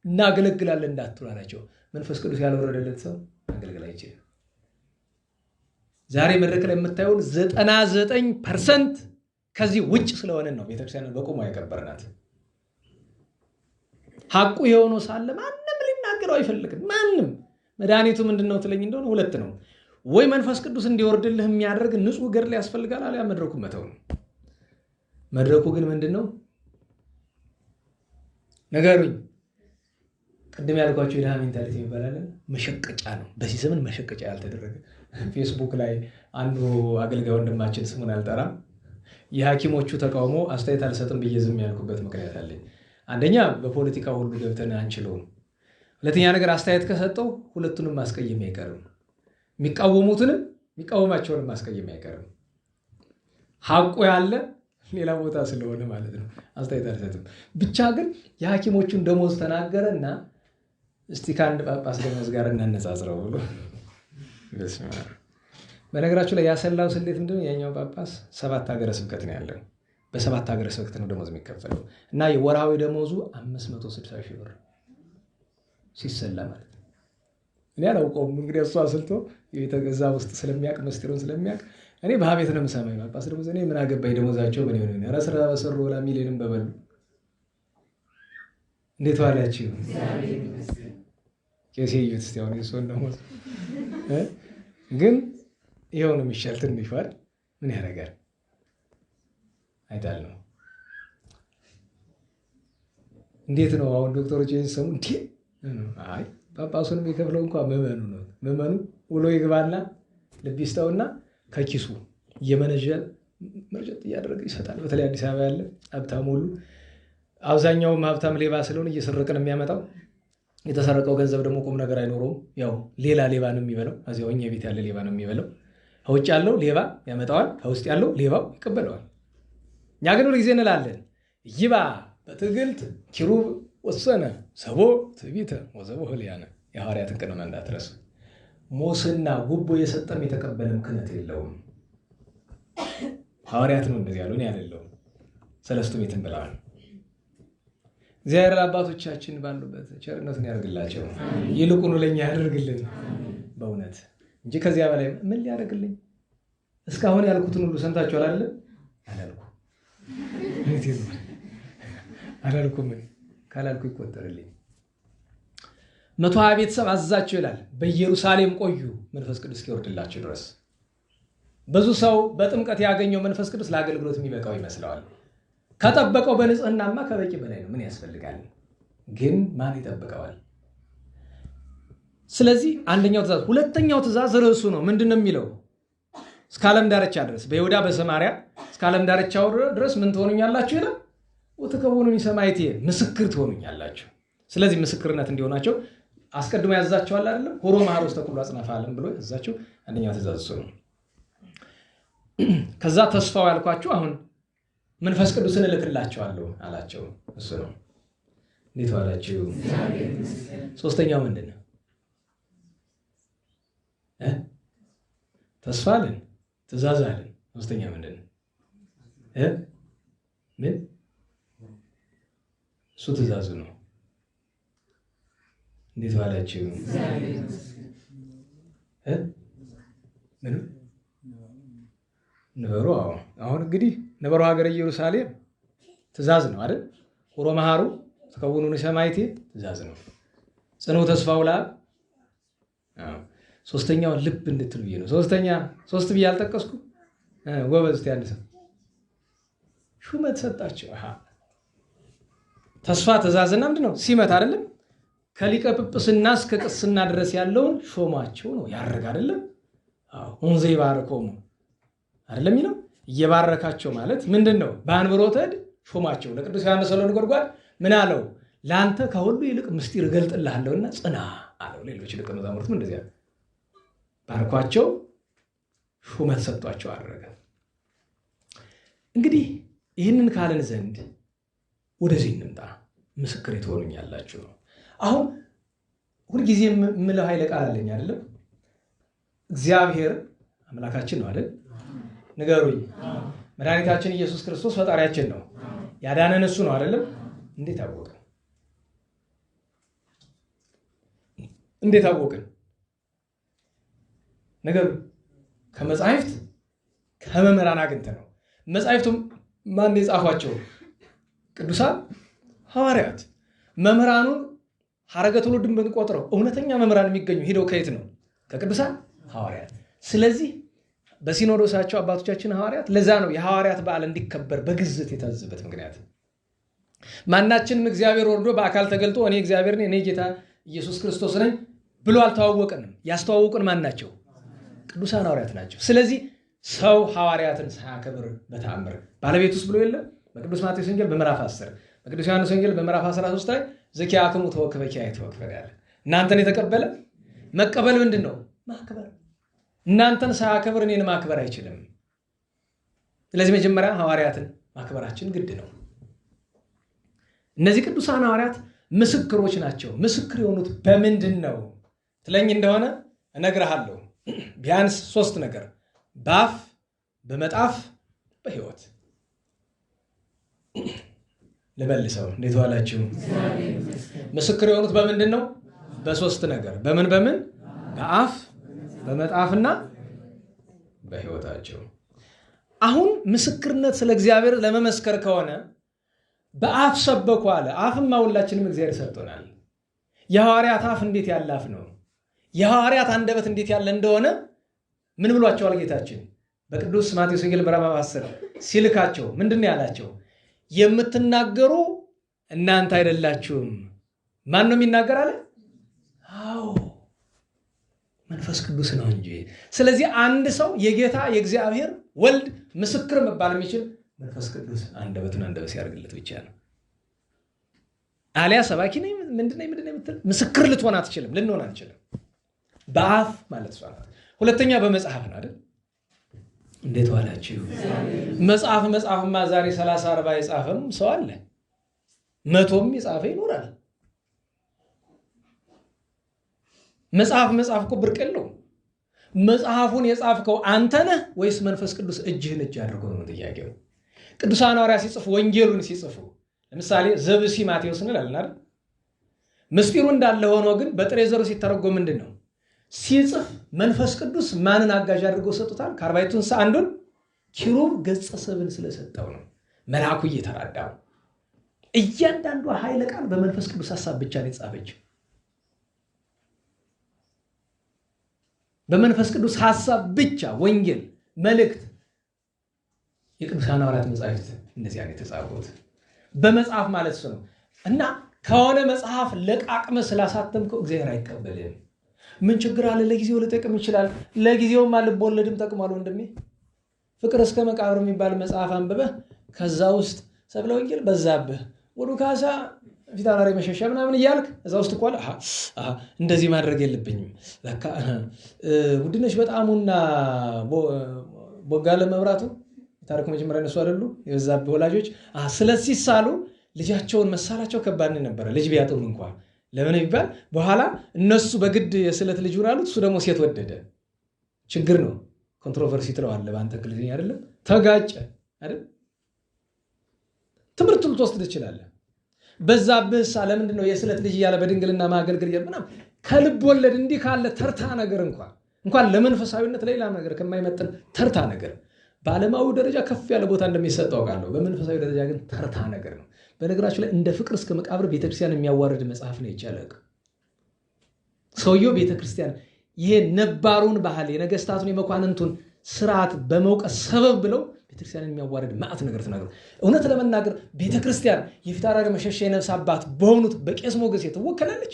እናገለግላለን እንዳትሉ አላቸው። መንፈስ ቅዱስ ያልወረደለት ሰው ማገልገል አይችልም። ዛሬ መድረክ ላይ የምታየውን 99% ከዚህ ውጭ ስለሆነ ነው ቤተክርስቲያንን በቁሟ ያከበርናት። ሐቁ የሆነው ሳለ ማንም ሊናገረው አይፈልግም። ማንም መድኃኒቱ ምንድነው ትለኝ እንደሆነ 2 ነው። ወይ መንፈስ ቅዱስ እንዲወርድልህ የሚያደርግ ንጹህ ገድል ያስፈልጋል፣ አለያ መድረኩ መተው ነው። መድረኩ ግን ምንድነው? ነገሩኝ። ቅድም ያልኳቸው የድሃ ሜንታሊቲ ይባላል። መሸቀጫ ነው። በዚህ ዘመን መሸቀጫ ያልተደረገ ፌስቡክ ላይ አንዱ አገልጋይ ወንድማችን ስሙን አልጠራም የሐኪሞቹ ተቃውሞ አስተያየት አልሰጥም ብዬ ዝም ያልኩበት ምክንያት አለኝ። አንደኛ በፖለቲካ ሁሉ ገብተን አንችለውም። ሁለተኛ ነገር አስተያየት ከሰጠው ሁለቱንም ማስቀየም አይቀርም። የሚቃወሙትንም የሚቃወማቸውንም ማስቀየም አይቀርም። ሐቁ ያለ ሌላ ቦታ ስለሆነ ማለት ነው። አስተያየት አልሰጥም። ብቻ ግን የሐኪሞቹን ደሞዝ ተናገረና እስቲ ከአንድ ጳጳስ ደሞዝ ጋር እናነጻጽረው ብሎ በነገራችሁ ላይ ያሰላው ስሌት ምንድነው? ያኛው ጳጳስ 7 ሀገረ ስብከት ነው ያለው። በ7 ሀገረ ስብከት ነው ደሞዝ የሚከፈለው እና የወርሃዊ ደሞዙ 560 ሺህ ብር ሲሰላ ማለት ነው። እኔ አላውቀውም እንግዲህ እሱ አስልቶ የተገዛ ውስጥ ስለሚያውቅ መስጢሩን ስለሚያውቅ እኔ በሀቤት ነው የምሰማኝ። ጳጳስ ደሞዝ እኔ ምን አገባኝ ደሞዛቸው በኔ ሆነ ኧረ ስራ በሰሩ ወላ ሚሊዮንም በበሉ። እንዴት ዋላችሁ? ቄስ ይዩት እስቲ አሁን የእሱን ደሞዝ ግን ይኸው ነው የሚሻል። ትንሽ ዋል ምን ያደርጋል አይጣል ነው። እንዴት ነው አሁን ዶክተሮች ሰሙ እንዴ? አይ ጳጳሱንም የከፍለው እንኳን ምዕመኑ ነው። ምዕመኑ ውሎ ይግባና ልብ ይስጠውና ከኪሱ እየመነጀል መርጨት እያደረገ ይሰጣል። በተለይ አዲስ አበባ ያለ ሀብታም ሁሉ አብዛኛውም ሀብታም ሌባ ስለሆነ እየሰረቀ ነው የሚያመጣው። የተሰረቀው ገንዘብ ደግሞ ቁም ነገር አይኖረውም። ያው ሌላ ሌባ ነው የሚበላው። እዚያው እኛ ቤት ያለ ሌባ ነው የሚበላው። ከውጭ ያለው ሌባ ያመጣዋል፣ ከውስጥ ያለው ሌባው ይቀበለዋል። እኛ ግን ሁልጊዜ እንላለን ይባ በትዕግልት ኪሩብ ወሰነ ሰቦ ትዕቢተ ወዘቦ ህልያነ። የሐዋርያትን ቀኖና እንዳትረሱ። ሙስና ጉቦ የሰጠም የተቀበለም ክህነት የለውም። ሐዋርያት ነው እንደዚህ ያሉን ያለለው። ሰለስቱ ምዕትን ብለዋል። እግዚአብሔር አባቶቻችን ባሉበት ቸርነቱን ያደርግላቸው፣ ይልቁኑ ለኛ ያደርግልን በእውነት እንጂ ከዚያ በላይ ምን ሊያደርግልኝ? እስካሁን ያልኩትን ሁሉ ሰምታችኋል አይደል? አላልኩም። ምን ካላልኩ ይቆጠርልኝ። 120 ቤተሰብ አዛቸው ይላል። በኢየሩሳሌም ቆዩ መንፈስ ቅዱስ እስኪወርድላቸው ድረስ። ብዙ ሰው በጥምቀት ያገኘው መንፈስ ቅዱስ ለአገልግሎት የሚበቃው ይመስለዋል። ከጠበቀው በንጽህናማ ከበቂ በላይ ነው። ምን ያስፈልጋል? ግን ማን ይጠብቀዋል? ስለዚህ አንደኛው ትእዛዝ። ሁለተኛው ትእዛዝ ርዕሱ ነው። ምንድነው የሚለው? እስከ ዓለም ዳርቻ ድረስ በይሁዳ በሰማርያ እስከ ዓለም ዳርቻው ድረስ ምን ትሆኑኛላችሁ ይላል። ወተከውኑኒ ሰማዕትየ ምስክር ትሆኑኛላችሁ። ስለዚህ ምስክርነት እንዲሆናቸው አስቀድሞ ያዛቸዋል አይደለም? ሆሮ መሐር ውስተ ኩሉ አጽናፈ ዓለም ብሎ ያዛቸው አንደኛው ትእዛዝ እሱ ነው። ከዛ ተስፋው ያልኳችሁ አሁን መንፈስ ቅዱስን እልክላቸዋለሁ አላቸው። እሱ ነው። እንዴት ዋላችሁ? ሶስተኛው ምንድን ነው? ተስፋ አለን፣ ትእዛዝ አለን። ሶስተኛ ምንድን ነው? ምን? እሱ ትእዛዙ ነው። እንዴት ዋላችሁ? ምን ነበሩ? አሁን እንግዲህ ነበሩ ሀገረ ኢየሩሳሌም ትእዛዝ ነው አይደል? ሆሮ መሃሩ ተከውኑን ሰማይቴ ትእዛዝ ነው። ጽኑ ተስፋው ለአብ። ሶስተኛው ልብ እንድትሉ ነው። ሶስት ብዬ አልጠቀስኩ። ጎበዝ እስቲ አንድ ሰው ሹመት ሰጣቸው። ተስፋ ትእዛዝና ምንድን ነው? ሲመት አይደለም? ከሊቀ ጵጵስና እስከ ቅስና ድረስ ያለውን ሾማቸው ነው። ያደርግ አይደለም? እንዘ ይባርኮሙ አይደለም የሚለው? እየባረካቸው ማለት ምንድን ነው? በአንብሮተ እድ ሾማቸው። ለቅዱስ ዮሐንስ ወለነጎድጓድ ምን አለው? ለአንተ ከሁሉ ይልቅ ምስጢር እገልጥልሃለሁና ጽና አለው። ሌሎች ደቀ መዛሙርትም እንደዚያ ባርኳቸው፣ ሹመት ሰጧቸው፣ አደረገ። እንግዲህ ይህንን ካለን ዘንድ ወደዚህ እንምጣ። ምስክር ትሆኑኛላችሁ ነው። አሁን ሁልጊዜ የምለው ኃይለ ቃል አለኝ አይደለም? እግዚአብሔር አምላካችን ነው አይደል? ንገሩኝ። መድኃኒታችን ኢየሱስ ክርስቶስ ፈጣሪያችን ነው። ያዳነን እሱ ነው አይደለም? እንዴት አወቅን? እንዴት አወቅን? ነገሩ ከመጻሕፍት ከመምህራን አግኝተን ነው። መጻሕፍቱም ማን የጻፏቸው? ቅዱሳን ሐዋርያት። መምህራኑን ሐረገ ትውልድን ብንቆጥረው እውነተኛ መምህራን የሚገኙ ሄደው ከየት ነው? ከቅዱሳን ሐዋርያት። ስለዚህ በሲኖዶሳቸው አባቶቻችን ሐዋርያት፣ ለዛ ነው የሐዋርያት በዓል እንዲከበር በግዝት የታዘበት ምክንያት። ማናችንም እግዚአብሔር ወርዶ በአካል ተገልጦ እኔ እግዚአብሔር ነኝ፣ እኔ ጌታ ኢየሱስ ክርስቶስ ነኝ ብሎ አልተዋወቀንም። ያስተዋወቁን ማን ናቸው? ቅዱሳን ሐዋርያት ናቸው። ስለዚህ ሰው ሐዋርያትን ሳያከብር በተአምር ባለቤት ውስጥ ብሎ የለም። በቅዱስ ማቴዎስ ወንጌል በምዕራፍ 10፣ በቅዱስ ዮሐንስ ወንጌል በምዕራፍ 13 ላይ ዘኪያክሙ ተወክፈ ኪያየ ተወክፈ ያለ እናንተን የተቀበለ መቀበል ምንድን ነው? ማክበር። እናንተን ሳያከብር እኔን ማክበር አይችልም። ስለዚህ መጀመሪያ ሐዋርያትን ማክበራችን ግድ ነው። እነዚህ ቅዱሳን ሐዋርያት ምስክሮች ናቸው። ምስክር የሆኑት በምንድን ነው ትለኝ እንደሆነ እነግርሃለሁ። ቢያንስ 3 ነገር፣ በአፍ በመጣፍ በሕይወት። ልመልሰው። እንዴት ዋላችሁ? ምስክር የሆኑት በምንድን ነው? በ3 ነገር። በምን? በአፍ በመጣፍና በሕይወታቸው። አሁን ምስክርነት ስለ እግዚአብሔር ለመመስከር ከሆነ በአፍ ሰበኩ አለ። አፍማ ሁላችንም እግዚአብሔር ሰጥቶናል። የሐዋርያት አፍ እንዴት ያለ አፍ ነው! የሐዋርያት አንደበት እንዴት ያለ እንደሆነ ምን ብሏቸዋል ጌታችን? በቅዱስ ማቴዎስ ወንጌል ምዕራፍ 10 ሲልካቸው ምንድን ያላቸው? የምትናገሩ እናንተ አይደላችሁም። ማን ነው የሚናገር አለ? አዎ መንፈስ ቅዱስ ነው እንጂ። ስለዚህ አንድ ሰው የጌታ የእግዚአብሔር ወልድ ምስክር መባል የሚችል መንፈስ ቅዱስ አንደበቱን አንደበት ሲያደርግለት ብቻ ነው። አሊያ ሰባኪ ነኝ ምንድነው የምትል ምስክር ልትሆን አትችልም፣ ልንሆን አንችልም። በአፍ ማለት እሷ ናት። ሁለተኛ በመጽሐፍ ነው አይደል? እንዴት ዋላችሁ? መጽሐፍማ ዛሬ 30-40 የጻፈም ሰው አለ፣ 100ም የጻፈ ይኖራል። መጽሐፍ እኮ ብርቅ የለውም። መጽሐፉን የጻፍከው አንተ ነህ ወይስ መንፈስ ቅዱስ እጅህን እጅ አድርጎ ነው ጥያቄው። ቅዱሳን ሐዋርያት ሲጽፉ፣ ወንጌሉን ሲጽፉ ለምሳሌ ዘብሲ ማቴዎስ እንላለን አይደል? ምስጢሩ እንዳለ ሆኖ ግን በጥሬ ዘሩ ሲተረጎም ምንድን ነው ሲጽፍ መንፈስ ቅዱስ ማንን አጋዥ አድርገው ሰጡታል? ከ40ቱ እንስሳ አንዱን ኪሩብ ገጸ ሰብን ስለሰጠው ነው። መልአኩ እየተራዳው እያንዳንዱ ኃይለ ቃል በመንፈስ ቅዱስ ሐሳብ ብቻ ነው የጻፈችው። በመንፈስ ቅዱስ ሐሳብ ብቻ ወንጌል፣ መልእክት፣ የቅዱሳን ሐዋርያት መጻሕፍት እንደዚያ ነው የተጻፉት። በመጽሐፍ ማለት እሱ ነው። እና ከሆነ መጽሐፍ ለቃቅመ ስላሳተምከው እግዚአብሔር አይቀበልም። ምን ችግር አለ? ለጊዜው ሊጠቅም ይችላል። ለጊዜውማ ልብ ወለድም ጠቅሟል ወንድሜ። ፍቅር እስከ መቃብር የሚባል መጽሐፍ አንብበህ ከዛ ውስጥ ሰብለ ወንጌል በዛብህ፣ ወዱ ካሳ ፊታውራሪ መሸሻ ምናምን እያልክ እዛ ውስጥ እኮ እንደዚህ ማድረግ የለብኝም ውድነሽ በጣሙና ቦጋለ መብራቱ የታሪኩ መጀመሪያ እነሱ አይደሉ የበዛብህ ወላጆች ስለዚህ ሳሉ ልጃቸውን መሳላቸው ከባድ ነበረ። ልጅ ቢያጡም እንኳን ለምን ይባል በኋላ እነሱ በግድ የስለት ልጅ ሆናሉት። እሱ ደግሞ ሴት ወደደ። ችግር ነው። ኮንትሮቨርሲ ትለዋለህ በአንተ እንግሊዝኛ አይደለም። ተጋጨ አይደል? ትምህርት ልትወስድ ትችላለህ። በዛብህ ለምንድን ነው የስለት ልጅ እያለ በድንግልና ማገልገል ምናምን ከልብ ወለድ እንዲህ ካለ ተርታ ነገር እንኳን ለመንፈሳዊነት ሌላ ነገር ከማይመጥን ተርታ ነገር በዓለማዊ ደረጃ ከፍ ያለ ቦታ እንደሚሰጠው አውቃለሁ። በመንፈሳዊ ደረጃ ግን ተርታ ነገር ነው። በነገራችሁ ላይ እንደ ፍቅር እስከ መቃብር ቤተክርስቲያን የሚያዋርድ መጽሐፍ ነው ይቻላል። ሰውየው ቤተክርስቲያን ይሄ ነባሩን ባህል የነገስታቱን የመኳንንቱን ስርዓት በመውቀስ ሰበብ ብለው ቤተክርስቲያን የሚያዋርድ ማዕት ነገር ተናገሩ። እውነት ለመናገር ቤተክርስቲያን የፊታውራሪ መሸሻ የነፍስ አባት በሆኑት በቄስ ሞገሴ ትወከላለች።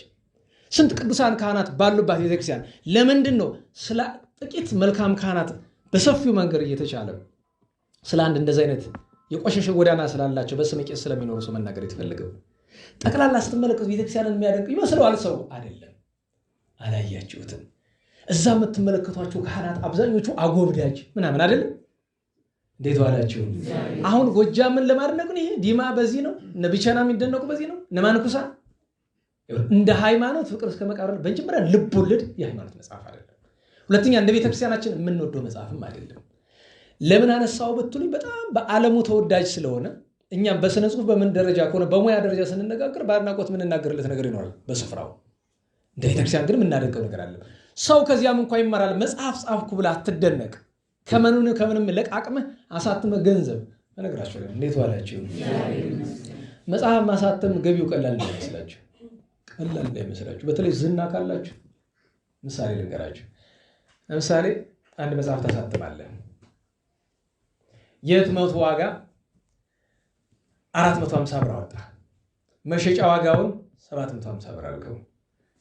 ስንት ቅዱሳን ካህናት ባሉባት ቤተክርስቲያን ለምንድን ነው ስለ ጥቂት መልካም ካህናት በሰፊው መንገድ እየተቻለ ስለ አንድ እንደዚህ አይነት የቆሸሸ ጎዳና ስላላቸው በስመ ቄስ ስለሚኖሩ ሰው መናገር የተፈለገው? ጠቅላላ ስትመለከቱ ቤተክርስቲያንን የሚያደንቅ ይመስለዋል ሰው አይደለም። አላያችሁትም? እዛ የምትመለከቷቸው ካህናት አብዛኞቹ አጎብዳጅ ምናምን አይደለም። እንዴት ዋላችሁ? አሁን ጎጃምን ለማድነቅ ነው። ይሄ ዲማ በዚህ ነው፣ እነ ቢቸና የሚደነቁ በዚህ ነው፣ እነ ማንኩሳ እንደ ሃይማኖት ፍቅር እስከ መቃብር በመጀመሪያ ልብ ወለድ የሃይማኖት መጽሐፍ አይደለም። ሁለተኛ እንደ ቤተክርስቲያናችን የምንወደው መጽሐፍም አይደለም። ለምን አነሳው ብትሉኝ በጣም በዓለሙ ተወዳጅ ስለሆነ እኛም በስነ ጽሁፍ በምን ደረጃ ከሆነ በሙያ ደረጃ ስንነጋገር በአድናቆት የምንናገርለት ነገር ይኖራል በስፍራው። እንደ ቤተክርስቲያን ግን የምናደንቀው ነገር አለ። ሰው ከዚያም እንኳን ይማራል። መጽሐፍ ጻፍኩ ብላ አትደነቅ። ከምንም ለቃቅመህ አሳትመህ ገንዘብ በነገራችሁ ላይ እንዴት ዋላችሁ? መጽሐፍ ማሳተም ገቢው ቀላል እንዳይመስላችሁ፣ ቀላል እንዳይመስላችሁ። በተለይ ዝና ካላችሁ ምሳሌ ልንገራችሁ። ለምሳሌ አንድ መጽሐፍ ታሳትማለህ። የህትመቱ ዋጋ 450 ብር አወጣ። መሸጫ ዋጋውን 750 ብር አድርገው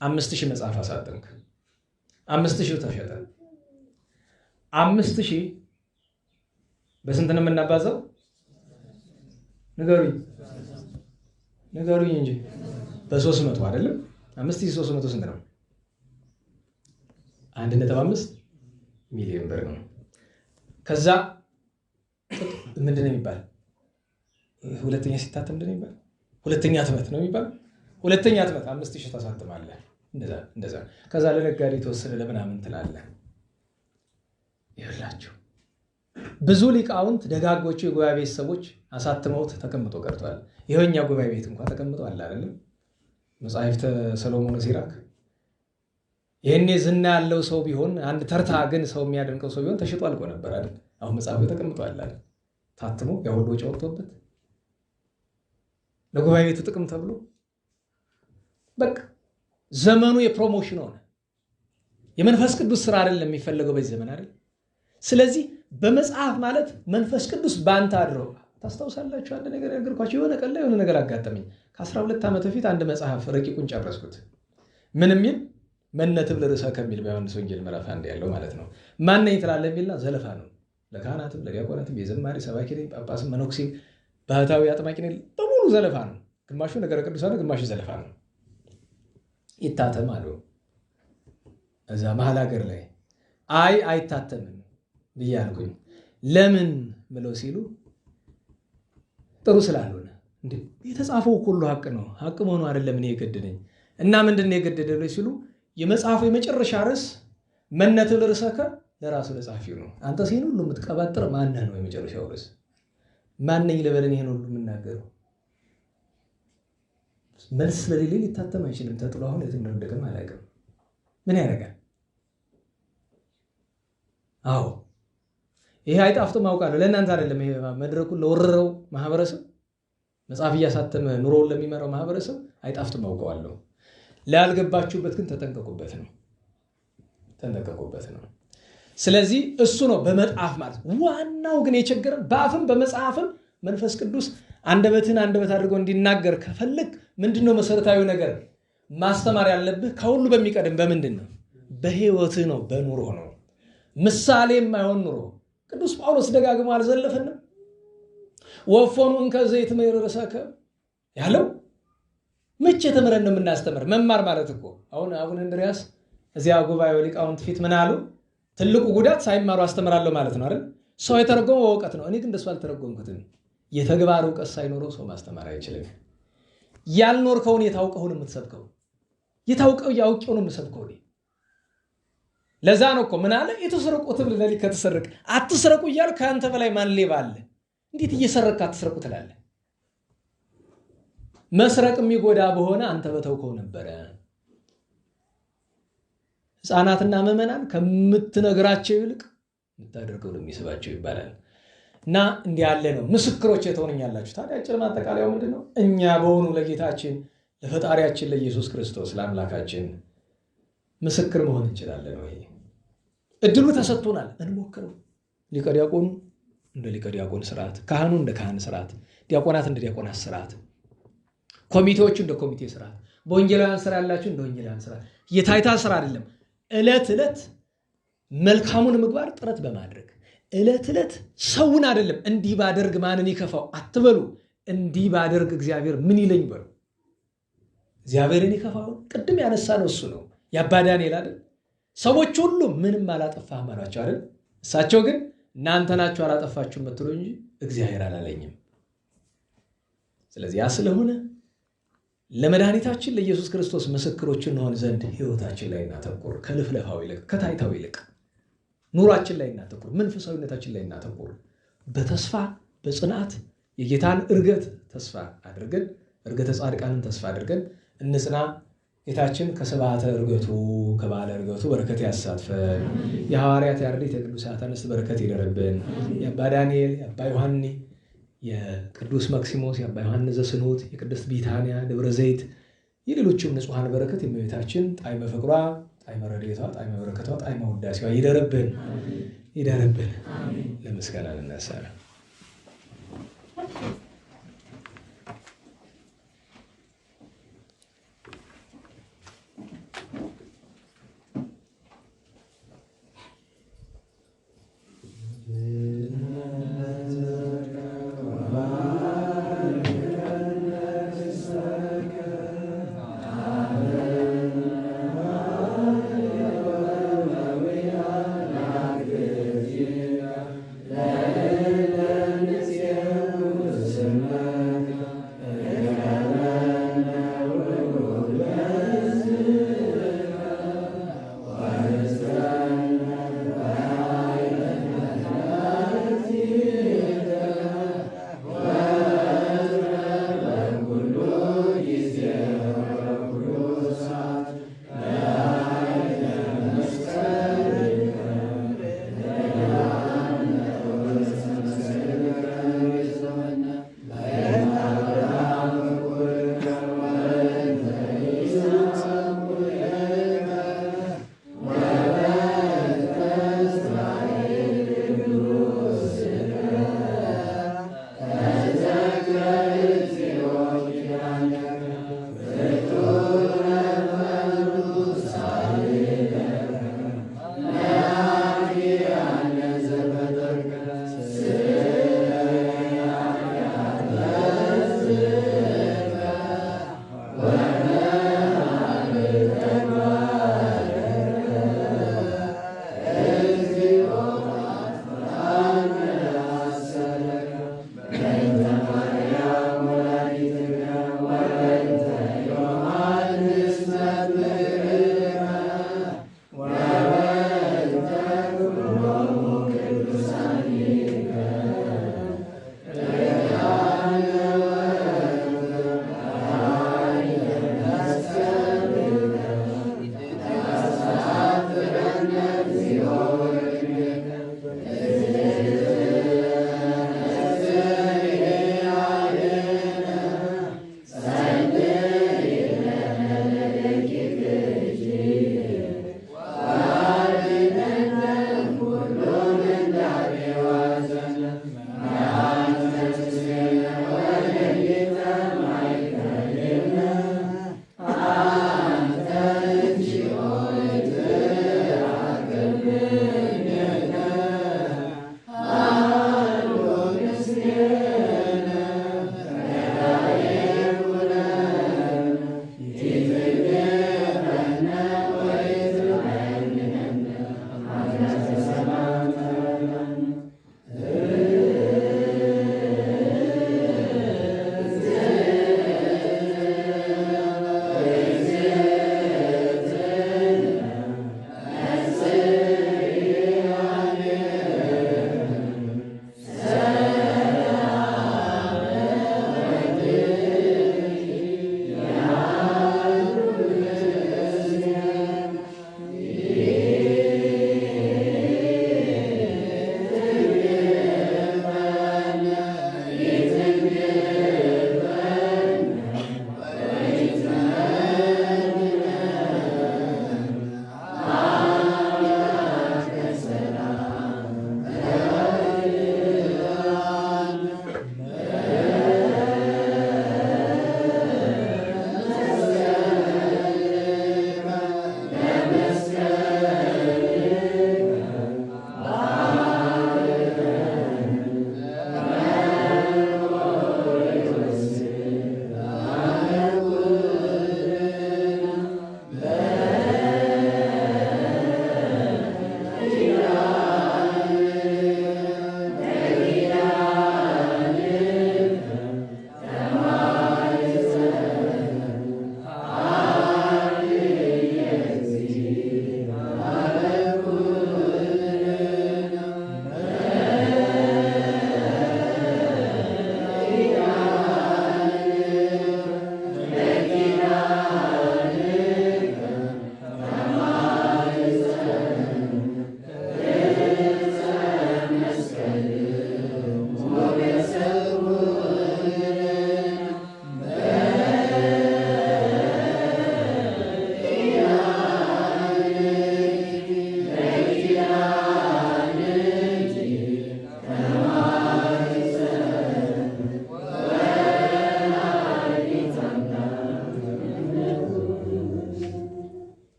5000 መጽሐፍ አሳተምክ። 5000 ተሸጠ። 5000 በስንት ነው የምናባዛው? ንገሩኝ እንጂ በ300 አይደለም። 5300 ስንት ነው? 1.5 ሚሊዮን ብር ነው። ከዛ ምንድን ነው የሚባል? ሁለተኛ ሲታተም ምንድን ነው የሚባል? ሁለተኛ ህትመት ነው የሚባል። ሁለተኛ ህትመት 5000 ታሳትማለህ። እንደዛ ከዛ ለነጋዴ የተወሰነ ለምናምን ትላለህ። ይኸውላችሁ ብዙ ሊቃውንት ደጋጎቹ የጉባኤ ቤት ሰዎች አሳትመውት ተቀምጦ ቀርቷል። ይኸውኛ ጉባኤ ቤት እንኳን ተቀምጧል አይደለም? መጽሐፍተ ሰሎሞን ሲራክ ይሄኔ ዝና ያለው ሰው ቢሆን አንድ ተርታ ግን ሰው የሚያደንቀው ሰው ቢሆን ተሽጦ አልቆ ነበር አይደል? አሁን መጽሐፉ ተቀምጧል አይደል? ታትሞ ያሁሉ ወጪ ወጥቶበት ለጉባኤ ቤቱ ጥቅም ተብሎ በቃ ዘመኑ የፕሮሞሽን ሆነ። የመንፈስ ቅዱስ ስራ አይደለም የሚፈለገው በዚህ ዘመን አይደል? ስለዚህ በመጽሐፍ ማለት መንፈስ ቅዱስ ባንተ አድሮ ታስታውሳላችሁ። አንድ ነገር ያገርኳችሁ የሆነ ቀን ላይ የሆነ ነገር አጋጠመኝ። ከ12 ዓመት በፊት አንድ መጽሐፍ ረቂቁን ጨረስኩት። ምን የሚል መነትብ ለርዕሰ ከሚል በዮሐንስ ወንጌል ምዕራፍ 1 ያለው ማለት ነው። ማን ነኝ ትላለህ የሚልና ዘለፋ ነው። ለካህናትም ለዲያቆናትም የዘማሪ ሰባኪ ነኝ፣ ጳጳስም መነኩሴም ባህታዊ አጥማቂ ነኝ በሙሉ ዘለፋ ነው። ግማሹ ነገረ ቅዱሳን ነው፣ ግማሹ ዘለፋ ነው። ይታተም አሉ። እዛ መሀል ሀገር ላይ አይታተምም ብዬ አልኩኝ። ለምን ብለው ሲሉ ጥሩ ስላልሆነ። እንዴ የተጻፈው ሁሉ ሀቅ ነው፣ ሀቅ መሆኑ አይደለም እኔ የገደደኝ እና ምንድን ነው የገደደኝ ሲሉ የመጽሐፉ የመጨረሻ ርዕስ መነትብ ለርዕሰከ ለራሱ ለጻፊው ነው። አንተ ሲን ሁሉ የምትቀባጥር ማነህ ነው የመጨረሻው ርዕስ። ማነኝ ልበልን ይሄን ሁሉ የምናገረው? መልስ ስለሌለ ሊታተም አይችልም። ተጥሎ አሁን የት እንደወደቀም አላውቅም። ምን ያደርጋል? አዎ ይሄ አይጣፍጥም አውቃለሁ። ለእናንተ አይደለም። ይሄ መድረኩን ለወረረው ማህበረሰብ መጽሐፍ እያሳተመ ኑሮውን ለሚመራው ማህበረሰብ አይጣፍጥም አውቀዋለሁ። ላልገባችሁበት ግን ተጠንቀቁበት ነው። ስለዚህ እሱ ነው በመጽሐፍ ማለት ዋናው። ግን የቸገረን በአፍም በመጽሐፍም መንፈስ ቅዱስ አንደበትን አንደበት አድርጎ እንዲናገር ከፈለግ ምንድነው መሰረታዊ ነገር ማስተማር ያለብህ? ከሁሉ በሚቀድም በምንድን ነው? በህይወትህ ነው፣ በኑሮ ነው። ምሳሌ የማይሆን ኑሮ ቅዱስ ጳውሎስ ደጋግሞ አልዘለፈንም? ወፎኑ እንከ ዘይትሜር ርእሰከ ያለው መቼ ተምረን ነው የምናስተምር? መማር ማለት እኮ አሁን አቡነ እንድርያስ እዚያ ጉባኤው ሊቃውንት ፊት ምን አሉ? ትልቁ ጉዳት ሳይማሩ አስተምራለሁ ማለት ነው አይደል? ሰው የተረጎመው እውቀት ነው። እኔ ግን እንደሱ አልተረጎምኩትም። የተግባር እውቀት ሳይኖረው ሰው ማስተማር አይችልም። ያልኖርከውን የታውቀውን የምትሰብከው፣ የታውቀው ያውቀው ነው የምሰብከው። ለዛ ነው እኮ ምን አለ የተሰረቁ ትብል ለሊት ከተሰረቀ አትስረቁ እያሉ ከአንተ በላይ ማን ሌባ አለ? እንዴት እየሰረቅክ አትስረቁ ትላለህ? መስረቅ የሚጎዳ በሆነ አንተ በተውከው ነበረ። ሕፃናትና ምዕመናን ከምትነግራቸው ይልቅ የምታደርገው ለሚስባቸው ይባላል። እና እንዲህ ያለ ነው ምስክሮች ትሆኑኛላችሁ። ታዲያ አጭር ማጠቃለያው ምንድን ነው? እኛ በሆኑ ለጌታችን ለፈጣሪያችን ለኢየሱስ ክርስቶስ ለአምላካችን ምስክር መሆን እንችላለን ወይ? እድሉ ተሰጥቶናል፣ እንሞክረው። ሊቀ ዲያቆኑ እንደ ሊቀ ዲያቆን ስርዓት፣ ካህኑ እንደ ካህን ስርዓት፣ ዲያቆናት እንደ ዲያቆናት ስርዓት፣ ኮሚቴዎቹ እንደ ኮሚቴ ስርዓት፣ በወንጌላውያን ስራ ያላችሁ እንደ ወንጌላውያን ስርዓት። የታይታ ስራ አይደለም። ዕለት ዕለት መልካሙን ምግባር ጥረት በማድረግ ዕለት ዕለት ሰውን አይደለም እንዲህ ባደርግ ማንን ይከፋው አትበሉ። እንዲህ ባደርግ እግዚአብሔር ምን ይለኝ በሉ። እግዚአብሔርን ይከፋው ቅድም ያነሳ ነው እሱ ነው። የአባ ዳንኤል አይደል? ሰዎች ሁሉ ምንም አላጠፋህም አሏቸው አይደል? እሳቸው ግን እናንተ ናችሁ አላጠፋችሁ የምትሉ እንጂ እግዚአብሔር አላለኝም። ስለዚህ ያ ስለሆነ ለመድኃኒታችን ለኢየሱስ ክርስቶስ ምስክሮች እንሆን ዘንድ ሕይወታችን ላይ እናተኩር። ከልፍለፋው ይልቅ ከታይታው ይልቅ ኑሯችን ላይ እናተኩር። መንፈሳዊነታችን ላይ እናተኩር። በተስፋ በጽናት የጌታን ዕርገት ተስፋ አድርገን ዕርገተ ጻድቃንን ተስፋ አድርገን እንጽና። ጌታችን ከስብዓተ ዕርገቱ ከበዓለ ዕርገቱ በረከት ያሳትፈን። የሐዋርያት የአርድእት የቅዱሳት አንስት በረከት ይደረብን። የአባ ዳንኤል የአባ ዮሐኒ የቅዱስ መክሲሞስ የአባ ዮሐንስ ዘስንሁት የቅድስት ቢታንያ ደብረ ዘይት የሌሎችም ንጹሐን በረከት የእመቤታችን ጣዕመ ፍቅሯ ጣዕመ ረድኤቷ ጣዕመ በረከቷ ጣዕመ ውዳሴዋ ይደረብን ይደረብን። ለምስጋና እንነሳ። La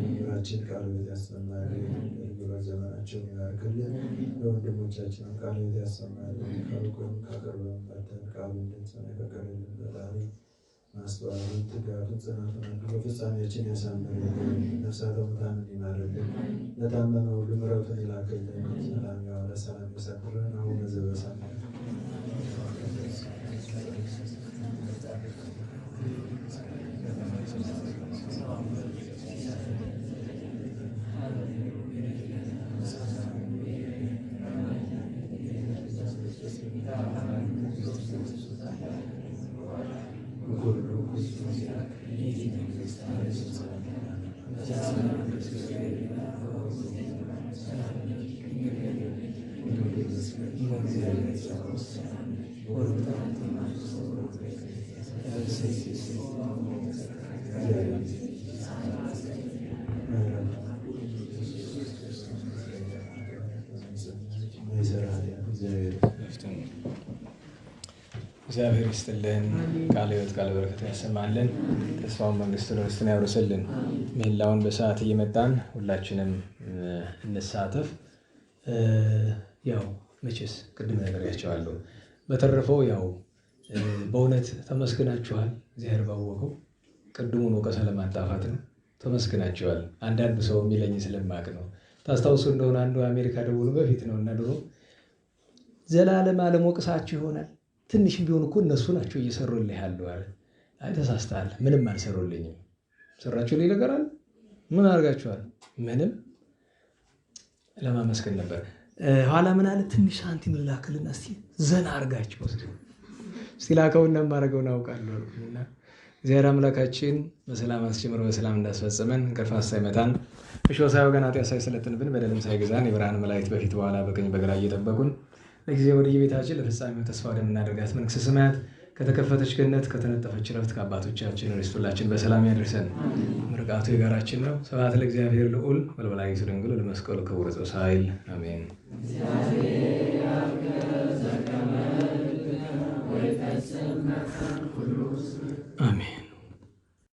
መምህራችን ቃለ ሕይወት ያሰማልን፣ የሕይወት ዘመናቸውን ይባርክልን። ለወንድሞቻችን ቃለ ሕይወት ያሰማልን። ከሩቅም ከቅርብም መጥተን ቃሉን እንድንሰማ የፈቀደልን ፈጣሪ ማስተዋሉን፣ ትጋቱን፣ ጽናቱን አድርጎ ፍጻሜያችን ያሳምርልን። ነፍሳተ ሙታንን ይማርልን። ለታመመ ሁሉ ምሕረቱን ይላክልን። ሰላም ያዋለ ሰላም ያሳድረን። አቡነ ዘበሰማያት እግዚአብሔር ይስጥልን። ቃለ ሕይወት ቃለ በረከት ያሰማልን። ተስፋውን መንግስቱን ርስትን ያውርስልን። ምህላውን በሰዓት እየመጣን ሁላችንም እንሳተፍ። ያው መቼስ ቅድም ነግሬያቸዋለሁ። በተረፈው ያው በእውነት ተመስግናችኋል። እግዚአብሔር ባወቀው ቅድሙን ወቀሳ ለማጣፋት ነው። ተመስግናችኋል። አንዳንድ ሰው የሚለኝ ስለማቅ ነው። ታስታውሱ እንደሆነ አንዱ አሜሪካ ደውሎ በፊት ነው እና ድሮ ዘላለም አለመወቅሳችሁ ይሆናል ትንሽም ቢሆን እኮ እነሱ ናቸው እየሰሩልህ ያለው አለ። አይ ተሳስተሃል፣ ምንም አልሰሩልኝም። ሰራችሁልኝ ነገር አለ? ምን አድርጋችኋል? ምንም። ለማመስገን ነበር። ኋላ ምን አለ? ትንሽ ሳንቲም ልላክልና እስቲ ዘና አድርጋችሁ እስቲ ላከውና የማደርገውን አውቃለሁ እና እግዚአብሔር አምላካችን በሰላም አስጀምሮ በሰላም እንዳስፈጸመን እንቅልፍ ሳይመታን እሾህ ሳይወጋን ኃጢአት ሳይሰለጥንብን በደልም ሳይገዛን የብርሃን መላእክት በፊት በኋላ በቀኝ በግራ እየጠበቁን ለጊዜ ወደ የቤታችን ለፍጻሜው ተስፋ ወደምናደርጋት መንግሥተ ሰማያት ከተከፈተች ገነት ከተነጠፈች ዕረፍት ከአባቶቻችን ርስት ሁላችን በሰላም ያደርሰን። ምርቃቱ የጋራችን ነው። ስብሐት ለእግዚአብሔር ልዑል ወለወላዲቱ ድንግል ለመስቀሉ ክቡር ኃይል አሜን። አሜን።